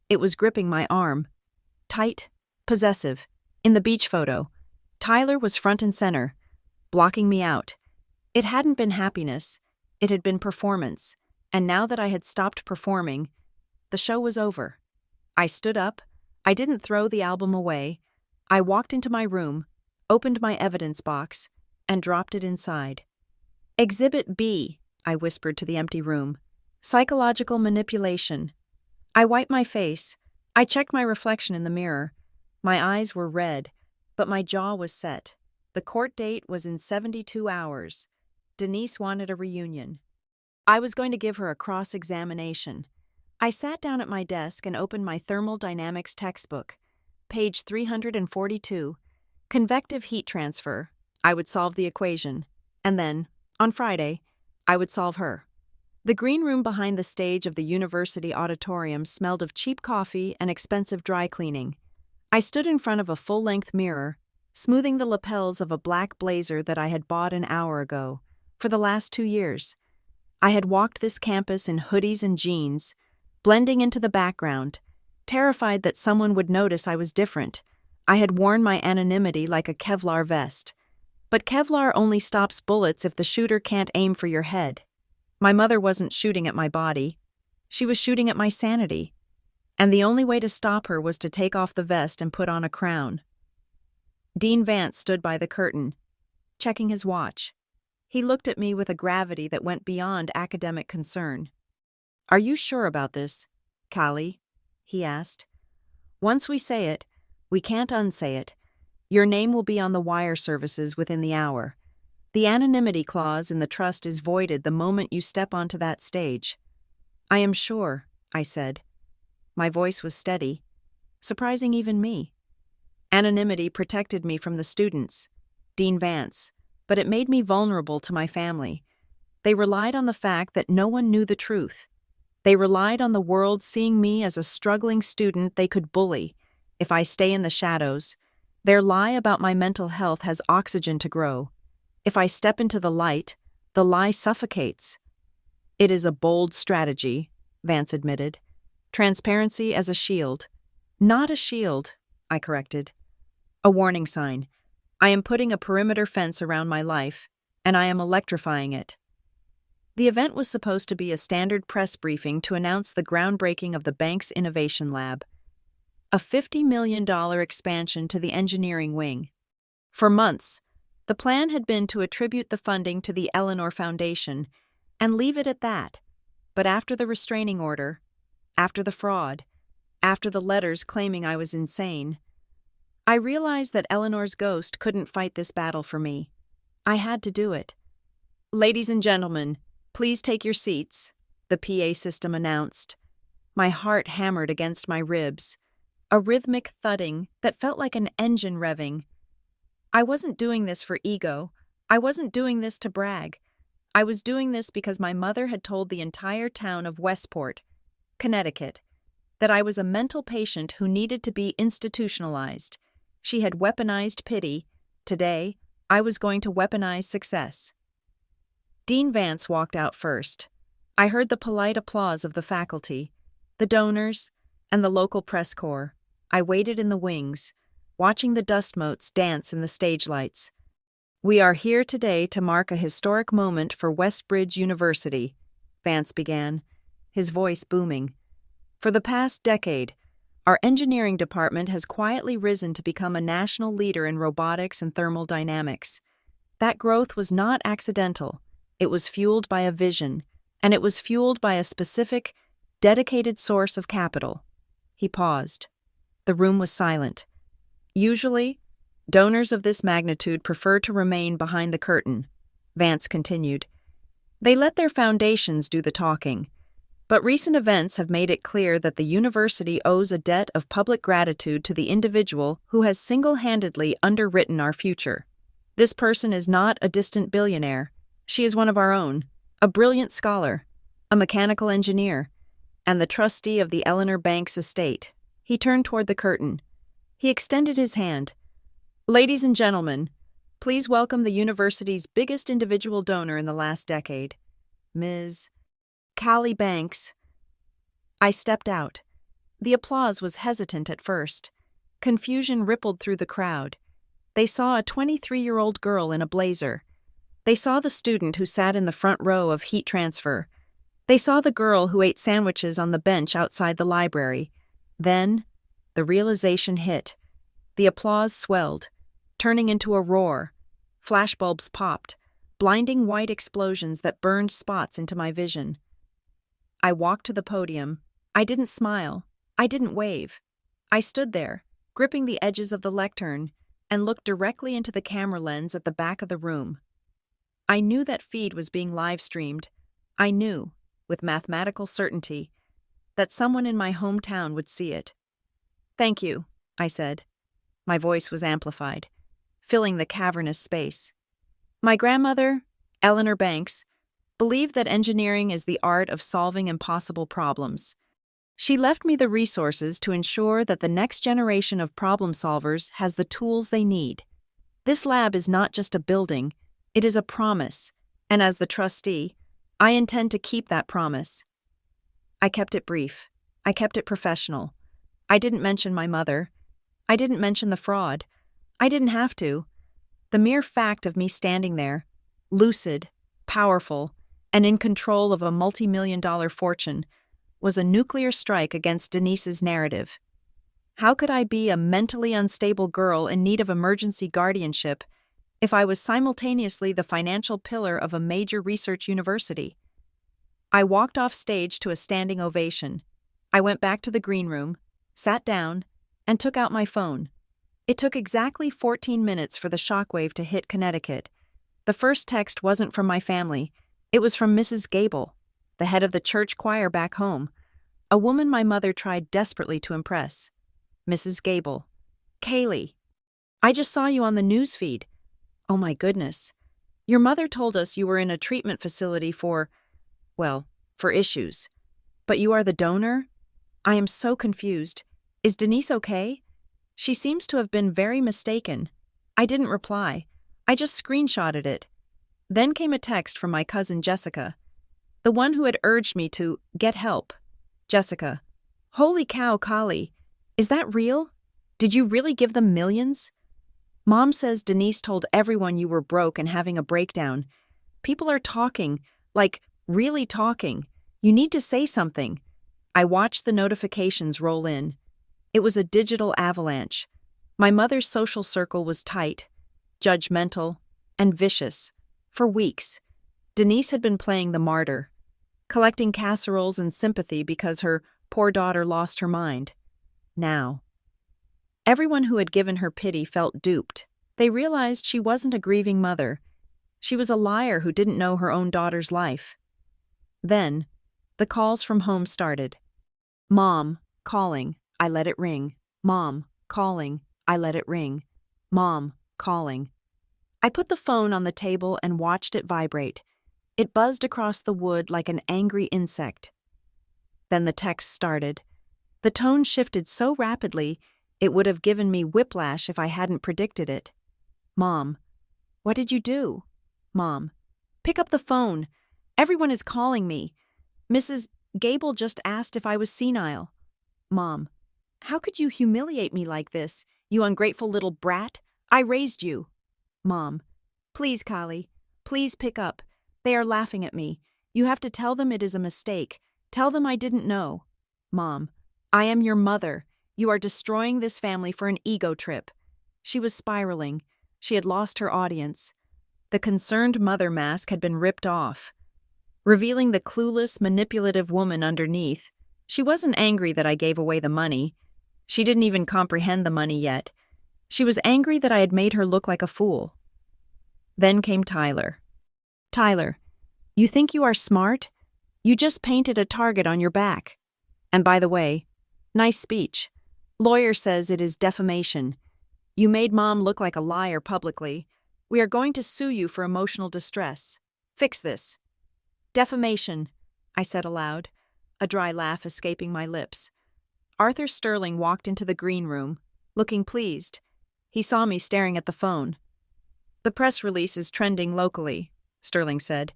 It was gripping my arm. Tight, possessive. In the beach photo, Tyler was front and center, blocking me out. It hadn't been happiness. It had been performance. And now that I had stopped performing, the show was over. I stood up. I didn't throw the album away. I walked into my room, opened my evidence box, and dropped it inside. Exhibit B, I whispered to the empty room. Psychological manipulation. I wiped my face. I checked my reflection in the mirror. My eyes were red, but my jaw was set. The court date was in 72 hours. Denise wanted a reunion. I was going to give her a cross-examination. I sat down at my desk and opened my thermodynamics textbook. Page 342. Convective heat transfer. I would solve the equation. And then, on Friday, I would solve her. The green room behind the stage of the university auditorium smelled of cheap coffee and expensive dry cleaning. I stood in front of a full-length mirror, smoothing the lapels of a black blazer that I had bought an hour ago. For the last 2 years, I had walked this campus in hoodies and jeans, blending into the background, terrified that someone would notice I was different. I had worn my anonymity like a Kevlar vest. But Kevlar only stops bullets if the shooter can't aim for your head. My mother wasn't shooting at my body. She was shooting at my sanity. And the only way to stop her was to take off the vest and put on a crown. Dean Vance stood by the curtain, checking his watch. He looked at me with a gravity that went beyond academic concern. "Are you sure about this, Callie?" he asked. "Once we say it, we can't unsay it. Your name will be on the wire services within the hour. The anonymity clause in the trust is voided the moment you step onto that stage." "I am sure," I said. My voice was steady, surprising even me. Anonymity protected me from the students, Dean Vance, but it made me vulnerable to my family. They relied on the fact that no one knew the truth. They relied on the world seeing me as a struggling student they could bully. If I stay in the shadows, their lie about my mental health has oxygen to grow. If I step into the light, the lie suffocates. "It is a bold strategy," Vance admitted. "Transparency as a shield." "Not a shield," I corrected. "A warning sign. I am putting a perimeter fence around my life, and I am electrifying it." The event was supposed to be a standard press briefing to announce the groundbreaking of the bank's innovation lab, a $50 million expansion to the engineering wing. For months, the plan had been to attribute the funding to the Eleanor Foundation and leave it at that. But after the restraining order, after the fraud, after the letters claiming I was insane, I realized that Eleanor's ghost couldn't fight this battle for me. I had to do it. "Ladies and gentlemen, please take your seats," the PA system announced. My heart hammered against my ribs, a rhythmic thudding that felt like an engine revving. I wasn't doing this for ego. I wasn't doing this to brag. I was doing this because my mother had told the entire town of Westport, Connecticut, that I was a mental patient who needed to be institutionalized. She had weaponized pity. Today, I was going to weaponize success. Dean Vance walked out first. I heard the polite applause of the faculty, the donors, and the local press corps. I waited in the wings, watching the dust motes dance in the stage lights. "We are here today to mark a historic moment for Westbridge University," Vance began, his voice booming. "For the past decade, our engineering department has quietly risen to become a national leader in robotics and thermal dynamics. That growth was not accidental. It was fueled by a vision, and it was fueled by a specific, dedicated source of capital." He paused. The room was silent. "Usually, donors of this magnitude prefer to remain behind the curtain," Vance continued. "They let their foundations do the talking. But recent events have made it clear that the university owes a debt of public gratitude to the individual who has single-handedly underwritten our future. This person is not a distant billionaire. She is one of our own, a brilliant scholar, a mechanical engineer, and the trustee of the Eleanor Banks estate." He turned toward the curtain. He extended his hand. "Ladies and gentlemen, please welcome the university's biggest individual donor in the last decade, Ms. Callie Banks." I stepped out. The applause was hesitant at first. Confusion rippled through the crowd. They saw a 23-year-old girl in a blazer. They saw the student who sat in the front row of heat transfer. They saw the girl who ate sandwiches on the bench outside the library. Then, the realization hit. The applause swelled, turning into a roar. Flashbulbs popped, blinding white explosions that burned spots into my vision. I walked to the podium. I didn't smile. I didn't wave. I stood there, gripping the edges of the lectern, and looked directly into the camera lens at the back of the room. I knew that feed was being live-streamed. I knew, with mathematical certainty, that someone in my hometown would see it. "Thank you," I said. My voice was amplified, filling the cavernous space. My grandmother, Eleanor Banks, believed that engineering is the art of solving impossible problems. She left me the resources to ensure that the next generation of problem solvers has the tools they need. This lab is not just a building, it is a promise, and as the trustee, I intend to keep that promise. I kept it brief. I kept it professional. I didn't mention my mother. I didn't mention the fraud. I didn't have to. The mere fact of me standing there, lucid, powerful, and in control of a multi-million-dollar fortune, was a nuclear strike against Denise's narrative. How could I be a mentally unstable girl in need of emergency guardianship if I was simultaneously the financial pillar of a major research university? I walked off stage to a standing ovation. I went back to the green room, sat down, and took out my phone. It took exactly 14 minutes for the shockwave to hit Connecticut. The first text wasn't from my family. It was from Mrs. Gable, the head of the church choir back home, a woman my mother tried desperately to impress. Mrs. Gable. "Kaylee, I just saw you on the news feed. Oh my goodness. Your mother told us you were in a treatment facility for issues. But you are the donor? I am so confused. Is Denise okay? She seems to have been very mistaken." I didn't reply. I just screenshotted it. Then came a text from my cousin Jessica, the one who had urged me to get help. Jessica. "Holy cow, Kali. Is that real? Did you really give them millions? Mom says Denise told everyone you were broke and having a breakdown. People are talking, like really talking. You need to say something." I watched the notifications roll in. It was a digital avalanche. My mother's social circle was tight, judgmental, and vicious. For weeks, Denise had been playing the martyr, collecting casseroles and sympathy because her poor daughter lost her mind. Now, everyone who had given her pity felt duped. They realized she wasn't a grieving mother. She was a liar who didn't know her own daughter's life. Then, the calls from home started. Mom, calling, I let it ring. Mom, calling, I let it ring. Mom, calling. I put the phone on the table and watched it vibrate. It buzzed across the wood like an angry insect. Then the text started. The tone shifted so rapidly, it would have given me whiplash if I hadn't predicted it. Mom, what did you do? Mom, pick up the phone. Everyone is calling me. Mrs. Gable just asked if I was senile. Mom, how could you humiliate me like this, you ungrateful little brat? I raised you. Mom, please, Kali, please pick up. They are laughing at me. You have to tell them it is a mistake. Tell them I didn't know. Mom, I am your mother. You are destroying this family for an ego trip. She was spiraling. She had lost her audience. The concerned mother mask had been ripped off, revealing the clueless, manipulative woman underneath. She wasn't angry that I gave away the money. She didn't even comprehend the money yet. She was angry that I had made her look like a fool. Then came Tyler. Tyler, you think you are smart? You just painted a target on your back. And by the way, nice speech. Lawyer says it is defamation. You made Mom look like a liar publicly. We are going to sue you for emotional distress. Fix this. Defamation, I said aloud, a dry laugh escaping my lips. Arthur Sterling walked into the green room, looking pleased. He saw me staring at the phone. The press release is trending locally, Sterling said.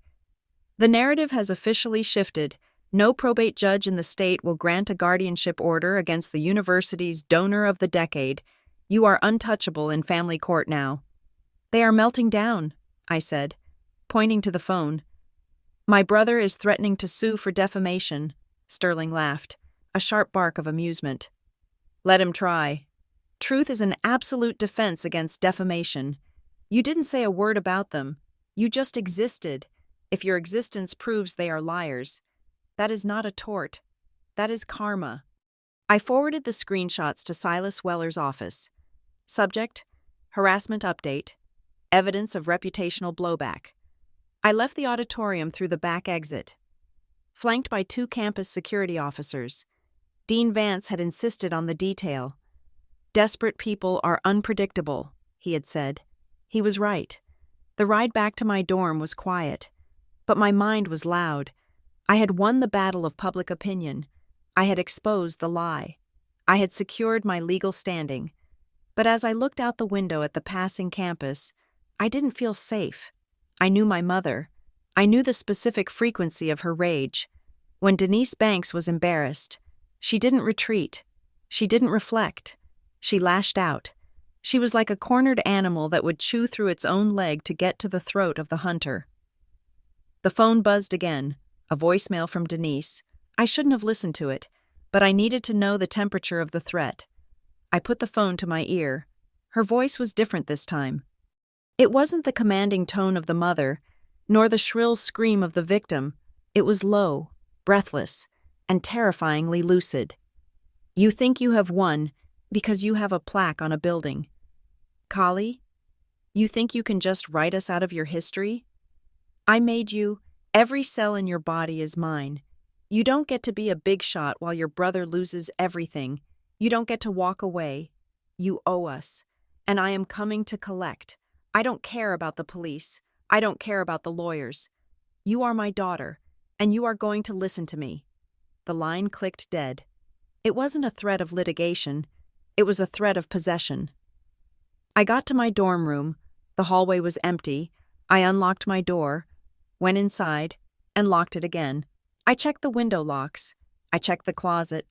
The narrative has officially shifted. No probate judge in the state will grant a guardianship order against the university's donor of the decade. You are untouchable in family court now. They are melting down, I said, pointing to the phone. My brother is threatening to sue for defamation, Sterling laughed, a sharp bark of amusement. Let him try. Truth is an absolute defense against defamation. You didn't say a word about them. You just existed. If your existence proves they are liars, that is not a tort. That is karma. I forwarded the screenshots to Silas Weller's office. Subject: Harassment update. Evidence of reputational blowback. I left the auditorium through the back exit. Flanked by 2 campus security officers, Dean Vance had insisted on the detail. "Desperate people are unpredictable," he had said. He was right. The ride back to my dorm was quiet, but my mind was loud. I had won the battle of public opinion. I had exposed the lie. I had secured my legal standing. But as I looked out the window at the passing campus, I didn't feel safe. I knew my mother. I knew the specific frequency of her rage. When Denise Banks was embarrassed, she didn't retreat. She didn't reflect. She lashed out. She was like a cornered animal that would chew through its own leg to get to the throat of the hunter. The phone buzzed again, a voicemail from Denise. I shouldn't have listened to it, but I needed to know the temperature of the threat. I put the phone to my ear. Her voice was different this time. It wasn't the commanding tone of the mother, nor the shrill scream of the victim. It was low, breathless, and terrifyingly lucid. "You think you have won because you have a plaque on a building. Kali, you think you can just write us out of your history? I made you. Every cell in your body is mine. You don't get to be a big shot while your brother loses everything. You don't get to walk away. You owe us. And I am coming to collect. I don't care about the police. I don't care about the lawyers. You are my daughter, and you are going to listen to me." The line clicked dead. It wasn't a threat of litigation. It was a threat of possession. I got to my dorm room. The hallway was empty. I unlocked my door, went inside, and locked it again. I checked the window locks. I checked the closet.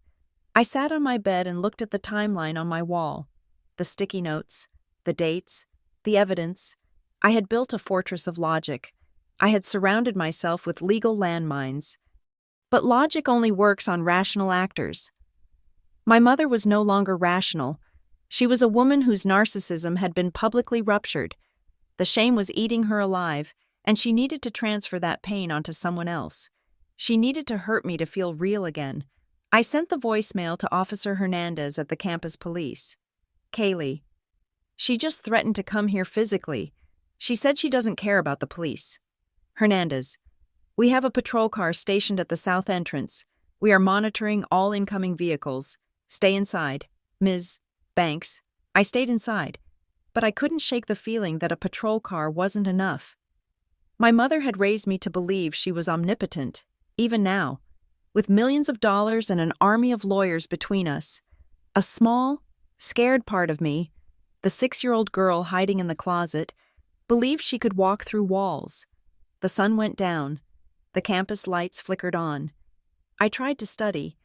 I sat on my bed and looked at the timeline on my wall. The sticky notes, the dates, the evidence. I had built a fortress of logic. I had surrounded myself with legal landmines. But logic only works on rational actors. My mother was no longer rational. She was a woman whose narcissism had been publicly ruptured. The shame was eating her alive, and she needed to transfer that pain onto someone else. She needed to hurt me to feel real again. I sent the voicemail to Officer Hernandez at the campus police. "Kaylee. She just threatened to come here physically. She said she doesn't care about the police." "Hernandez. We have a patrol car stationed at the south entrance. We are monitoring all incoming vehicles. Stay inside. Ms. Banks." I stayed inside, but I couldn't shake the feeling that a patrol car wasn't enough. My mother had raised me to believe she was omnipotent, even now. With millions of dollars and an army of lawyers between us, a small, scared part of me, the 6-year-old girl hiding in the closet, believed she could walk through walls. The sun went down. The campus lights flickered on. I tried to study,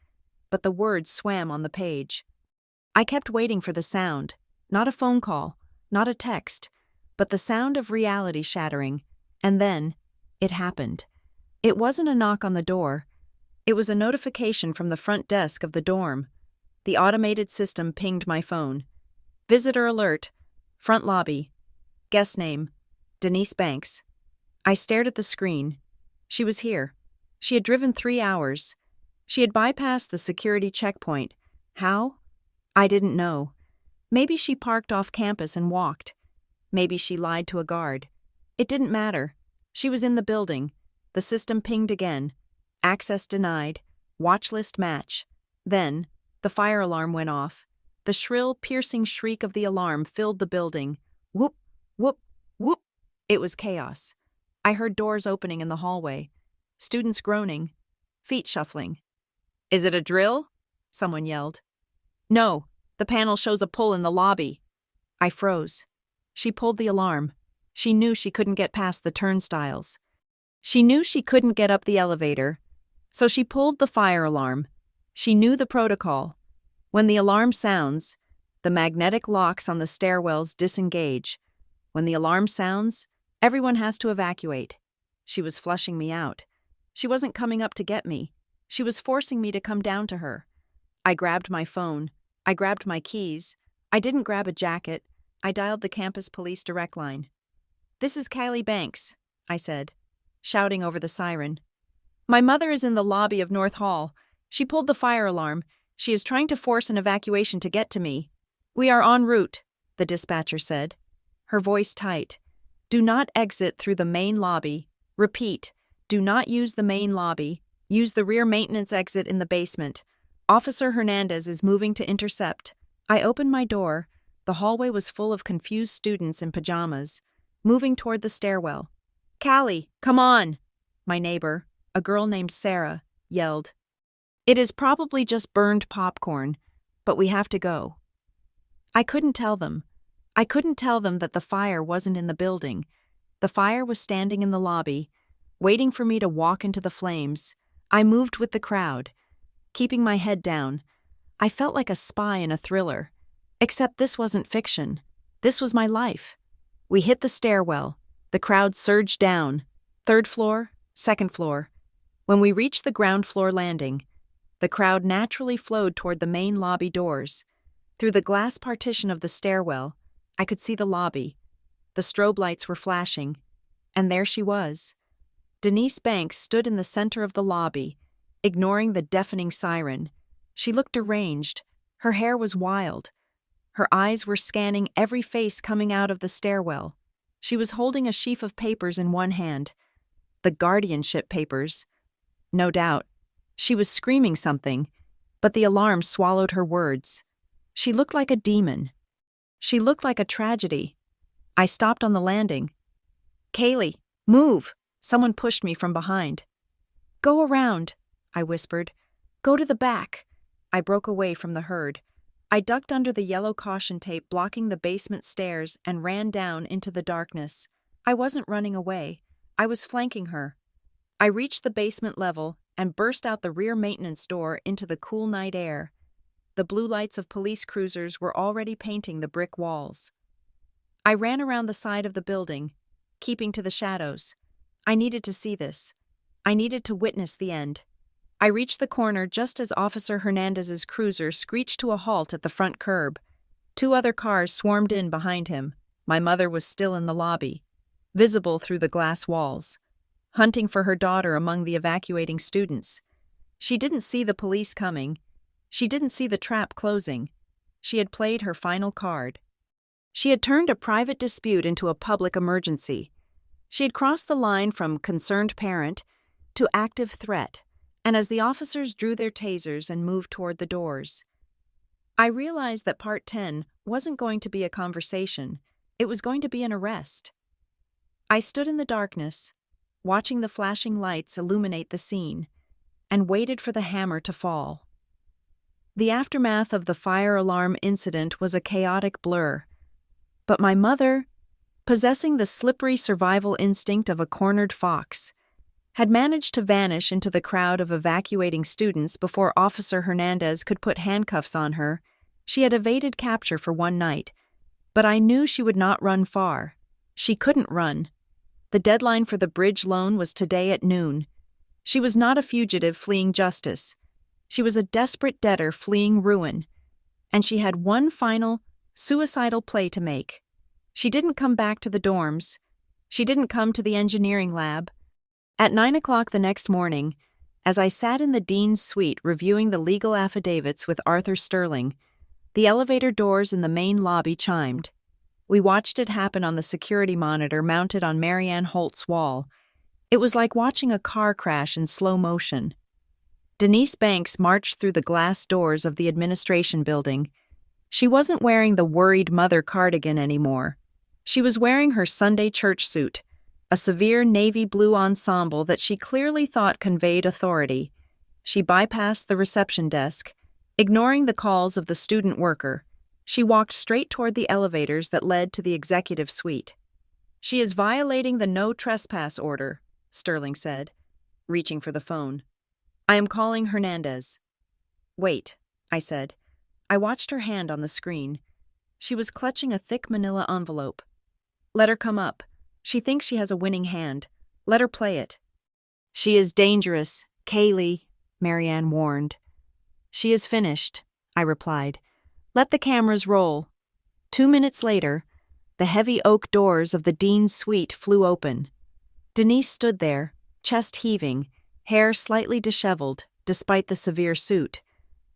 but the words swam on the page. I kept waiting for the sound, not a phone call, not a text, but the sound of reality shattering. And then, it happened. It wasn't a knock on the door. It was a notification from the front desk of the dorm. The automated system pinged my phone. "Visitor alert. Front lobby. Guest name. Denise Banks." I stared at the screen. She was here. She had driven 3 hours. She had bypassed the security checkpoint. How? I didn't know. Maybe she parked off campus and walked. Maybe she lied to a guard. It didn't matter. She was in the building. The system pinged again. Access denied. Watch list match. Then, the fire alarm went off. The shrill, piercing shriek of the alarm filled the building. Whoop, whoop, whoop. It was chaos. I heard doors opening in the hallway. Students groaning. Feet shuffling. "Is it a drill?" someone yelled. "No, the panel shows a pull in the lobby." I froze. She pulled the alarm. She knew she couldn't get past the turnstiles. She knew she couldn't get up the elevator. So she pulled the fire alarm. She knew the protocol. When the alarm sounds, the magnetic locks on the stairwells disengage. When the alarm sounds, everyone has to evacuate. She was flushing me out. She wasn't coming up to get me. She was forcing me to come down to her. I grabbed my phone. I grabbed my keys. I didn't grab a jacket. I dialed the campus police direct line. "This is Kaylee Banks," I said, shouting over the siren. "My mother is in the lobby of North Hall. She pulled the fire alarm. She is trying to force an evacuation to get to me." "We are en route," the dispatcher said. her voice tight. "Do not exit through the main lobby. Repeat, do not use the main lobby. Use the rear maintenance exit in the basement. Officer Hernandez is moving to intercept." I opened my door. The hallway was full of confused students in pajamas, moving toward the stairwell. "Callie, come on!" My neighbor, a girl named Sarah, yelled. "It is probably just burned popcorn, but we have to go." I couldn't tell them. I couldn't tell them that the fire wasn't in the building. The fire was standing in the lobby, waiting for me to walk into the flames. I moved with the crowd, keeping my head down. I felt like a spy in a thriller. Except this wasn't fiction. This was my life. We hit the stairwell. The crowd surged down. 3rd floor, 2nd floor. When we reached the ground floor landing, the crowd naturally flowed toward the main lobby doors. Through the glass partition of the stairwell, I could see the lobby. The strobe lights were flashing. And there she was. Denise Banks stood in the center of the lobby, ignoring the deafening siren. She looked deranged. Her hair was wild. Her eyes were scanning every face coming out of the stairwell. She was holding a sheaf of papers in one hand. The guardianship papers. No doubt. She was screaming something, but the alarm swallowed her words. She looked like a demon. She looked like a tragedy. I stopped on the landing. "Kaylee, move!" Someone pushed me from behind. "Go around," I whispered. "Go to the back." I broke away from the herd. I ducked under the yellow caution tape blocking the basement stairs and ran down into the darkness. I wasn't running away. I was flanking her. I reached the basement level and burst out the rear maintenance door into the cool night air. The blue lights of police cruisers were already painting the brick walls. I ran around the side of the building, keeping to the shadows. I needed to see this. I needed to witness the end. I reached the corner just as Officer Hernandez's cruiser screeched to a halt at the front curb. 2 other cars swarmed in behind him. My mother was still in the lobby, visible through the glass walls, hunting for her daughter among the evacuating students. She didn't see the police coming. She didn't see the trap closing. She had played her final card. She had turned a private dispute into a public emergency. She had crossed the line from concerned parent to active threat, and as the officers drew their tasers and moved toward the doors, I realized that Part 10 wasn't going to be a conversation. It was going to be an arrest. I stood in the darkness, watching the flashing lights illuminate the scene, and waited for the hammer to fall. The aftermath of the fire alarm incident was a chaotic blur, but my mother, possessing the slippery survival instinct of a cornered fox, had managed to vanish into the crowd of evacuating students before Officer Hernandez could put handcuffs on her. She had evaded capture for one night, but I knew she would not run far. She couldn't run. The deadline for the bridge loan was today at noon. She was not a fugitive fleeing justice. She was a desperate debtor fleeing ruin, and she had one final, suicidal play to make. She didn't come back to the dorms. She didn't come to the engineering lab. At 9 o'clock the next morning, as I sat in the dean's suite reviewing the legal affidavits with Arthur Sterling, the elevator doors in the main lobby chimed. We watched it happen on the security monitor mounted on Marianne Holt's wall. It was like watching a car crash in slow motion. Denise Banks marched through the glass doors of the administration building. She wasn't wearing the worried mother cardigan anymore. She was wearing her Sunday church suit, a severe navy blue ensemble that she clearly thought conveyed authority. She bypassed the reception desk, ignoring the calls of the student worker. She walked straight toward the elevators that led to the executive suite. "She is violating the no trespass order," Sterling said, reaching for the phone. "I am calling Hernandez." "Wait," I said. I watched her hand on the screen. She was clutching a thick manila envelope. "Let her come up. She thinks she has a winning hand. Let her play it." "She is dangerous, Kaylee," Marianne warned. "She is finished," I replied. "Let the cameras roll." 2 minutes later, the heavy oak doors of the dean's suite flew open. Denise stood there, chest heaving, hair slightly disheveled, despite the severe suit.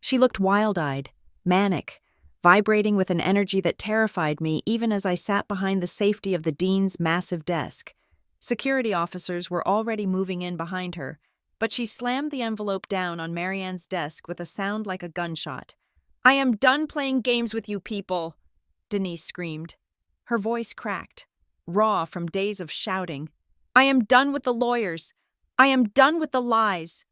She looked wild-eyed, manic, vibrating with an energy that terrified me even as I sat behind the safety of the dean's massive desk. Security officers were already moving in behind her, but she slammed the envelope down on Marianne's desk with a sound like a gunshot. "I am done playing games with you people," Denise screamed. Her voice cracked, raw from days of shouting. "I am done with the lawyers. I am done with the lies."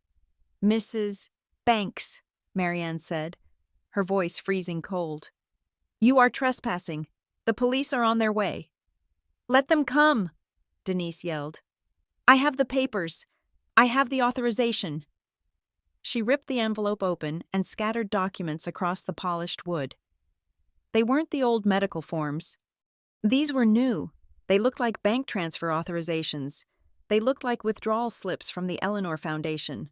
"Mrs. Banks," Marianne said, her voice freezing cold. "You are trespassing. The police are on their way." "Let them come," Denise yelled. "I have the papers. I have the authorization." She ripped the envelope open and scattered documents across the polished wood. They weren't the old medical forms. These were new. They looked like bank transfer authorizations. They looked like withdrawal slips from the Eleanor Foundation.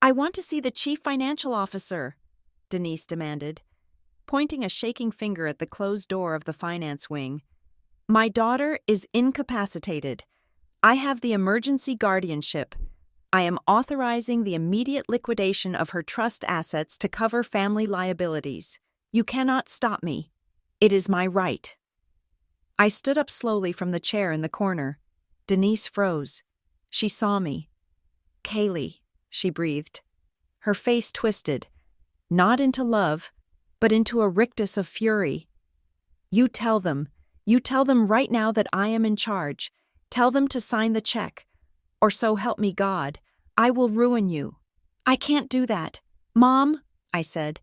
"I want to see the chief financial officer," Denise demanded, pointing a shaking finger at the closed door of the finance wing. "My daughter is incapacitated. I have the emergency guardianship. I am authorizing the immediate liquidation of her trust assets to cover family liabilities. You cannot stop me. It is my right." I stood up slowly from the chair in the corner. Denise froze. She saw me. "Kaylee," she breathed. Her face twisted, not into love, but into a rictus of fury. You tell them right now that I am in charge. Tell them to sign the check. Or so help me God, I will ruin you." "I can't do that." "Mom," I said.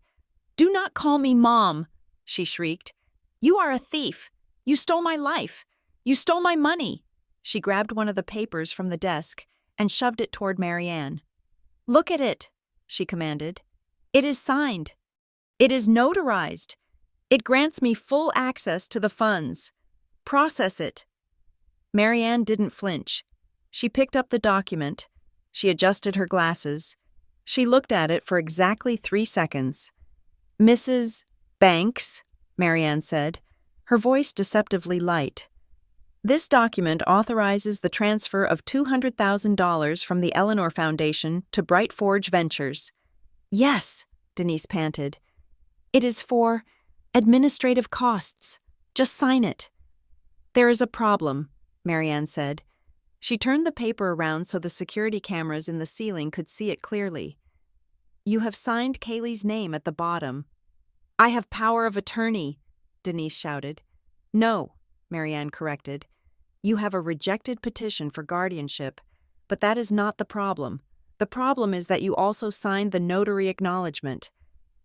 "Do not call me Mom," she shrieked. "You are a thief. You stole my life. You stole my money." She grabbed one of the papers from the desk and shoved it toward Marianne. "Look at it," she commanded. "It is signed. It is notarized. It grants me full access to the funds. Process it." Marianne didn't flinch. She picked up the document. She adjusted her glasses. She looked at it for exactly 3 seconds. "Mrs. Banks," Marianne said, her voice deceptively light. "This document authorizes the transfer of $200,000 from the Eleanor Foundation to Bright Forge Ventures." "Yes," Denise panted. "It is for administrative costs. Just sign it." "There is a problem," Marianne said. She turned the paper around so the security cameras in the ceiling could see it clearly. "You have signed Kaylee's name at the bottom." "I have power of attorney," Denise shouted. "No," Marianne corrected. "You have a rejected petition for guardianship, but that is not the problem. The problem is that you also signed the notary acknowledgement."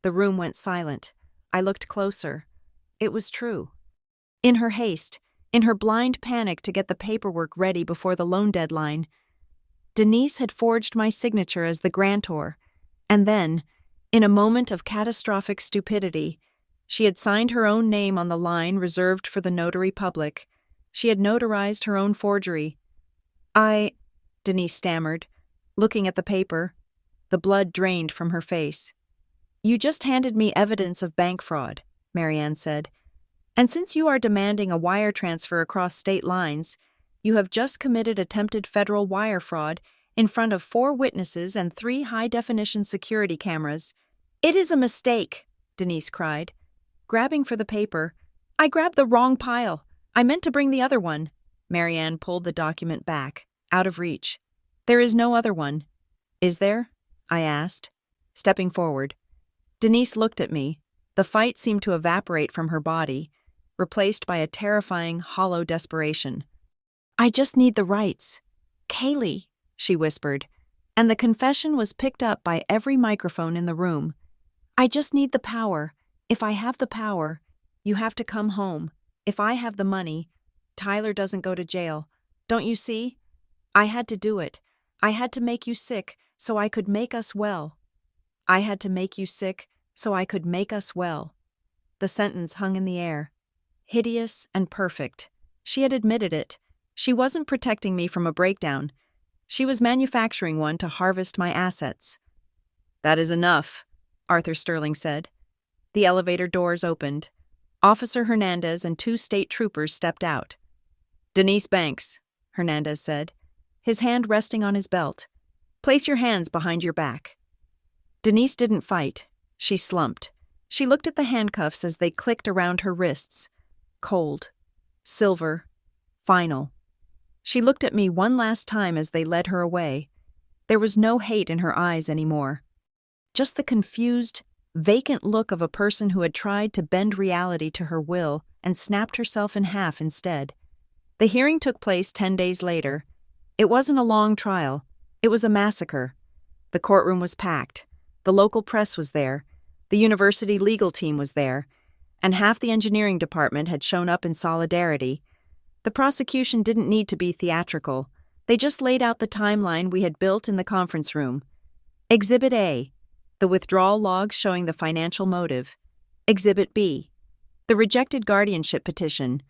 The room went silent. I looked closer. It was true. In her haste, in her blind panic to get the paperwork ready before the loan deadline, Denise had forged my signature as the grantor, and then, in a moment of catastrophic stupidity, she had signed her own name on the line reserved for the notary public. She had notarized her own forgery. Denise stammered, looking at the paper. The blood drained from her face. "You just handed me evidence of bank fraud," Marianne said. "And since you are demanding a wire transfer across state lines, you have just committed attempted federal wire fraud in front of 4 witnesses and 3 high-definition security cameras." "It is a mistake," Denise cried. Grabbing for the paper, "I grabbed the wrong pile. I meant to bring the other one." Marianne pulled the document back, out of reach. "There is no other one." "Is there?" I asked, stepping forward. Denise looked at me. The fight seemed to evaporate from her body, replaced by a terrifying, hollow desperation. "I just need the rights. Kaylee," she whispered, and the confession was picked up by every microphone in the room. "I just need the power. If I have the power, you have to come home. If I have the money, Tyler doesn't go to jail. Don't you see? I had to do it. I had to make you sick so I could make us well. I had to make you sick so I could make us well." The sentence hung in the air. Hideous and perfect. She had admitted it. She wasn't protecting me from a breakdown. She was manufacturing one to harvest my assets. "That is enough," Arthur Sterling said. The elevator doors opened. Officer Hernandez and 2 state troopers stepped out. "Denise Banks," Hernandez said, his hand resting on his belt. "Place your hands behind your back." Denise didn't fight. She slumped. She looked at the handcuffs as they clicked around her wrists. Cold. Silver. Final. She looked at me one last time as they led her away. There was no hate in her eyes anymore. Just the confused, vacant look of a person who had tried to bend reality to her will and snapped herself in half instead. The hearing took place 10 days later. It wasn't a long trial. It was a massacre. The courtroom was packed. The local press was there. The university legal team was there. And half the engineering department had shown up in solidarity. The prosecution didn't need to be theatrical. They just laid out the timeline we had built in the conference room. Exhibit A, the withdrawal logs showing the financial motive. Exhibit B, the rejected guardianship petition.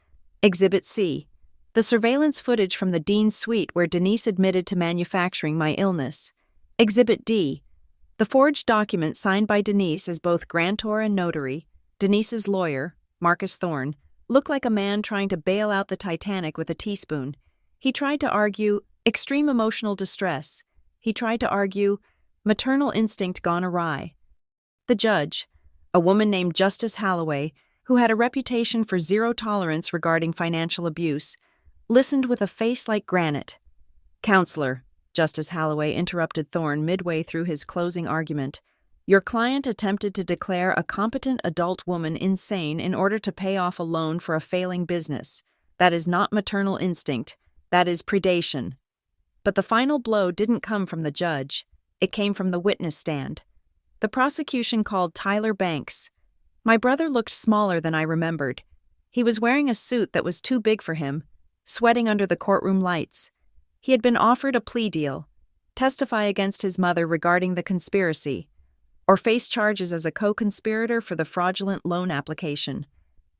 Exhibit C, the surveillance footage from the dean's suite where Denise admitted to manufacturing my illness. Exhibit D, the forged document signed by Denise as both grantor and notary. Denise's lawyer, Marcus Thorne, looked like a man trying to bail out the Titanic with a teaspoon. He tried to argue extreme emotional distress. He tried to argue maternal instinct gone awry. The judge, a woman named Justice Halloway, who had a reputation for zero tolerance regarding financial abuse, listened with a face like granite. "Counselor," Justice Halloway interrupted Thorne midway through his closing argument, "your client attempted to declare a competent adult woman insane in order to pay off a loan for a failing business. That is not maternal instinct. That is predation." But the final blow didn't come from the judge. It came from the witness stand. The prosecution called Tyler Banks. My brother looked smaller than I remembered. He was wearing a suit that was too big for him, sweating under the courtroom lights. He had been offered a plea deal, testify against his mother regarding the conspiracy, or face charges as a co-conspirator for the fraudulent loan application.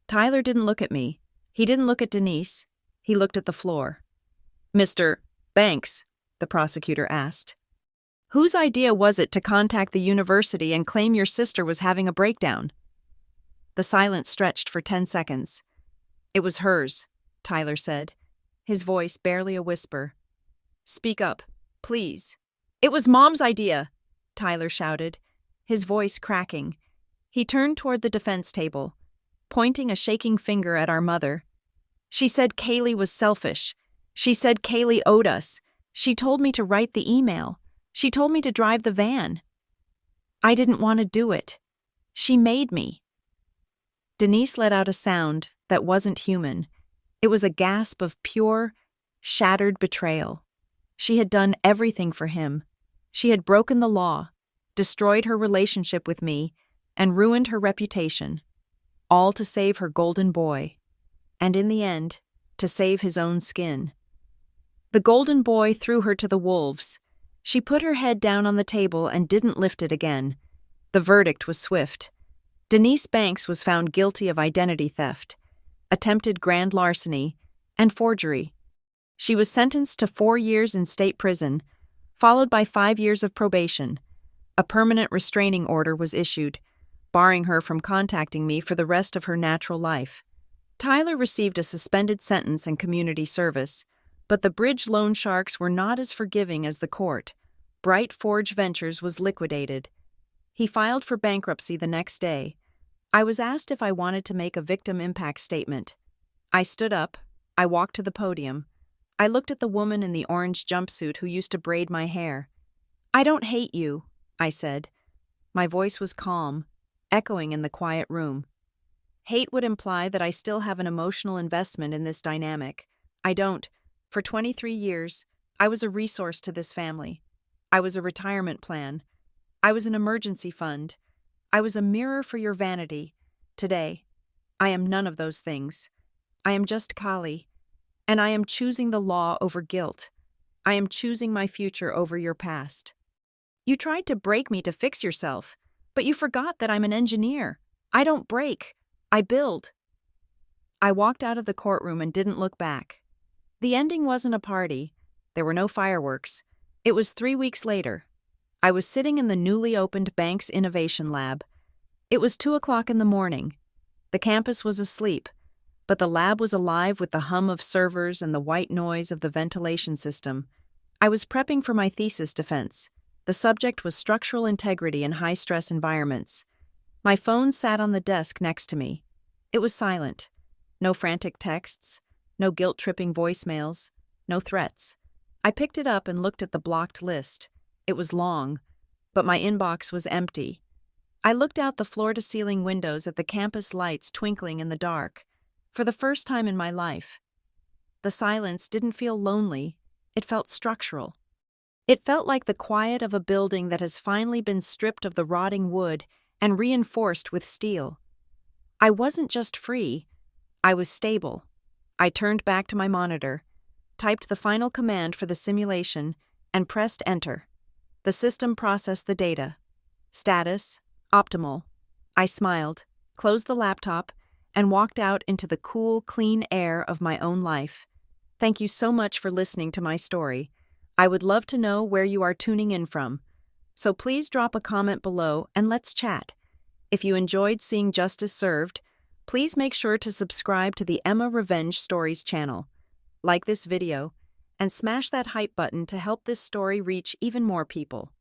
Tyler didn't look at me. He didn't look at Denise. He looked at the floor. "Mr. Banks," the prosecutor asked, "whose idea was it to contact the university and claim your sister was having a breakdown?" The silence stretched for 10 seconds. "It was hers," Tyler said, his voice barely a whisper. "Speak up, please." "It was Mom's idea," Tyler shouted, his voice cracking. He turned toward the defense table, pointing a shaking finger at our mother. "She said Kaylee was selfish. She said Kaylee owed us. She told me to write the email. She told me to drive the van. I didn't want to do it. She made me." Denise let out a sound that wasn't human. It was a gasp of pure, shattered betrayal. She had done everything for him. She had broken the law, destroyed her relationship with me, and ruined her reputation, all to save her golden boy, and in the end, to save his own skin. The golden boy threw her to the wolves. She put her head down on the table and didn't lift it again. The verdict was swift. Denise Banks was found guilty of identity theft, attempted grand larceny, and forgery. She was sentenced to 4 years in state prison, followed by 5 years of probation. A permanent restraining order was issued, barring her from contacting me for the rest of her natural life. Tyler received a suspended sentence and community service, but the bridge loan sharks were not as forgiving as the court. Bright Forge Ventures was liquidated. He filed for bankruptcy the next day. I was asked if I wanted to make a victim impact statement. I stood up. I walked to the podium. I looked at the woman in the orange jumpsuit who used to braid my hair. "I don't hate you," I said. My voice was calm, echoing in the quiet room. Hate would imply that I still have an emotional investment in this dynamic. I don't. For 23 years, I was a resource to this family. I was a retirement plan. I was an emergency fund. I was a mirror for your vanity. Today, I am none of those things. I am just Kali, and I am choosing the law over guilt. I am choosing my future over your past. You tried to break me to fix yourself, but you forgot that I'm an engineer. I don't break. I build. I walked out of the courtroom and didn't look back. The ending wasn't a party. There were no fireworks. It was 3 weeks later. I was sitting in the newly opened Banks Innovation Lab. It was 2:00 in the morning. The campus was asleep, but the lab was alive with the hum of servers and the white noise of the ventilation system. I was prepping for my thesis defense. The subject was structural integrity in high-stress environments. My phone sat on the desk next to me. It was silent. No frantic texts, no guilt-tripping voicemails, no threats. I picked it up and looked at the blocked list. It was long, but my inbox was empty. I looked out the floor-to-ceiling windows at the campus lights twinkling in the dark. For the first time in my life, the silence didn't feel lonely, it felt structural. It felt like the quiet of a building that has finally been stripped of the rotting wood and reinforced with steel. I wasn't just free, I was stable. I turned back to my monitor, typed the final command for the simulation, and pressed enter. The system processed the data. Status: optimal. I smiled, closed the laptop, and walked out into the cool, clean air of my own life. Thank you so much for listening to my story. I would love to know where you are tuning in from. So please drop a comment below and let's chat. If you enjoyed seeing justice served, please make sure to subscribe to the Emma Revenge Stories channel. Like this video, and smash that hype button to help this story reach even more people.